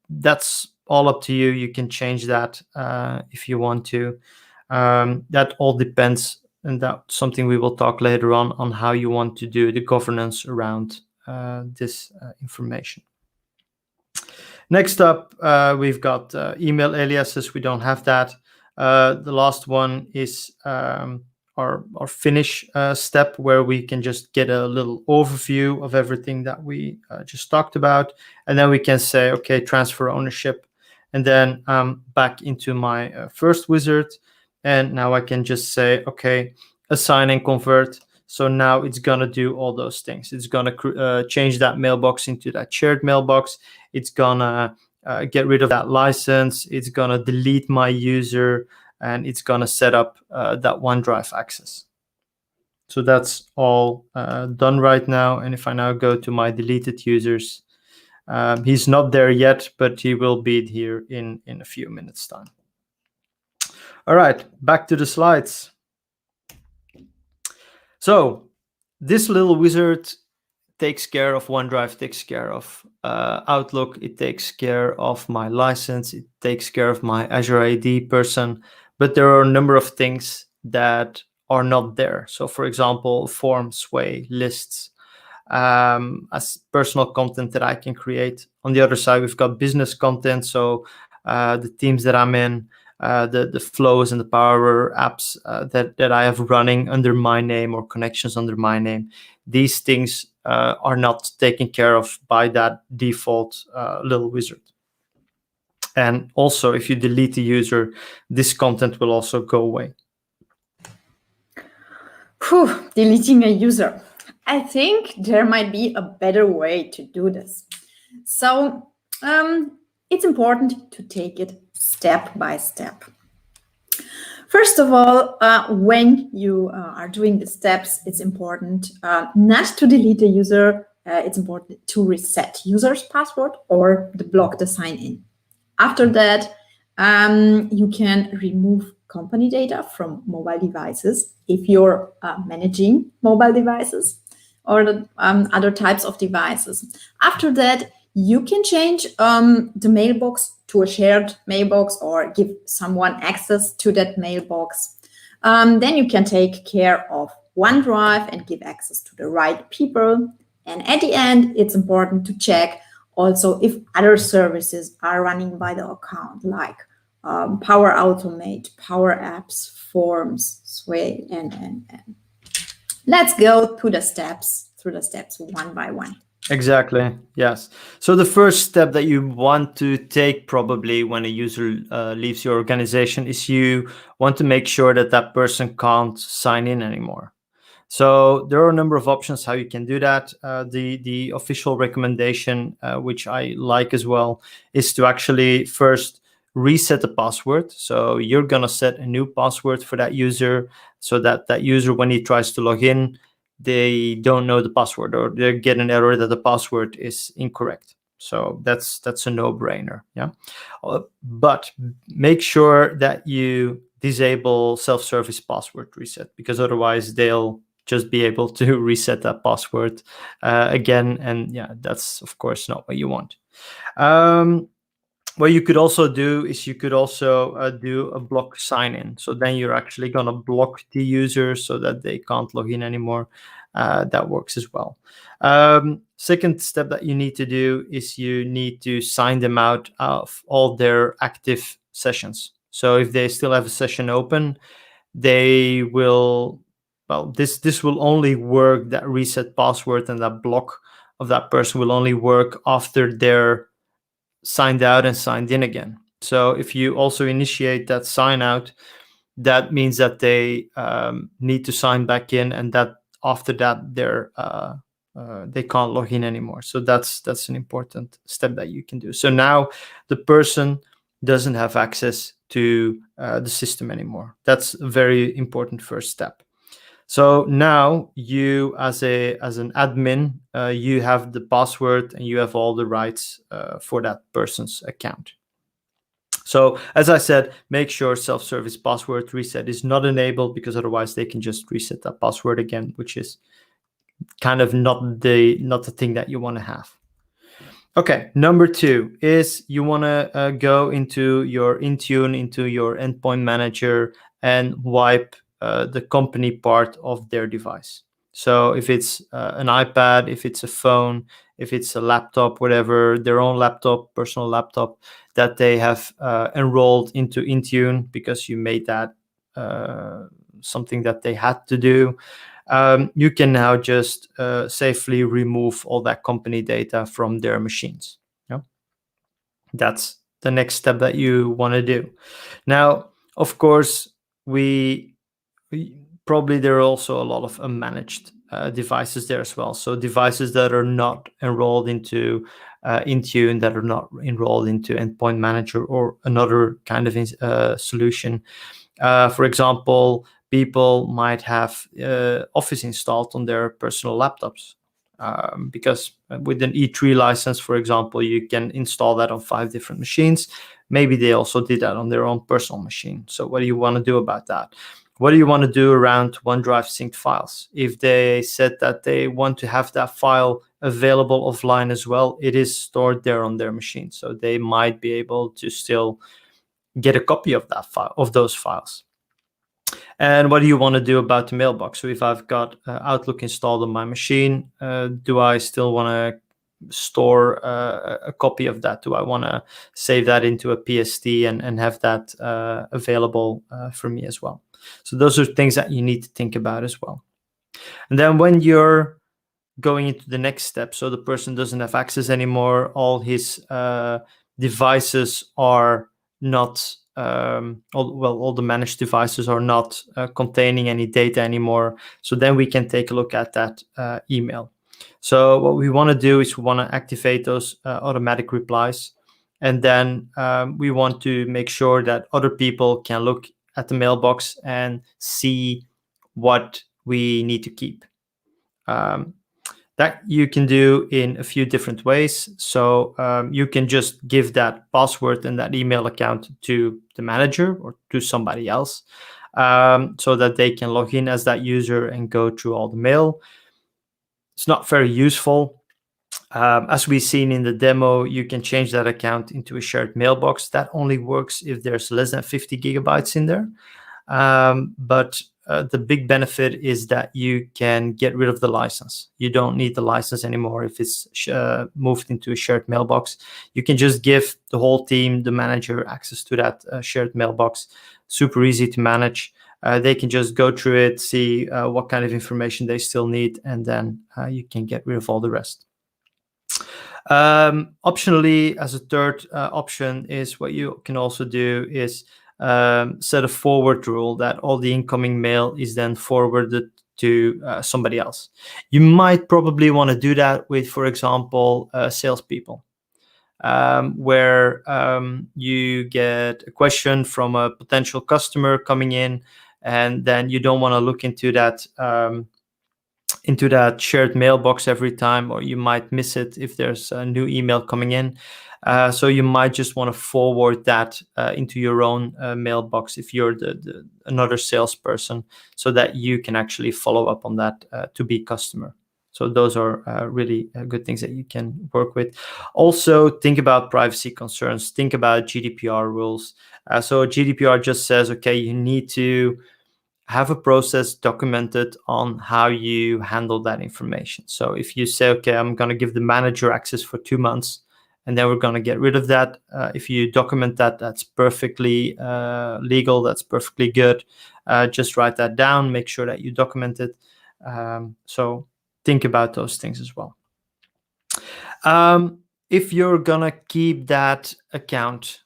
That's all up to you. You can change that if you want to. That all depends, and that's something we will talk later on how you want to do the governance around this information. Next up, we've got email aliases. We don't have that. The last one is our finish step, where we can just get a little overview of everything that we just talked about. And then we can say, okay, transfer ownership. And then back into my first wizard. And now I can just say, okay, assign and convert. So now it's going to do all those things. It's going to change that mailbox into that shared mailbox. It's going to get rid of that license. It's going to delete my user, and it's going to set up that OneDrive access. So that's all done right now. And if I now go to my deleted users, he's not there yet, but he will be here in a few minutes' time. All right, back to the slides. So this little wizard takes care of OneDrive, takes care of Outlook, it takes care of my license, it takes care of my Azure AD person, but there are a number of things that are not there. So for example, forms, sway, lists, as personal content that I can create. On the other side, we've got business content, so the teams that I'm in, the flows and the Power apps that I have running under my name or connections under my name. These things are not taken care of by that default little wizard. And also, if you delete the user, this content will also go away. Whew, deleting a user. I think there might be a better way to do this. So it's important to take it step by step. First of all, when you are doing the steps, it's important not to delete the user. It's important to reset user's password or block the sign-in. After that, you can remove company data from mobile devices if you're managing mobile devices or the, other types of devices. After that, you can change the mailbox to a shared mailbox or give someone access to that mailbox. Then you can take care of OneDrive and give access to the right people. And at the end, it's important to check also if other services are running by the account, like Power Automate, Power Apps, Forms, Sway, and. Let's go through the steps one by one. Exactly. Yes. So the first step that you want to take probably when a user leaves your organization is you want to make sure that that person can't sign in anymore. So there are a number of options how you can do that. The official recommendation, which I like as well, is to actually first reset the password. So you're going to set a new password for that user so that that user, when he tries to log in, they don't know the password, or they get an error that the password is incorrect. So that's a no-brainer. Yeah, but make sure that you disable self-service password reset, because otherwise they'll just be able to reset that password again, and yeah, that's of course not what you want. What you could also do is you could also do a block sign-in. So then you're actually going to block the user so that they can't log in anymore. That works as well. Second step that you need to do is you need to sign them out of all their active sessions. So if they still have a session open, they will, well, this will only work, that reset password and that block of that person will only work after they're signed out and signed in again. So if you also initiate that sign out, that means that they need to sign back in, and that after that they can't log in anymore. So that's an important step that you can do. So now the person doesn't have access to the system anymore. That's a very important first step. So now you, as an admin, you have the password and you have all the rights for that person's account. So as I said, make sure self-service password reset is not enabled, because otherwise they can just reset that password again, which is kind of not the thing that you want to have. Okay, number 2 is you want to go into your Intune, into your endpoint manager, and wipe the company part of their device. So if it's an iPad, if it's a phone, if it's a laptop, whatever, their own laptop, personal laptop that they have enrolled into Intune because you made that something that they had to do, you can now just safely remove all that company data from their machines. Yeah? That's the next step that you want to do. Now, of course, we probably there are also a lot of unmanaged devices there as well. So devices that are not enrolled into Intune, that are not enrolled into Endpoint Manager or another kind of solution. For example, people might have Office installed on their personal laptops, because with an E3 license, for example, you can install that on 5 different machines. Maybe they also did that on their own personal machine. So what do you want to do about that? What do you want to do around OneDrive synced files? If they said that they want to have that file available offline as well, it is stored there on their machine. So they might be able to still get a copy of that file, of those files. And what do you want to do about the mailbox? So if I've got Outlook installed on my machine, do I still want to store a copy of that? Do I want to save that into a PST and have that available for me as well? So those are things that you need to think about as well. And then when you're going into the next step, so the person doesn't have access anymore, all his devices are not, all the managed devices are not containing any data anymore. So then we can take a look at that email. So what we want to do is we want to activate those automatic replies. And then we want to make sure that other people can look at the mailbox and see what we need to keep. That you can do in a few different ways. So you can just give that password and that email account to the manager or to somebody else, so that they can log in as that user and go through all the mail. It's not very useful. As we've seen in the demo, you can change that account into a shared mailbox. That only works if there's less than 50 gigabytes in there. But the big benefit is that you can get rid of the license. You don't need the license anymore if it's moved into a shared mailbox. You can just give the whole team, the manager, access to that shared mailbox. Super easy to manage. They can just go through it, see what kind of information they still need, and then you can get rid of all the rest. Optionally, as a third option, is what you can also do is set a forward rule that all the incoming mail is then forwarded to somebody else. You might probably want to do that with, for example, salespeople, where you get a question from a potential customer coming in, and then you don't want to look into that into that shared mailbox every time, or you might miss it if there's a new email coming in. So you might just want to forward that into your own mailbox if you're another salesperson, so that you can actually follow up on that to be customer. So those are really good things that you can work with. Also, think about privacy concerns. Think about GDPR rules. So GDPR just says, okay, you need to have a process documented on how you handle that information. So if you say, okay, I'm going to give the manager access for 2 months, and then we're going to get rid of that. If you document that, that's perfectly legal. That's perfectly good. Just write that down. Make sure that you document it. So think about those things as well. If you're going to keep that account,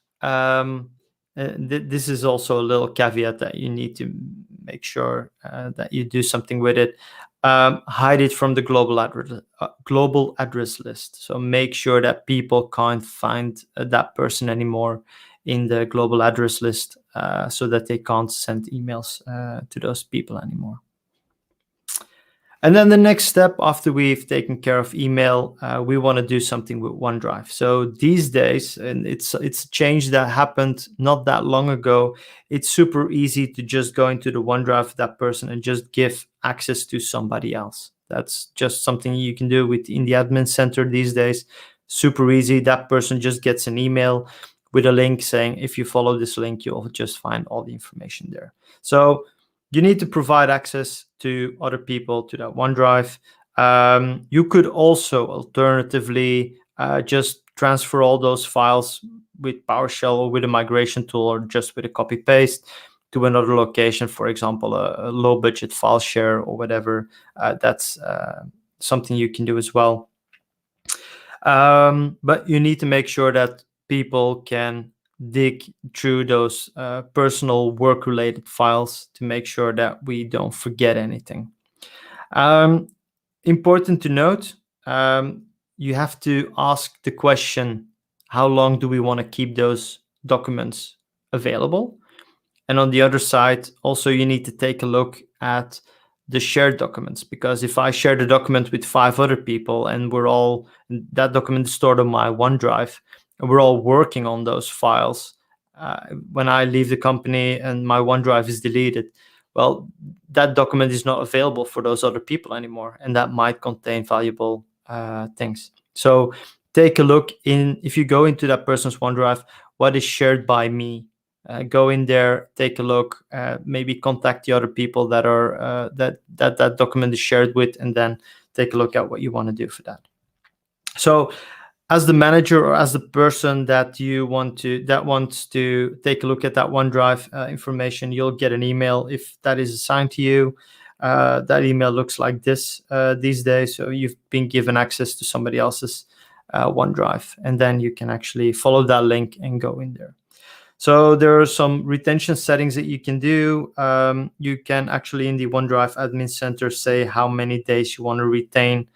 this is also a little caveat that you need to make sure that you do something with it. Hide it from the global address list. So make sure that people can't find that person anymore in the global address list, so that they can't send emails to those people anymore. And then the next step after we've taken care of email, we want to do something with OneDrive. So these days, and it's a change that happened not that long ago, it's super easy to just go into the OneDrive of that person and just give access to somebody else. That's just something you can do in the admin center these days. Super easy. That person just gets an email with a link saying, if you follow this link, you'll just find all the information there. So you need to provide access to other people to that OneDrive. You could also alternatively just transfer all those files with PowerShell or with a migration tool, or just with a copy paste to another location, for example, a low budget file share or whatever. That's something you can do as well. But you need to make sure that people can dig through those personal work-related files to make sure that we don't forget anything. Important to note, you have to ask the question, how long do we want to keep those documents available? And on the other side, also you need to take a look at the shared documents, because if I share the document with 5 other people and that document is stored on my OneDrive, and we're all working on those files, when I leave the company and my OneDrive is deleted, well, that document is not available for those other people anymore, and that might contain valuable things. So take a look if you go into that person's OneDrive, what is shared by me? Go in there, take a look, maybe contact the other people that are that document is shared with, and then take a look at what you want to do for that. So as the manager, or as the person that wants to take a look at that OneDrive information, you'll get an email if that is assigned to you. That email looks like this these days. So you've been given access to somebody else's OneDrive, and then you can actually follow that link and go in there. So there are some retention settings that you can do. You can actually, in the OneDrive admin center, say how many days you want to retain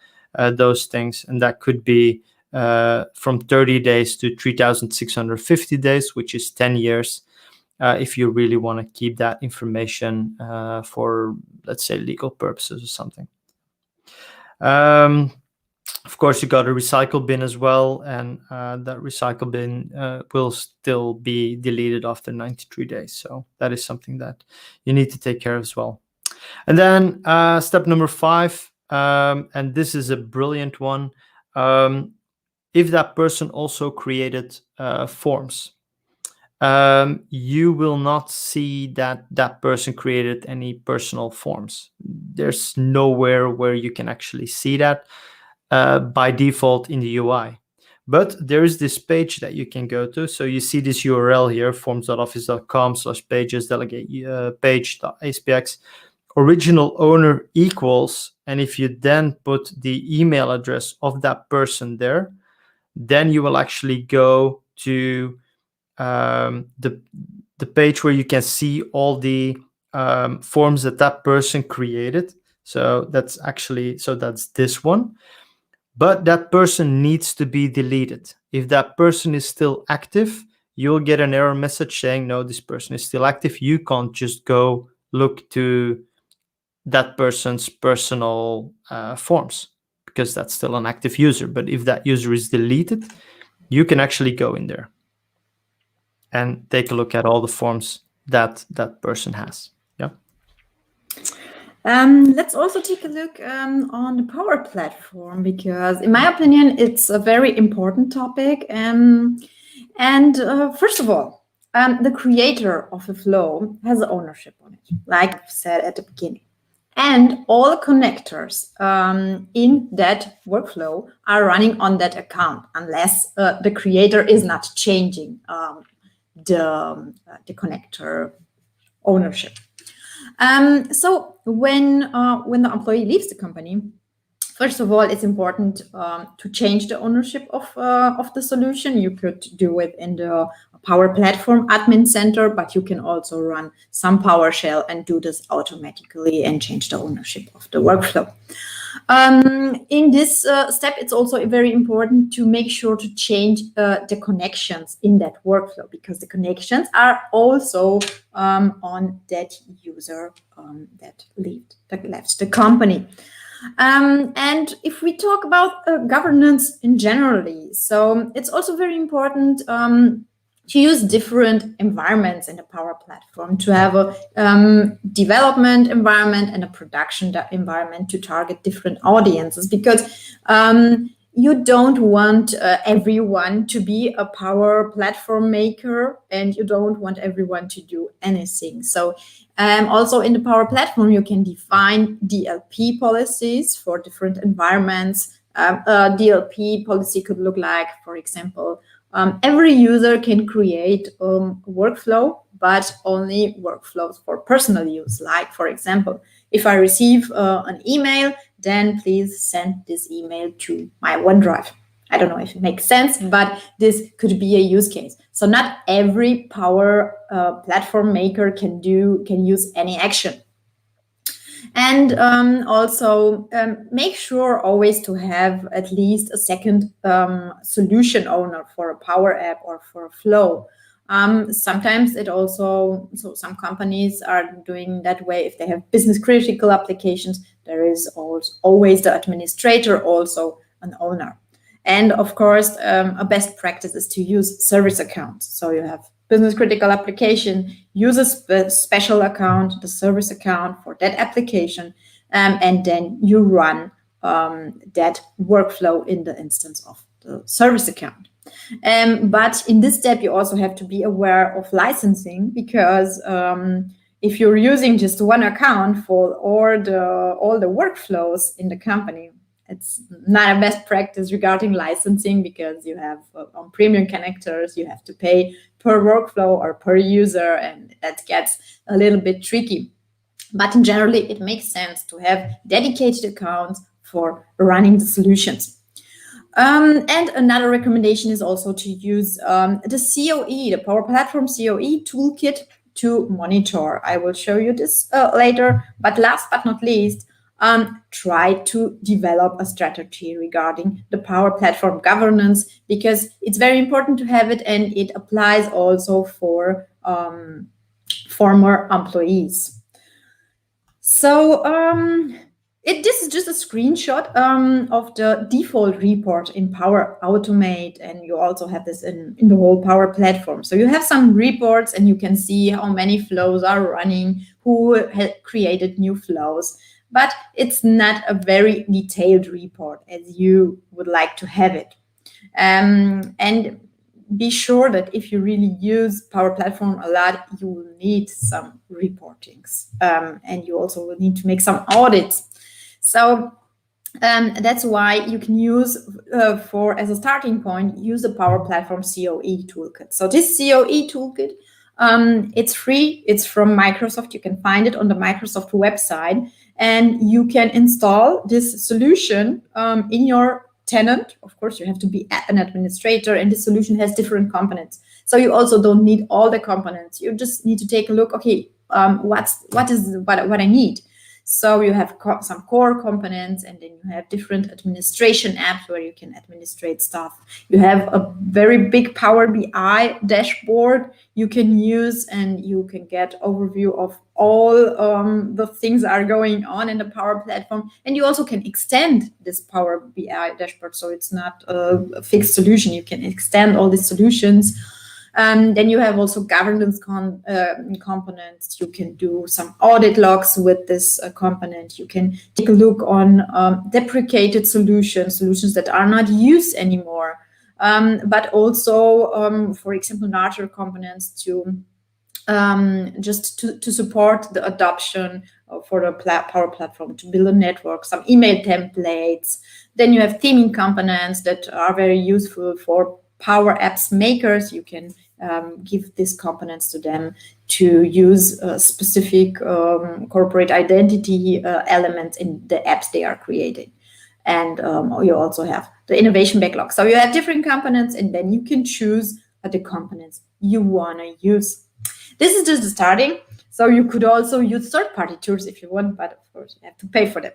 those things, and that could be from 30 days to 3,650 days, which is 10 years, if you really want to keep that information for, let's say, legal purposes or something. Of course, you got a recycle bin as well, and that recycle bin will still be deleted after 93 days. So that is something that you need to take care of as well. And then step number 5, and this is a brilliant one. If that person also created forms, you will not see that that person created any personal forms. There's nowhere where you can actually see that by default in the UI. But there is this page that you can go to. So you see this URL here, forms.office.com/page.aspx, original owner equals, and if you then put the email address of that person there, then you will actually go to the page where you can see all the forms that person created. So that's this one. But that person needs to be deleted. If that person is still active, you'll get an error message saying, no, this person is still active. You can't just go look to that person's personal forms, because that's still an active user. But if that user is deleted, you can actually go in there and take a look at all the forms that that person has. Yeah. Let's also take a look on the Power Platform, because in my opinion, it's a very important topic. First of all, the creator of a flow has ownership on it, like I've said at the beginning. And all connectors in that workflow are running on that account, unless the creator is not changing the connector ownership. So when the employee leaves the company, first of all, it's important to change the ownership of the solution. You could do it in the Power Platform Admin Center, but you can also run some PowerShell and do this automatically and change the ownership of the workflow. In this step, it's also very important to make sure to change the connections in that workflow, because the connections are also on that user that left the company. And if we talk about governance in generally, so it's also very important to use different environments in the Power Platform, to have a development environment and a production environment to target different audiences, because you don't want everyone to be a Power Platform maker, and you don't want everyone to do anything. So also in the Power Platform, you can define DLP policies for different environments. DLP policy could look like, for example, every user can create a workflow, but only workflows for personal use. Like, for example, if I receive an email, then please send this email to my OneDrive. I don't know if it makes sense, but this could be a use case. So not every Power Platform maker can use any action. And also make sure always to have at least a second solution owner for a Power App or for a flow. Sometimes it also, so some companies are doing that way. If they have business critical applications, there is always the administrator, also an owner. And of course, a best practice is to use service accounts. So you have business critical application, use a special account, the service account for that application, and then you run that workflow in the instance of the service account. But in this step, you also have to be aware of licensing, because if you're using just one account for all the workflows in the company, it's not a best practice regarding licensing, because you have on premium connectors, you have to pay per workflow or per user, and that gets a little bit tricky. But in generally, it makes sense to have dedicated accounts for running the solutions. And another recommendation is also to use the COE, the Power Platform COE toolkit to monitor. I will show you this later. But last but not least, try to develop a strategy regarding the Power Platform governance, because it's very important to have it, and it applies also for former employees. So this is just a screenshot of the default report in Power Automate, and you also have this in the whole Power Platform. So you have some reports, and you can see how many flows are running, who had created new flows. But it's not a very detailed report as you would like to have it. And be sure that if you really use Power Platform a lot, you will need some reportings. And you also will need to make some audits. So that's why you can use, as a starting point, use the Power Platform COE toolkit. So this COE toolkit, it's free. It's from Microsoft. You can find it on the Microsoft website. And you can install this solution in your tenant. Of course, you have to be an administrator, and this solution has different components. So you also don't need all the components. You just need to take a look, okay, what I need. So you have some core components, and then you have different administration apps where you can administrate stuff. You have a very big Power BI dashboard you can use, and you can get overview of all the things that are going on in the Power Platform. And you also can extend this Power BI dashboard, so it's not a fixed solution. You can extend all these solutions. Then you have also governance components. You can do some audit logs with this component. You can take a look on deprecated solutions that are not used anymore, but also, for example, larger components to just to support the adoption for the Power Platform, to build a network, some email templates. Then you have theming components that are very useful for Power Apps makers. You can give these components to them to use specific corporate identity elements in the apps they are creating. And you also have the innovation backlog. So you have different components, and then you can choose the components you want to use. This is just the starting. So you could also use third-party tools if you want, but of course you have to pay for them.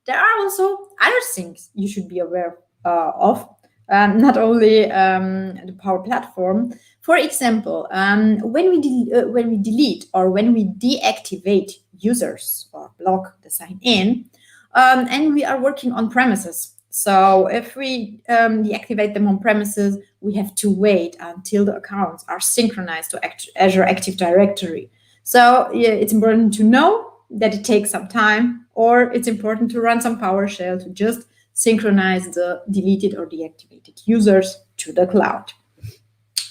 There are also other things you should be aware of. Not only the Power Platform. For example, when we delete or when we deactivate users or block the sign-in, and we are working on premises. So if we deactivate them on premises, we have to wait until the accounts are synchronized to Azure Active Directory. So yeah, it's important to know that it takes some time, or it's important to run some PowerShell to just synchronize the deleted or deactivated users to the cloud.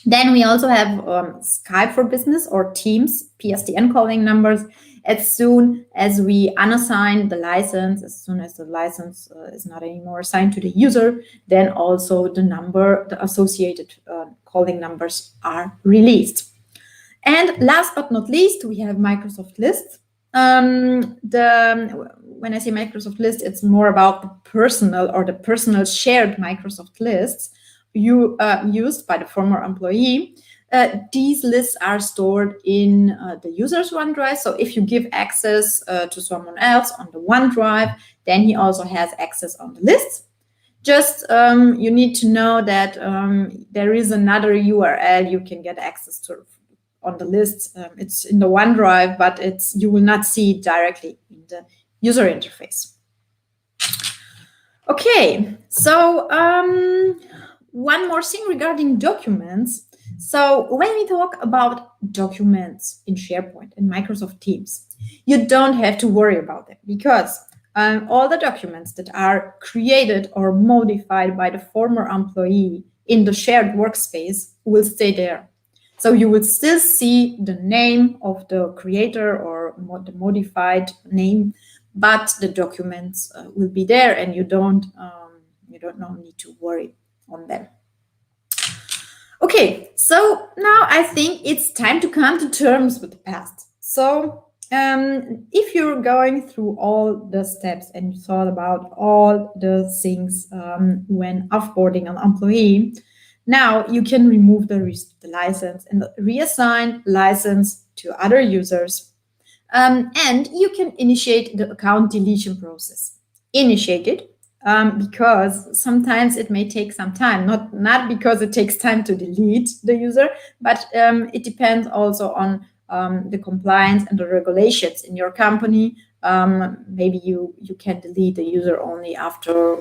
Then we also have Skype for Business or Teams PSTN calling numbers. As soon as we unassign the license, as soon as the license is not anymore assigned to the user, then also the associated calling numbers are released. And last but not least, we have Microsoft Lists. When I say Microsoft List, it's more about the personal shared Microsoft lists used by the former employee. These lists are stored in the user's OneDrive. So if you give access to someone else on the OneDrive, then he also has access on the lists. Just you need to know that there is another URL you can get access to on the lists. It's in the OneDrive, but you will not see it directly in the user interface. Okay, so one more thing regarding documents. So when we talk about documents in SharePoint and Microsoft Teams, you don't have to worry about them, because all the documents that are created or modified by the former employee in the shared workspace will stay there. So you will still see the name of the creator or the modified name, but the documents will be there, and you don't need to worry on them. Okay, so now I think it's time to come to terms with the past. So if you're going through all the steps and you thought about all the things when offboarding an employee, now you can remove the license and reassign license to other users. And you can initiate the account deletion process. Initiate it because sometimes it may take some time, not because it takes time to delete the user, but it depends also on the compliance and the regulations in your company. Maybe you can delete the user only after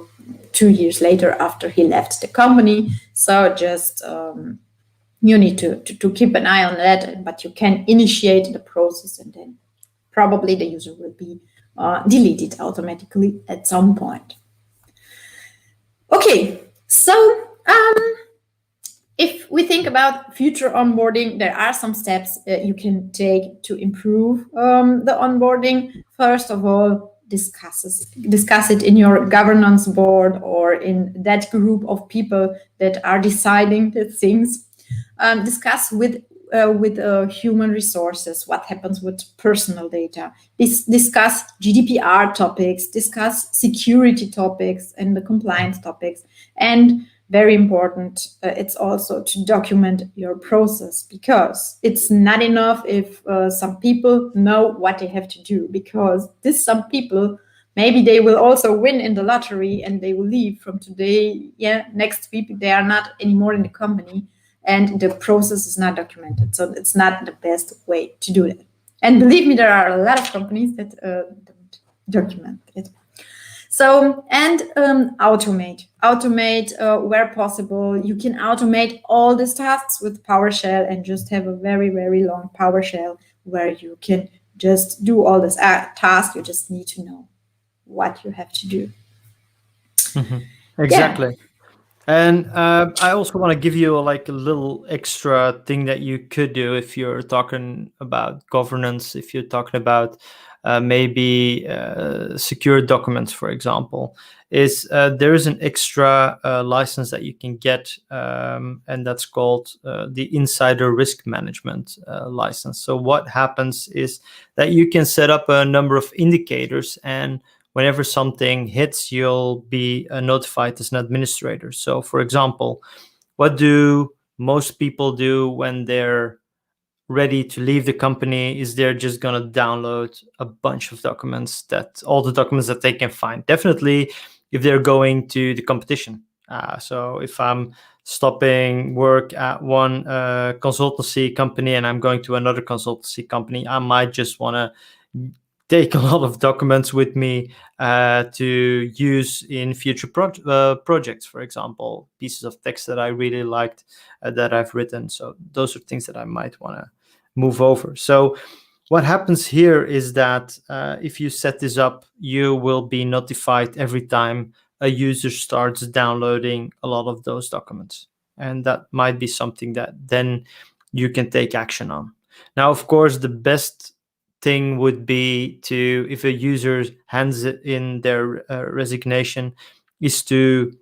2 years later after he left the company. So just you need to keep an eye on that, but you can initiate the process, and then probably the user will be deleted automatically at some point. Okay, so if we think about future onboarding, there are some steps you can take to improve the onboarding. First of all, discuss it in your governance board or in that group of people that are deciding the things. Discuss with human resources what happens with personal data. Discuss GDPR topics, discuss security topics and the compliance topics, and very important, it's also to document your process, because it's not enough if some people know what they have to do, because some people, maybe they will also win in the lottery and they will leave from today. Yeah, next week they are not anymore in the company and the process is not documented. So it's not the best way to do that. And believe me, there are a lot of companies that don't document it. So, and automate where possible. You can automate all these tasks with PowerShell and just have a very, very long PowerShell where you can just do all this tasks. You just need to know what you have to do. Exactly. Yeah. And I also want to give you a little extra thing that you could do if you're talking about governance, if you're talking about maybe secure documents, for example, is there is an extra license that you can get, and that's called the Insider Risk Management license. So what happens is that you can set up a number of indicators, and whenever something hits, you'll be notified as an administrator. So, for example, what do most people do when they're ready to leave the company? Is they're just going to download a bunch of documents, all the documents that they can find. Definitely if they're going to the competition. So if I'm stopping work at one consultancy company and I'm going to another consultancy company, I might just want to take a lot of documents with me to use in future projects, for example, pieces of text that I really liked that I've written. So those are things that I might want to move over. So what happens here is that if you set this up, you will be notified every time a user starts downloading a lot of those documents. And that might be something that then you can take action on. Now, of course, the best thing would be to, if a user hands in their resignation, is to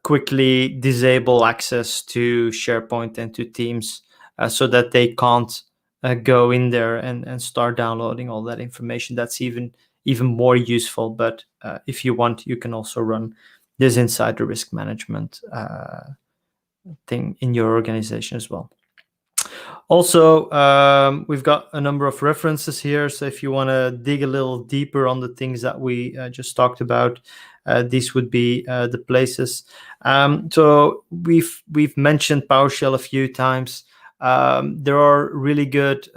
quickly disable access to SharePoint and to Teams so that they can't go in there and start downloading all that information. That's even more useful. But if you want, you can also run this insider risk management thing in your organization as well. Also, we've got a number of references here. So if you want to dig a little deeper on the things that we just talked about, these would be the places. So we've mentioned PowerShell a few times. There are really good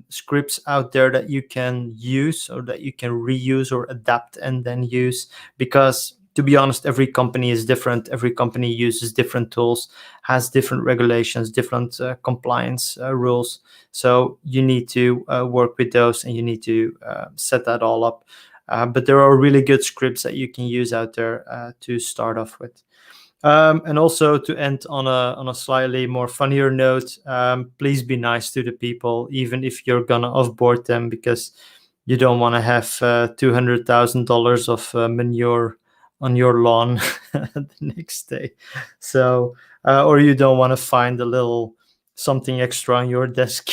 scripts out there that you can use or that you can reuse or adapt and then use, because to be honest, every company is different. Every company uses different tools, has different regulations, different compliance rules. So you need to work with those and you need to set that all up. But there are really good scripts that you can use out there to start off with. And also to end on a slightly more funnier note, please be nice to the people, even if you're gonna offboard them, because you don't want to have $200,000 of manure on your lawn the next day. So, or you don't want to find a little something extra on your desk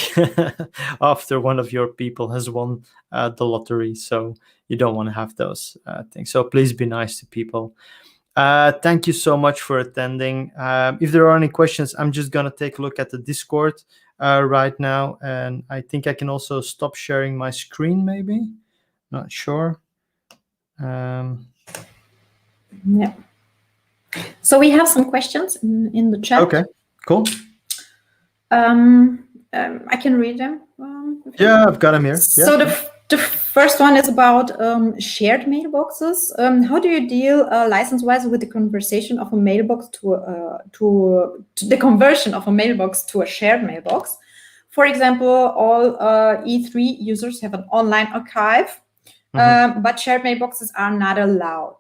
after one of your people has won the lottery. So you don't want to have those things. So please be nice to people. Thank you so much for attending. If there are any questions, I'm just going to take a look at the Discord right now. And I think I can also stop sharing my screen, maybe. Not sure. Yeah. So we have some questions in the chat. Okay, cool. I can read them. Yeah, I've got them here. So the first one is about shared mailboxes. How do you deal license-wise with the conversation of a mailbox to the conversion of a mailbox to a shared mailbox? For example, all E3 users have an online archive, but shared mailboxes are not allowed.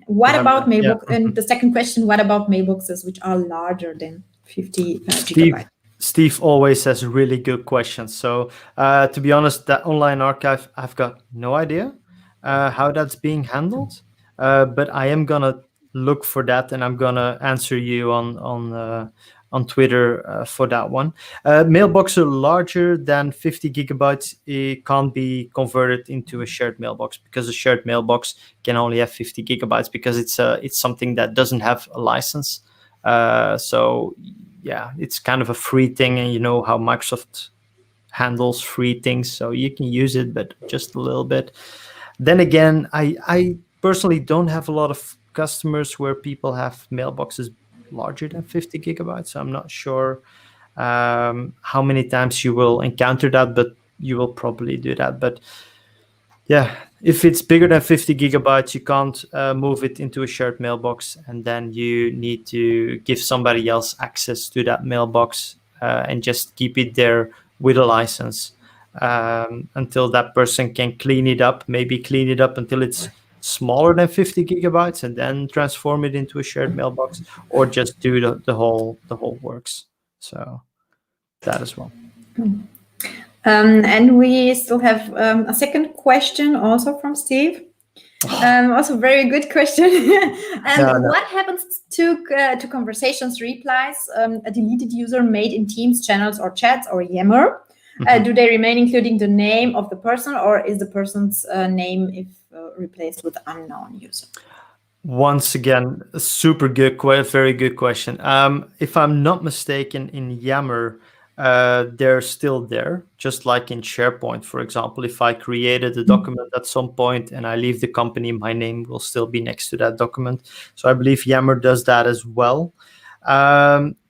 What about mailbox? And the second question: what about mailboxes which are larger than 50 gigabytes? Steve always has really good questions. So to be honest, that online archive, I've got no idea how that's being handled. But I am gonna look for that, and I'm gonna answer you on on Twitter for that one. Mailboxes larger than 50 gigabytes, it can't be converted into a shared mailbox, because a shared mailbox can only have 50 gigabytes because it's something that doesn't have a license. So yeah, it's kind of a free thing, and you know how Microsoft handles free things, so you can use it, but just a little bit. Then again, I personally don't have a lot of customers where people have mailboxes larger than 50 gigabytes. So I'm not sure how many times you will encounter that, but you will probably do that. But yeah, if it's bigger than 50 gigabytes, you can't move it into a shared mailbox, and then you need to give somebody else access to that mailbox and just keep it there with a license until that person can clean it up, maybe clean it up until it's smaller than 50 gigabytes and then transform it into a shared mailbox, or just do the whole works. So that as well. And we still have a second question also from Steve. Also very good question. And what happens to conversations replies a deleted user made in Teams channels or chats or Yammer? Do they remain including the name of the person, or is the person's name if replaced with unknown user? Once again, a super good, very good question. If I'm not mistaken, in Yammer, they're still there, just like in SharePoint, for example. If I created a document at some point and I leave the company, my name will still be next to that document. So I believe Yammer does that as well.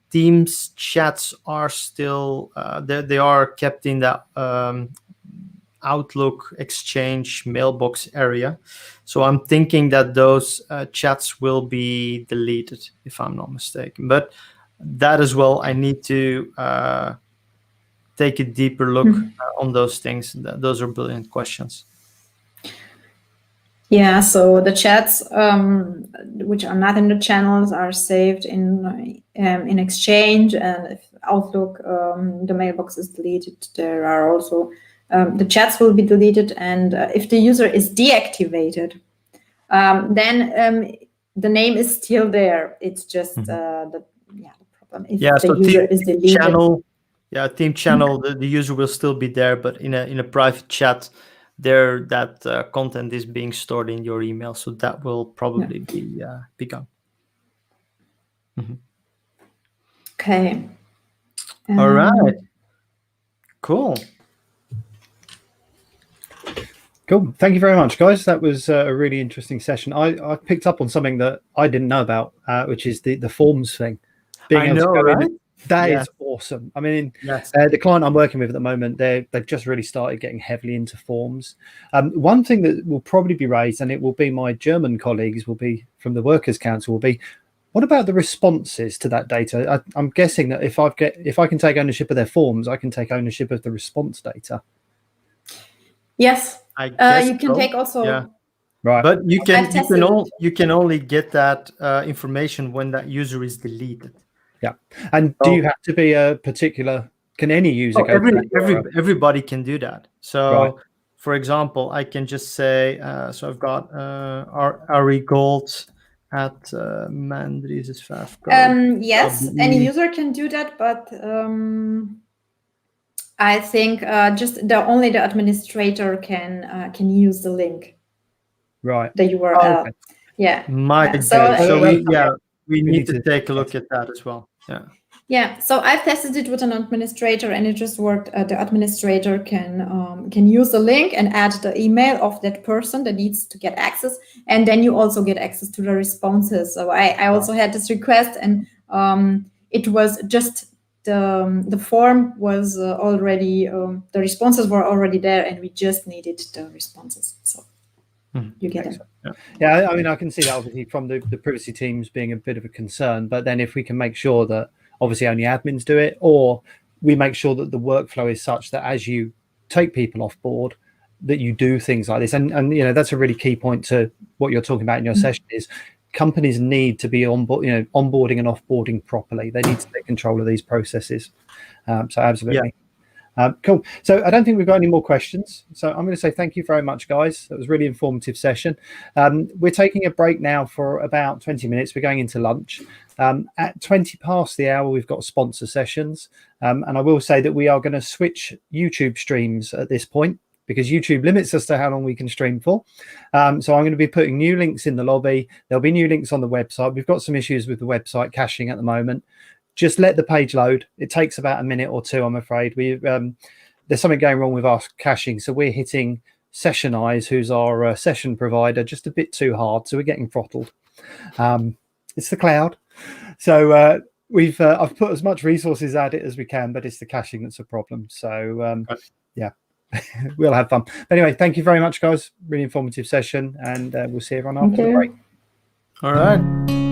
Teams chats are still they are kept in that Outlook, Exchange, mailbox area. So I'm thinking that those chats will be deleted, if I'm not mistaken. But that as well, I need to take a deeper look on those things. Those are brilliant questions. Yeah, so the chats which are not in the channels are saved in Exchange, and if Outlook, the mailbox is deleted, there are also the chats will be deleted, and if the user is deactivated, then the name is still there. It's just the problem if the user is deleted. Team channel, the user will still be there, but in a private chat, there that content is being stored in your email, so that will probably be gone. Okay. All right. Cool. Cool. Thank you very much, guys. That was a really interesting session. I picked up on something that I didn't know about, which is the forms thing. I know, right? That is awesome. I mean, the client I'm working with at the moment, they've just really started getting heavily into forms. One thing that will probably be raised, and it will be my German colleagues, will be from the Workers' Council, will be, what about the responses to that data? I'm guessing that if I can take ownership of their forms, I can take ownership of the response data. Yes, I guess you can take also. Yeah. Right, but you can only get that information when that user is deleted. Yeah, and do you have to be a particular? Can any user go? Everybody can do that. So, for example, I can just say, so I've got Ari Gold at Mandriesesvijf. Yes, any user can do that, but I think just only the administrator can use the link. Right. The URL. Okay. Yeah. We need to take a look at that as well. Yeah, so I've tested it with an administrator, and it just worked. The administrator can use the link and add the email of that person that needs to get access, and then you also get access to the responses. So I also had this request, and it was just the form was already the responses were already there, and we just needed the responses. So you get it. Yeah, I mean, I can see that obviously from the privacy teams being a bit of a concern, but then if we can make sure that obviously only admins do it, or we make sure that the workflow is such that as you take people off board, that you do things like this. And you know, that's a really key point to what you're talking about in your session is companies need to be onboarding and offboarding properly. They need to take control of these processes. So absolutely. Cool. So I don't think we've got any more questions. So I'm going to say thank you very much, guys. That was a really informative session. We're taking a break now for about 20 minutes. We're going into lunch. At 20 past the hour, we've got sponsor sessions. And I will say that we are going to switch YouTube streams at this point, because YouTube limits us to how long we can stream for. So I'm going to be putting new links in the lobby. There'll be new links on the website. We've got some issues with the website caching at the moment. Just let the page load. It takes about a minute or two, I'm afraid. There's something going wrong with our caching. So we're hitting Sessionize, who's our session provider, just a bit too hard. So we're getting throttled. It's the cloud. So I've put as much resources at it as we can, but it's the caching that's a problem. So yeah, we'll have fun. But anyway, thank you very much, guys. Really informative session, and we'll see everyone after the break. All right.